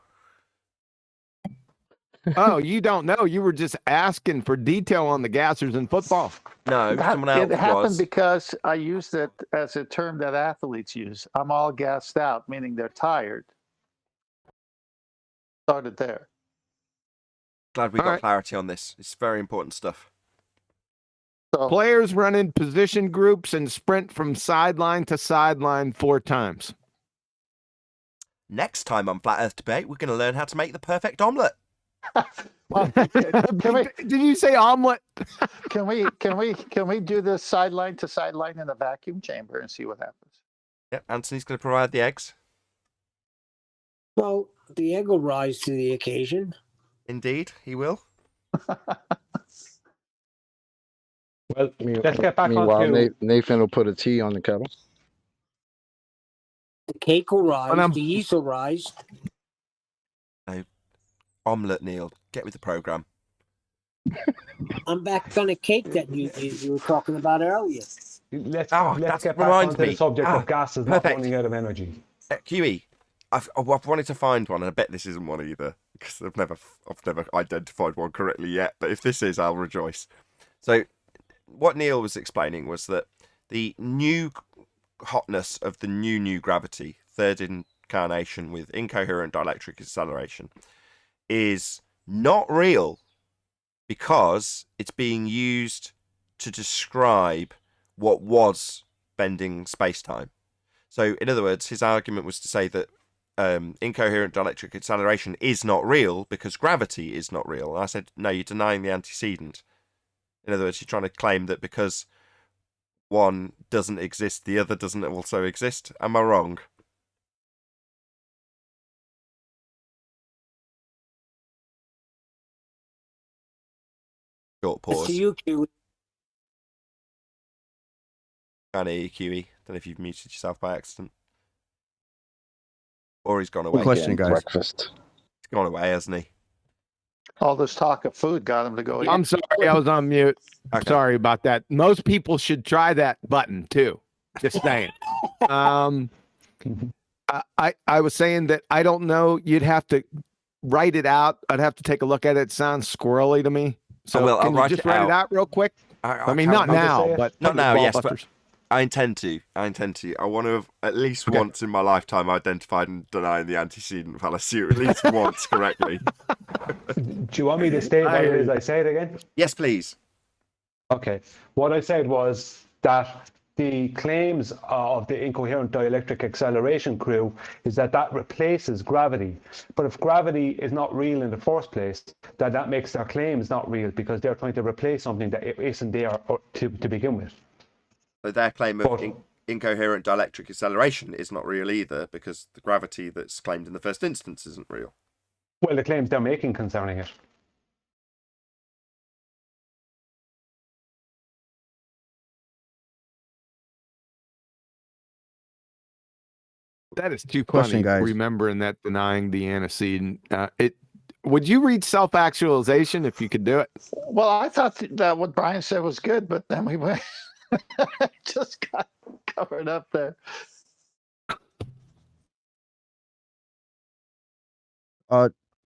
Oh, you don't know. You were just asking for detail on the gassers in football. No, someone else It happened was. because I used it as a term that athletes use. I'm all gassed out, meaning they're tired. Started there. Glad we got clarity on this. It's very important stuff. Players run in position groups and sprint from sideline to sideline 4 times. Next time on Flat Earth Debate, we're going to learn how to make the perfect omelette. Did you say omelet? Can we do this sideline to sideline in a vacuum chamber and see what happens? Yep, Anthony's going to provide the eggs. Well, the egg will rise to the occasion. Indeed, he will. Well, let's get back on Meanwhile, to. Nathan will put a tea on the kettle. The cake will rise. And I'm- The yeast will rise. No. Omelette, Neil. Get with the program. I'm back on a cake that you were talking about earlier. Let's that get back reminds onto me. the subject of gases not Perfect. running out of energy. QE, I've wanted to find one, and I bet this isn't one either, because I've never identified one correctly yet. But if this is, I'll rejoice. So, what Neil was explaining was that the new hotness of the new gravity, third incarnation with incoherent dielectric acceleration, is not real because it's being used to describe what was bending space-time. So, in other words, his argument was to say that incoherent dielectric acceleration is not real because gravity is not real. And I said, no, you're denying the antecedent. In other words, you're trying to claim that because one doesn't exist, the other doesn't also exist. Am I wrong? Short pause. To you, Q. Can't hear you, QE. Don't know if you've muted yourself by accident. Or he's gone away. Good question, guys. Breakfast. He's gone away, hasn't he? All this talk of food got him to go. I'm sorry, I was on mute. Okay. Sorry about that. Most people should try that button too. Just saying. I was saying that I don't know. You'd have to write it out. I'd have to take a look at it. It sounds squirrely to me. So I'll can you write just it write out. it out real quick? I mean, I'll not just say now, it. but not now. Yes, but Busters. I intend to. I want to have at least once in my lifetime identified and denying the antecedent fallacy at least once correctly. Do you want me to state what it is I say it again? Yes, please. Okay. What I said was that the claims of the incoherent dielectric acceleration crew is that replaces gravity. But if gravity is not real in the first place, that makes their claims not real because they're trying to replace something that isn't there to begin with. So their claim of incoherent dielectric acceleration is not real either because the gravity that's claimed in the first instance isn't real. Well, the claims they're making concerning it. That is too Question, funny. guys. Remembering that denying the antecedent. Would you read self-actualization if you could do it? Well, I thought that what Brian said was good, but then we went just got covered up there.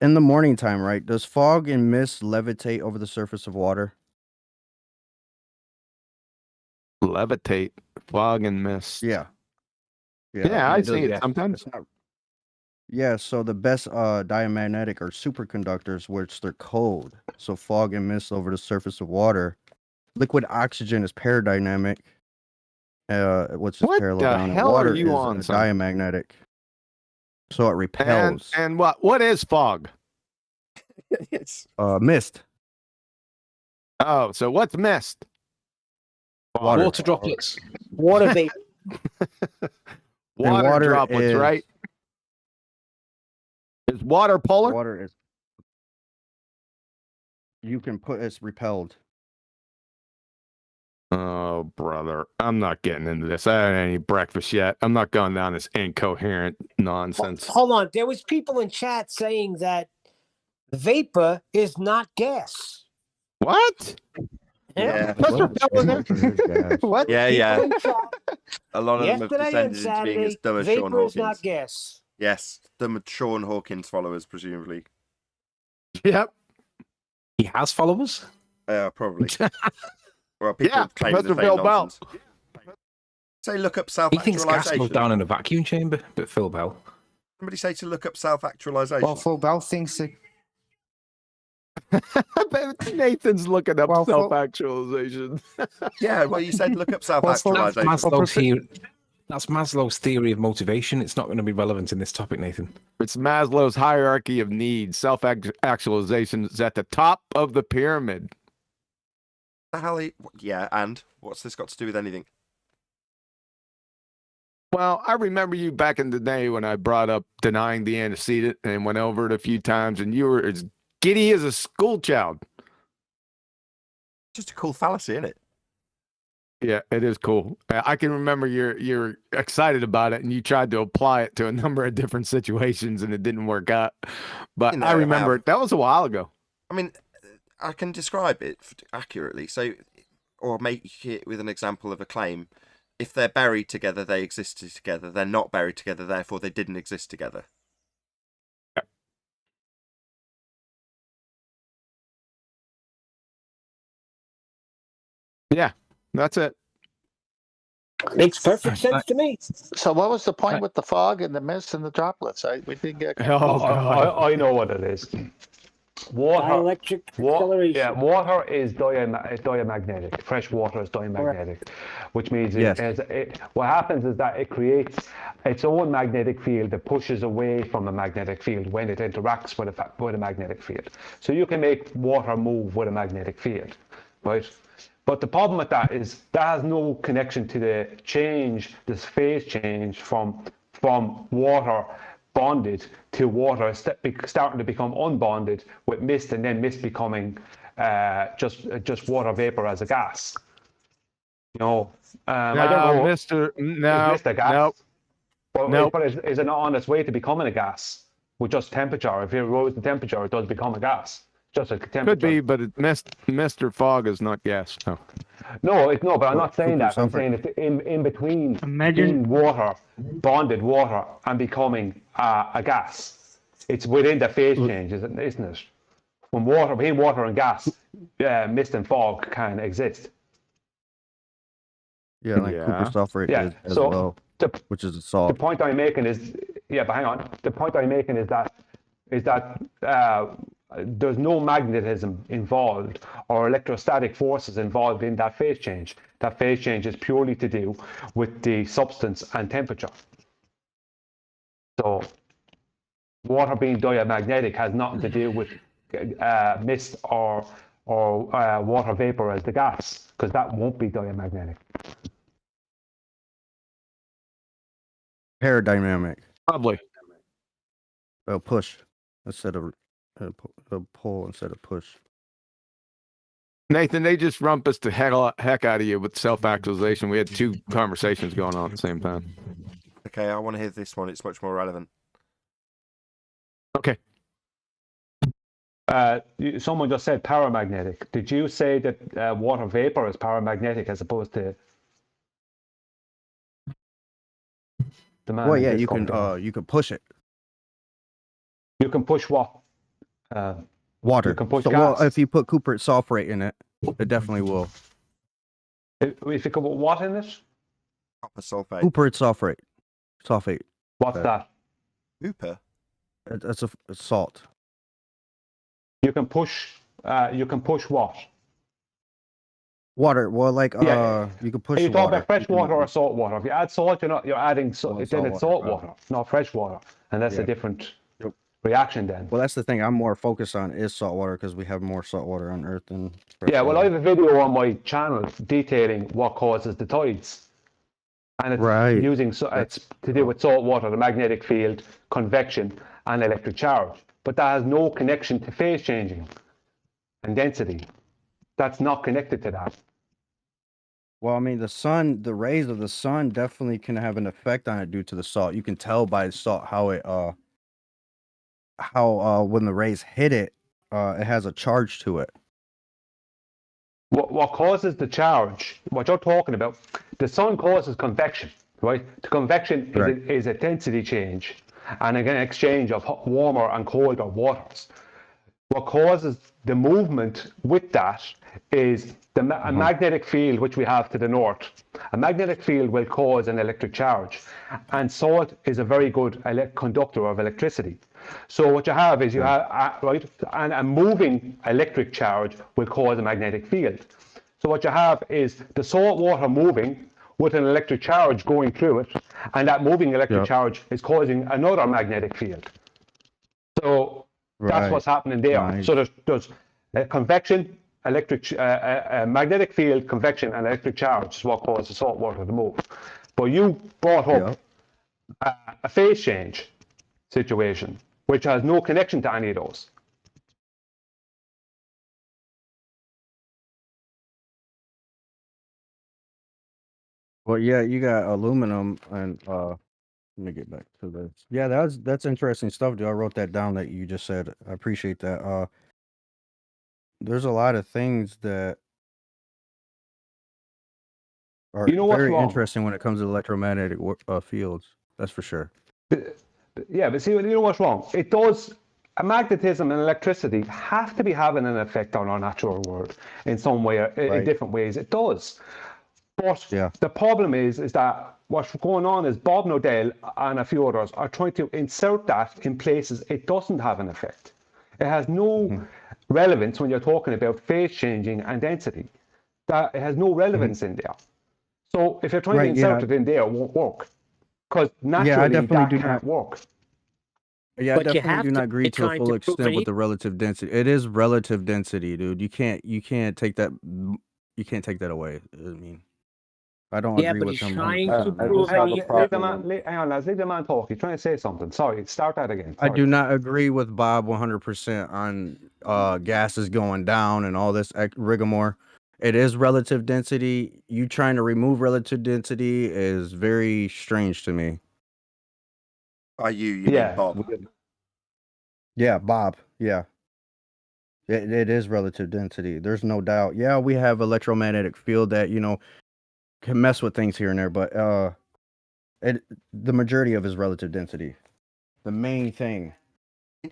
In the morning time, right? Does fog and mist levitate over the surface of water? Levitate, fog and mist. Yeah. Yeah, I it see does, it sometimes. It's not. Yeah, so the best diamagnetic or superconductors, which they're cold. So fog and mist over the surface of water. Liquid oxygen is paradynamic, which is What parallel the down, and hell are water you is on, son? diamagnetic. So it repels. And what is fog? It's Mist. Oh, so what's mist? Water. Water droplets. Water vapor. Water droplets, is- right? Is water polar? Water is. You can put it's repelled. Oh, brother. I'm not getting into this. I haven't had any breakfast yet. I'm not going down this incoherent nonsense. Hold on. There was people in chat saying that vapor is not gas. What? Yeah. What's repelling there? What? Yeah. People in chat, A lot of them have yesterday and descended into being as Saturday, dumb as Sean vapor is not Hawkins. gas. Yes, dumb as Sean Hawkins followers, presumably. Yep. He has followers? Probably. Well, people Yeah, claim the Professor same Phil Bell. nonsense. Say look up He thinks gas goes self-actualization. down in a vacuum chamber, but Phil Bell. Somebody say to look up self-actualization. Well, Phil Bell thinks that. Nathan's looking up Well, self-actualization. Yeah, well, you said look up That's self-actualization. Maslow's theory of motivation. It's not going to be relevant in this topic, Nathan. It's Maslow's hierarchy of needs. Self-actualization is at the top of the pyramid. The hell? Yeah, and what's this got to do with anything? Well, I remember you back in the day when I brought up denying the antecedent and went over it a few times, and you were as giddy as a school child. Just a cool fallacy, isn't it? Yeah, it is cool. I can remember you're excited about it, and you tried to apply it to a number of different situations, and it didn't work out. But You know, I remember that was a while ago. I mean, I can describe it accurately. So, or make it with an example of a claim. If they're buried together, they existed together. They're not buried together, therefore they didn't exist together. Yeah, that's it. Makes perfect sense to me. So what was the point with the fog and the mist and the droplets? We didn't get. I know what it is. Water. Dielectric acceleration. Yeah, water is diamagnetic. Fresh water is diamagnetic, which means what happens is that it creates its own magnetic field that pushes away from a magnetic field when it interacts with a magnetic field. So you can make water move with a magnetic field, right? But the problem with that is that has no connection to the change, this phase change from water bonded to water starting to become unbonded with mist, and then mist becoming just water vapor as a gas. You know, I don't know. Mr. No, is mist a gas? Nope. But is it not on its way to becoming a gas with just temperature? If you raise the temperature, it does become a gas. Just a temperature. Could be, but Mr. Fog is not gas. No, but I'm not saying that. I'm saying it's in between water, bonded water, and becoming a gas. It's within the phase change, isn't it? Between water and gas, mist and fog can exist. Yeah, like Cooper sulfate is as well, which is a salt. The point I'm making is, but hang on. The point I'm making is that there's no magnetism involved or electrostatic forces involved in that phase change. That phase change is purely to do with the substance and temperature. So water being diamagnetic has nothing to do with mist or water vapor as the gas, because that won't be diamagnetic. Paradynamic. Probably. Push instead of pull instead of push. Nathan, they just rumpus the heck out of you with self-actualization. We had two conversations going on at the same time. Okay, I want to hear this one. It's much more relevant. Okay. Someone just said paramagnetic. Did you say that water vapor is paramagnetic as opposed to the man? Well, yeah, you can push it. You can push what? Water. You can push gas. Well, if you put Cooper sulfate in it, it definitely will. If you can put what in it? Copper sulfate. Cooper sulfate. What's that? Cooper. That's a salt. You can push what? Water. Well, like you can push. Are you talking water. about fresh water or salt water? If you add salt, you're adding salt. Then it's salt water, not fresh water, and that's a different reaction then. Well, that's the thing I'm more focused on is salt water because we have more salt water on Earth than fresh well, water. I have a video on my channel detailing what causes the tides, and it's it's to do with salt water, the magnetic field, convection, and electric charge. But that has no connection to phase changing and density. That's not connected to that. Well, I mean, the rays of the sun definitely can have an effect on it due to the salt. You can tell by the salt how it when the rays hit it, it has a charge to it. What causes the charge? What you're talking about, the sun causes convection, right? The convection is a density change and an exchange of warmer and colder waters. What causes the movement with that is a magnetic field which we have to the north. A magnetic field will cause an electric charge, and salt is a very good conductor of electricity. So what you have is and a moving electric charge will cause a magnetic field. So what you have is the salt water moving with an electric charge going through it, and that moving electric charge is causing another magnetic field. So that's what's happening there. Right. So there's convection, magnetic field, convection, and electric charge is what causes salt water to move. But you brought up a phase change situation, which has no connection to any of those. Well, yeah, you got aluminum and let me get back to this. Yeah, that's interesting stuff, dude. I wrote that down that you just said. I appreciate that. There's a lot of things that are You know what's very wrong? interesting when it comes to electromagnetic fields. That's for sure. Yeah, but see, you know what's wrong? It does. Magnetism and electricity have to be having an effect on our natural world in some way, in different ways. It does. But the problem is that what's going on is Bob Nodell and a few others are trying to insert that in places it doesn't have an effect. It has no relevance when you're talking about phase changing and density. That it has no relevance in there. So if you're trying to insert it in there, it won't work. Because naturally that can't work. Yeah, I definitely do not agree to a full extent with the relative density. It is relative density, dude. You can't take that away. I mean, I don't agree with him 100%. Leave the man, hang on, lads, leave the man talk. He's trying to say something. Sorry, start that again. I do not agree with Bob 100% on gases going down and all this rigmarole. It is relative density. You trying to remove relative density is very strange to me. Are you mean Bob? Yeah, Bob. Yeah. It is relative density. There's no doubt. Yeah, we have electromagnetic field that, can mess with things here and there, but the majority of it is relative density. The main thing.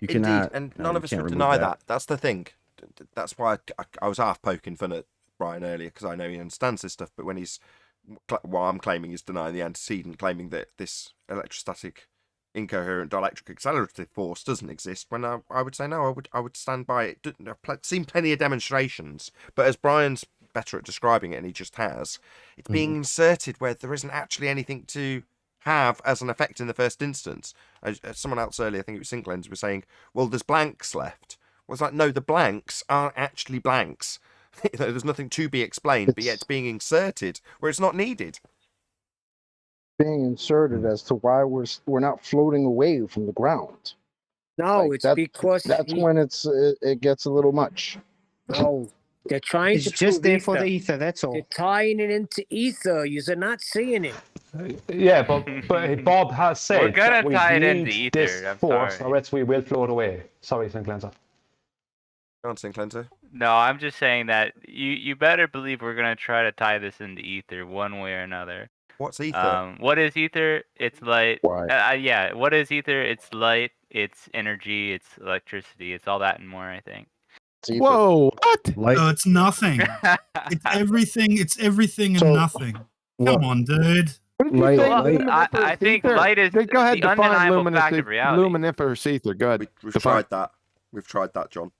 You cannot, and none of us would deny that. That's the thing. That's why I was half poking fun at Brian earlier, because I know he understands this stuff, but when what I'm claiming is denying the antecedent, claiming that this electrostatic incoherent dielectric accelerative force doesn't exist, when I would say no, I would stand by it. I've seen plenty of demonstrations, but as Brian's better at describing it, and he just has, it's being inserted where there isn't actually anything to have as an effect in the first instance. Someone else earlier, I think it was Sinclair, was saying, well, there's blanks left. Well, it's like, no, the blanks aren't actually blanks. There's nothing to be explained, but yet it's being inserted where it's not needed. Being inserted as to why we're not floating away from the ground. No, it's because that's when it gets a little much. No, they're trying It's to just prove there for the ether, that's all. They're tying it into ether. You're not seeing it. Yeah, but Bob has said We're gonna that we tie it need into ether. this I'm force, sorry. or else we will float away. Sorry, Sinclair. Go on, Sinclair. No, I'm just saying that you better believe we're gonna try to tie this into ether one way or another. What's ether? What is ether? It's light. Why? Yeah. What is ether? It's light. It's energy. It's electricity. It's all that and more, I think. Whoa! What? No, it's nothing. It's everything. It's everything and nothing. Come on, dude. What did you say? I think light is Go ahead, the define undeniable fact of reality. luminiferous ether. Go ahead. We've tried that. We've tried that, John.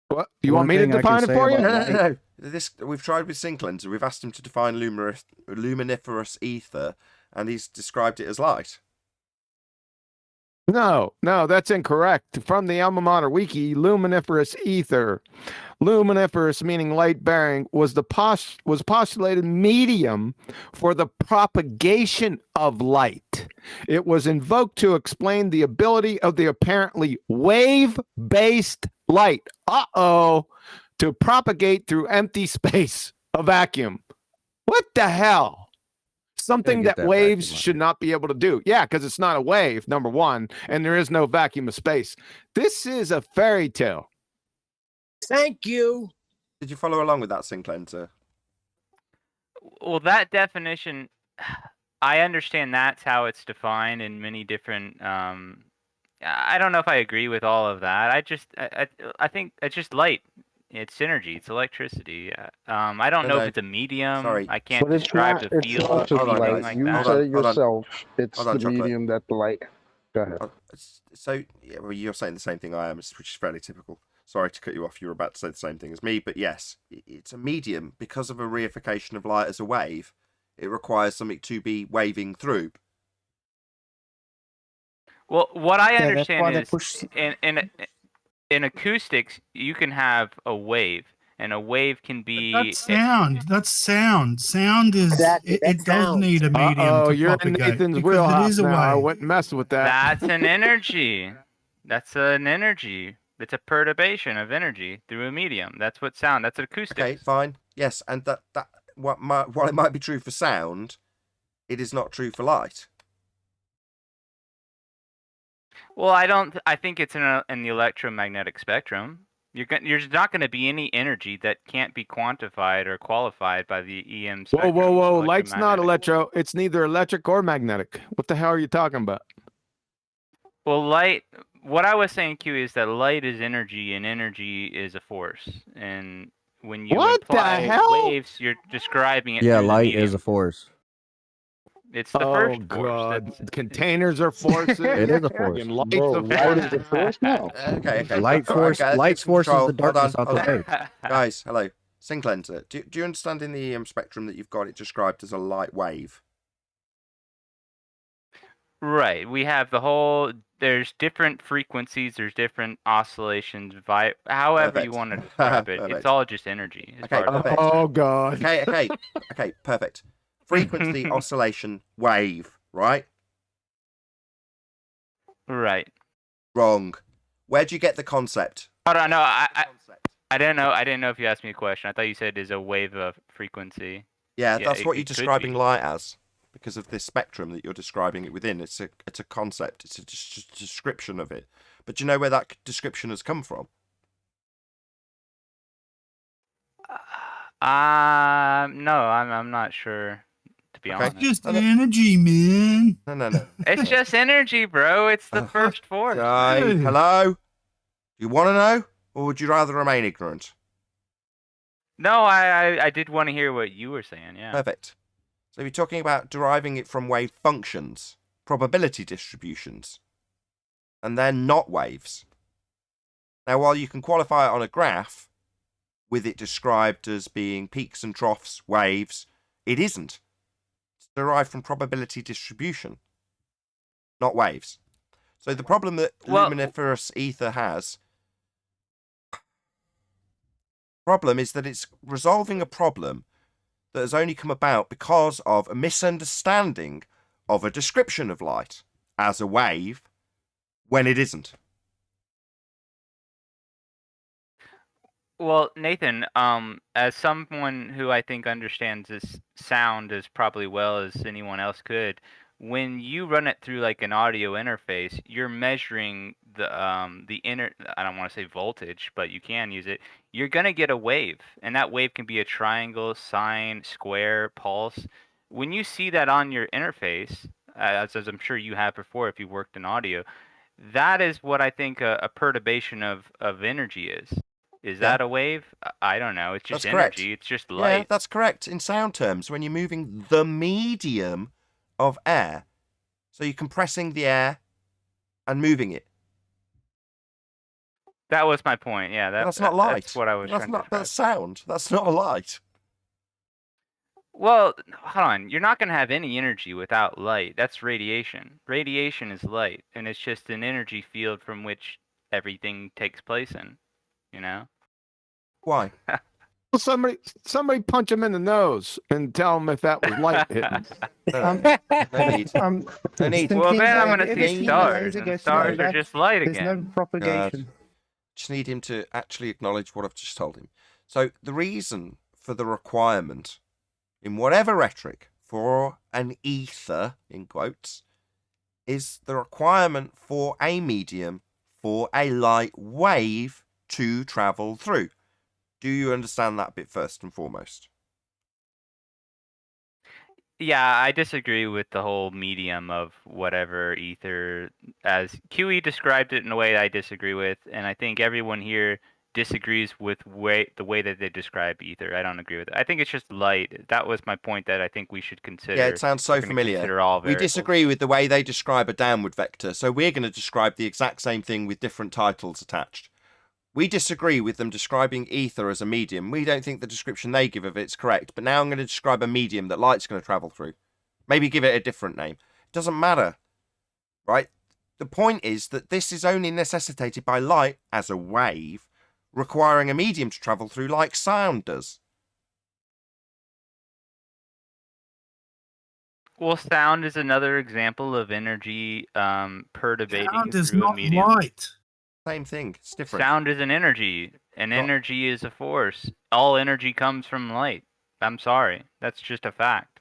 What? You want me to define it for you? No. We've tried with Sinclair. We've asked him to define luminiferous ether, and he's described it as light. No, that's incorrect. From the Alma Mater Wiki, luminiferous ether, luminiferous meaning light bearing, was postulated medium for the propagation of light. It was invoked to explain the ability of the apparently wave-based light, to propagate through empty space, a vacuum. What the hell? Something that waves should not be able to do. Yeah, because it's not a wave, number one, and there is no vacuum of space. This is a fairy tale. Thank you. Did you follow along with that, Sinclair? Well, that definition, I understand that's how it's defined in many different. I don't know if I agree with all of that. I think it's just light. It's energy. It's electricity. I don't know if it's a medium. Sorry. I can't But it's describe not, the it's field not of just anything light. like You that. said it yourself. It's Hold on, the Chocolate. medium that the light. Go ahead. So, yeah, well, you're saying the same thing I am, which is fairly typical. Sorry to cut you off. You were about to say the same thing as me, but yes, it's a medium. Because of a reification of light as a wave, it requires something to be waving through. Well, what I understand is in acoustics, you can have a wave, and a wave can be. That's sound. That's sound. Sound is Exactly, it does sound. need a medium Uh-oh, to you're in propagate Nathan's because it wheelhouse is a now. I wave. wouldn't mess with that. That's an energy. That's an energy. It's a perturbation of energy through a medium. That's what sound. That's acoustics. Okay, fine. Yes, and that while it might be true for sound, it is not true for light. Well, I think it's in the electromagnetic spectrum. There's not going to be any energy that can't be quantified or qualified by the EM Whoa, spectrum. whoa, whoa. Light's not electro. It's neither electric or magnetic. What the hell are you talking about? Well, light. What I was saying, Q, is that light is energy, and energy is a force. And when you What the imply hell? waves, you're describing it. Yeah, through the light medium. is a force. It's the Oh, first force. God. Containers are forces. It is a force. Fucking light's Bro, a light is a force now. Okay. Light force. Okay, let's Light get some forces control. the darkness out Hold the way. Guys, hello. Sync cleanser. Do you understand in the EM spectrum that you've got it described as a light wave? Right. We have the whole. There's different frequencies. There's different oscillations. However you Perfect. want to describe it, Perfect. it's all just energy. as Okay, far as- perfect. Oh, God. Okay, perfect. Frequency oscillation wave, right? Right. Wrong. Where do you get the concept? Hold on. No, I didn't know. I didn't know if you asked me a question. I thought you said is a wave of frequency. Yeah, that's what you're it could describing be. light as, because of this spectrum that you're describing it within. It's a concept. It's a description of it. But do you know where that description has come from? No, I'm not sure. To be honest. It's just energy, man. No. It's just energy, bro. It's the first force. Hello? You want to know, or would you rather remain ignorant? No, I did want to hear what you were saying. Yeah. Perfect. So you're talking about deriving it from wave functions, probability distributions, and they're not waves. Now, while you can qualify it on a graph, with it described as being peaks and troughs, waves, it isn't. It's derived from probability distribution, not waves. So the problem that luminiferous ether has is that it's resolving a problem that has only come about because of a misunderstanding of a description of light as a wave when it isn't. Well, Nathan, as someone who I think understands this sound as probably well as anyone else could, when you run it through like an audio interface, you're measuring the I don't want to say voltage, but you can use it. You're gonna get a wave, and that wave can be a triangle, sine, square, pulse. When you see that on your interface, as I'm sure you have before if you worked in audio, that is what I think a perturbation of energy is. Is that a wave? I don't know. It's just That's correct. energy. It's just Yeah, light. that's correct. In sound terms, when you're moving the medium of air, so you're compressing the air and moving it. That was my point. Yeah, That's not light. That's what I was trying to describe. That's sound. That's not a light. Well, hold on. You're not going to have any energy without light. That's radiation. Radiation is light, and it's just an energy field from which everything takes place in. You know? Why? Well, somebody punch him in the nose and tell him if that was light hitting. No need. No need. Well, then I'm going to If see it's stars, laser and goes stars through are that, just light There's again. no propagation. Just need him to actually acknowledge what I've just told him. So the reason for the requirement in whatever rhetoric for an ether, in quotes, is the requirement for a medium for a light wave to travel through. Do you understand that bit first and foremost? Yeah, I disagree with the whole medium of whatever ether, as QE described it in a way that I disagree with, and I think everyone here disagrees with the way that they describe ether. I don't agree with it. I think it's just light. That was my point that I think we should consider. Yeah, it sounds so We're gonna familiar. consider all We variables. disagree with the way they describe a downward vector, so we're going to describe the exact same thing with different titles attached. We disagree with them describing ether as a medium. We don't think the description they give of it's correct, but now I'm going to describe a medium that light's going to travel through. Maybe give it a different name. It doesn't matter, right? The point is that this is only necessitated by light as a wave requiring a medium to travel through like sound does. Well, sound is another example of energy perturbating Sound is through a not medium. light. Same thing. It's different. Sound is an energy, and energy is a force. All energy comes from light. I'm sorry, that's just a fact.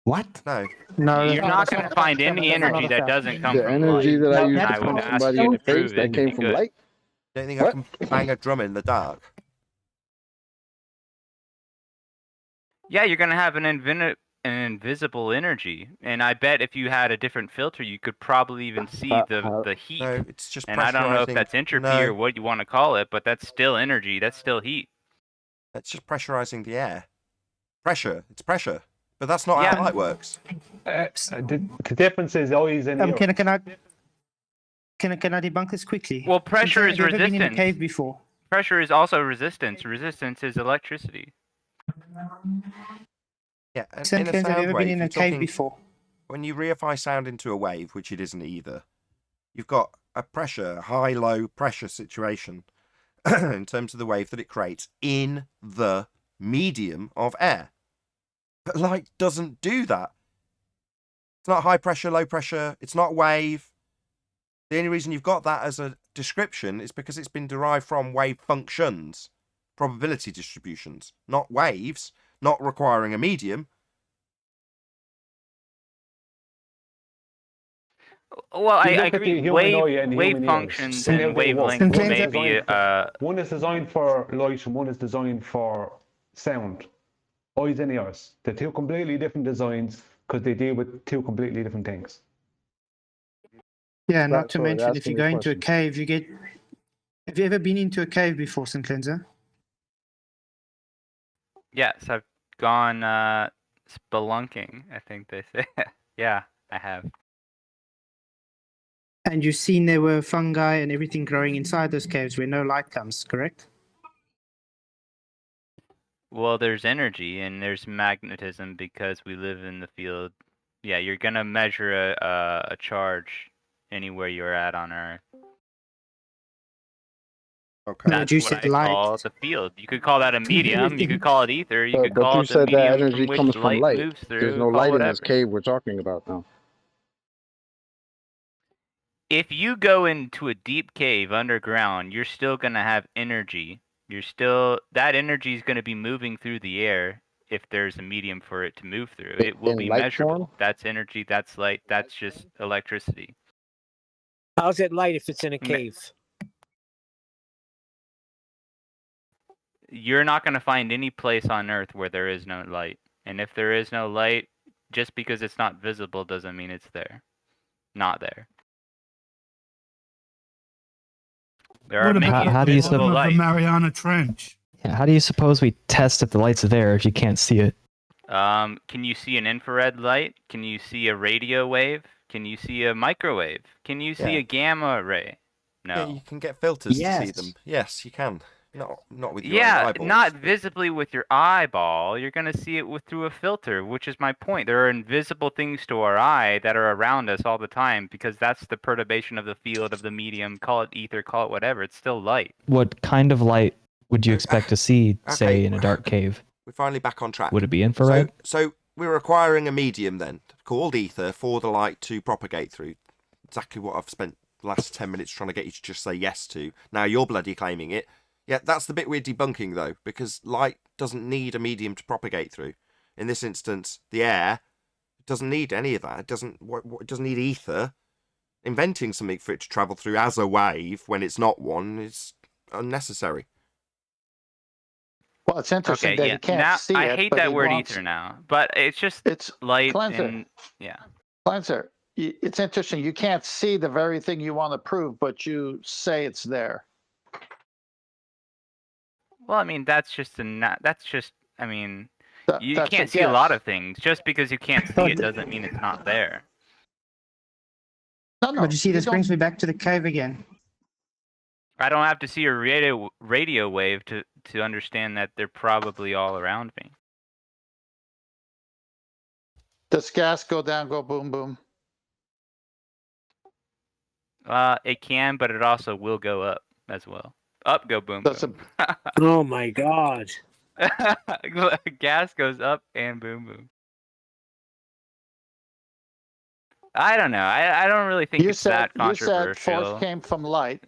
What? No. No, You're not going to find any energy that doesn't come The from energy light. that I And used to I would punch ask somebody you in to the face prove that it. came You from could. light. Don't think What? I can bang a drum in the dark. Yeah, you're going to have an invisible energy, and I bet if you had a different filter, you could probably even see the heat. No, it's just and I don't know if pressurizing- that's entropy no. or what you want to call it, but that's still energy. That's still heat. It's just pressurizing the air. Pressure. It's pressure. But that's not Yeah. how light works. The difference is always in the Can I debunk this quickly? Well, pressure is Have you ever been in a resistance. cave before? Pressure is also resistance. Resistance is electricity. Yeah, and St. in a Cleanse, have you sound ever been wave, in you're a cave talking, before? when you reify sound into a wave, which it isn't either, you've got a pressure, high-low pressure situation in terms of the wave that it creates in the medium of air. But light doesn't do that. It's not high pressure, low pressure. It's not wave. The only reason you've got that as a description is because it's been derived from wave functions, probability distributions, not waves, not requiring a medium. Well, I You look at agree. the human eye and the Wave human ears, functions see how and they work. wavelengths may be. One is designed for light and one is designed for sound. Eyes and ears. They're two completely different designs because they deal with two completely different things. Yeah, not to Sorry, mention if asking you me go a into a question. cave, you get. Have you ever been into a cave before, St. Cleanser? Yes, I've gone spelunking, I think they say. Yeah, I have. And you've seen there were fungi and everything growing inside those caves where no light comes, correct? Well, there's energy and there's magnetism because we live in the field. Yeah, you're gonna measure a charge anywhere you're at on Earth. Okay. That's you what said I light. call the field. You could call that a medium. You could call it ether. You could But call you it the said that medium energy from which comes from light light. moves through. There's no call light in whatever. this cave we're talking about now. If you go into a deep cave underground, you're still going to have energy. That energy is going to be moving through the air if there's a medium for it to move through. It will In be light measurable. form? That's energy, that's light, that's just electricity. How's it light if it's in a cave? You're not going to find any place on Earth where there is no light. And if there is no light, just because it's not visible doesn't mean it's there. Not there. There are What many about How do the you bottom of the lights. Mariana Trench? Yeah, how do you suppose we test if the light's there if you can't see it? Can you see an infrared light? Can you see a radio wave? Can you see a microwave? Can you see Yeah. a gamma ray? No. Yeah, you can get filters to see them. Yes, you can. Not with your own Yeah, eyeballs. not visibly with your eyeball. You're going to see it through a filter, which is my point. There are invisible things to our eye that are around us all the time because that's the perturbation of the field of the medium. Call it ether, call it whatever. It's still light. What kind of light would you expect to see, say, Okay. in a dark cave? We're finally back on track. Would it be infrared? So we're requiring a medium then, called ether, for the light to propagate through. Exactly what I've spent the last 10 minutes trying to get you to just say yes to. Now you're bloody claiming it. Yeah, that's the bit we're debunking though, because light doesn't need a medium to propagate through. In this instance, the air doesn't need any of that. It doesn't need ether. Inventing something for it to travel through as a wave when it's not one is unnecessary. Well, it's interesting Okay, that yeah. he can't Now, see I it. hate but that he word wants- ether now, but it's just light Cleanser. and yeah. Cleanser, it's interesting. You can't see the very thing you want to prove, but you say it's there. Well, I mean, that's just I mean, you that's a can't see a lot guess. of things. Just because you can't see it doesn't mean it's not there. No, But you see, this brings me back to the cave again. I don't have to see a radio wave to understand that they're probably all around me. Does gas go down, go boom, boom? It can, but it also will go up as well. Up go boom boom. Oh my God. Gas goes up and boom boom. I don't know. I don't really think it's that You said controversial. force came from light,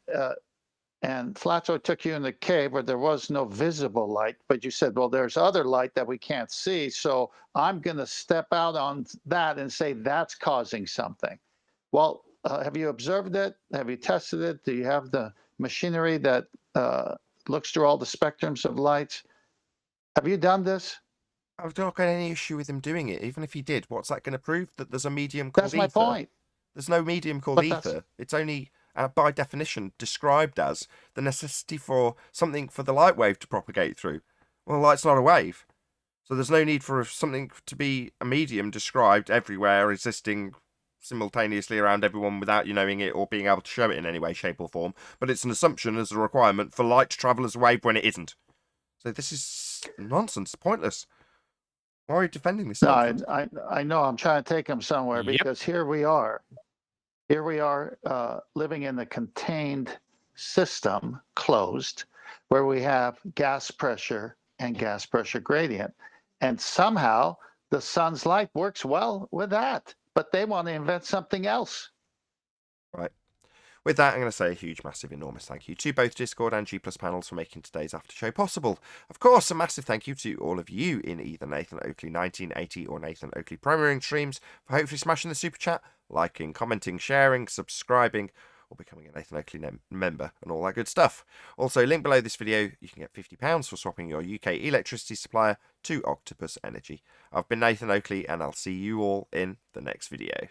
and Flato took you in the cave where there was no visible light, but you said, well, there's other light that we can't see, so I'm going to step out on that and say that's causing something. Well, have you observed it? Have you tested it? Do you have the machinery that looks through all the spectrums of lights? Have you done this? I've not got any issue with him doing it. Even if he did, what's that going to prove? That there's a medium called ether? That's my point. There's no medium called ether. It's only, by definition, described as the necessity for something for the light wave to propagate through. Well, light's not a wave. So there's no need for something to be a medium described everywhere, existing simultaneously around everyone without you knowing it or being able to show it in any way, shape or form. But it's an assumption as a requirement for light to travel as a wave when it isn't. So this is nonsense, pointless. Why are you defending this? No, I know. I'm trying to take him somewhere because here we are. Here we are living in a contained system, closed, where we have gas pressure and gas pressure gradient. And somehow the sun's light works well with that. But they want to invent something else. Right. With that, I'm going to say a huge, massive, enormous thank you to both Discord and G+ panels for making today's after show possible. Of course, a massive thank you to all of you in either Nathan Oakley 1980 or Nathan Oakley Premiering streams for hopefully smashing the super chat, liking, commenting, sharing, subscribing, or becoming a Nathan Oakley member and all that good stuff. Also, link below this video, you can get £50 for swapping your UK electricity supplier to Octopus Energy. I've been Nathan Oakley, and I'll see you all in the next video.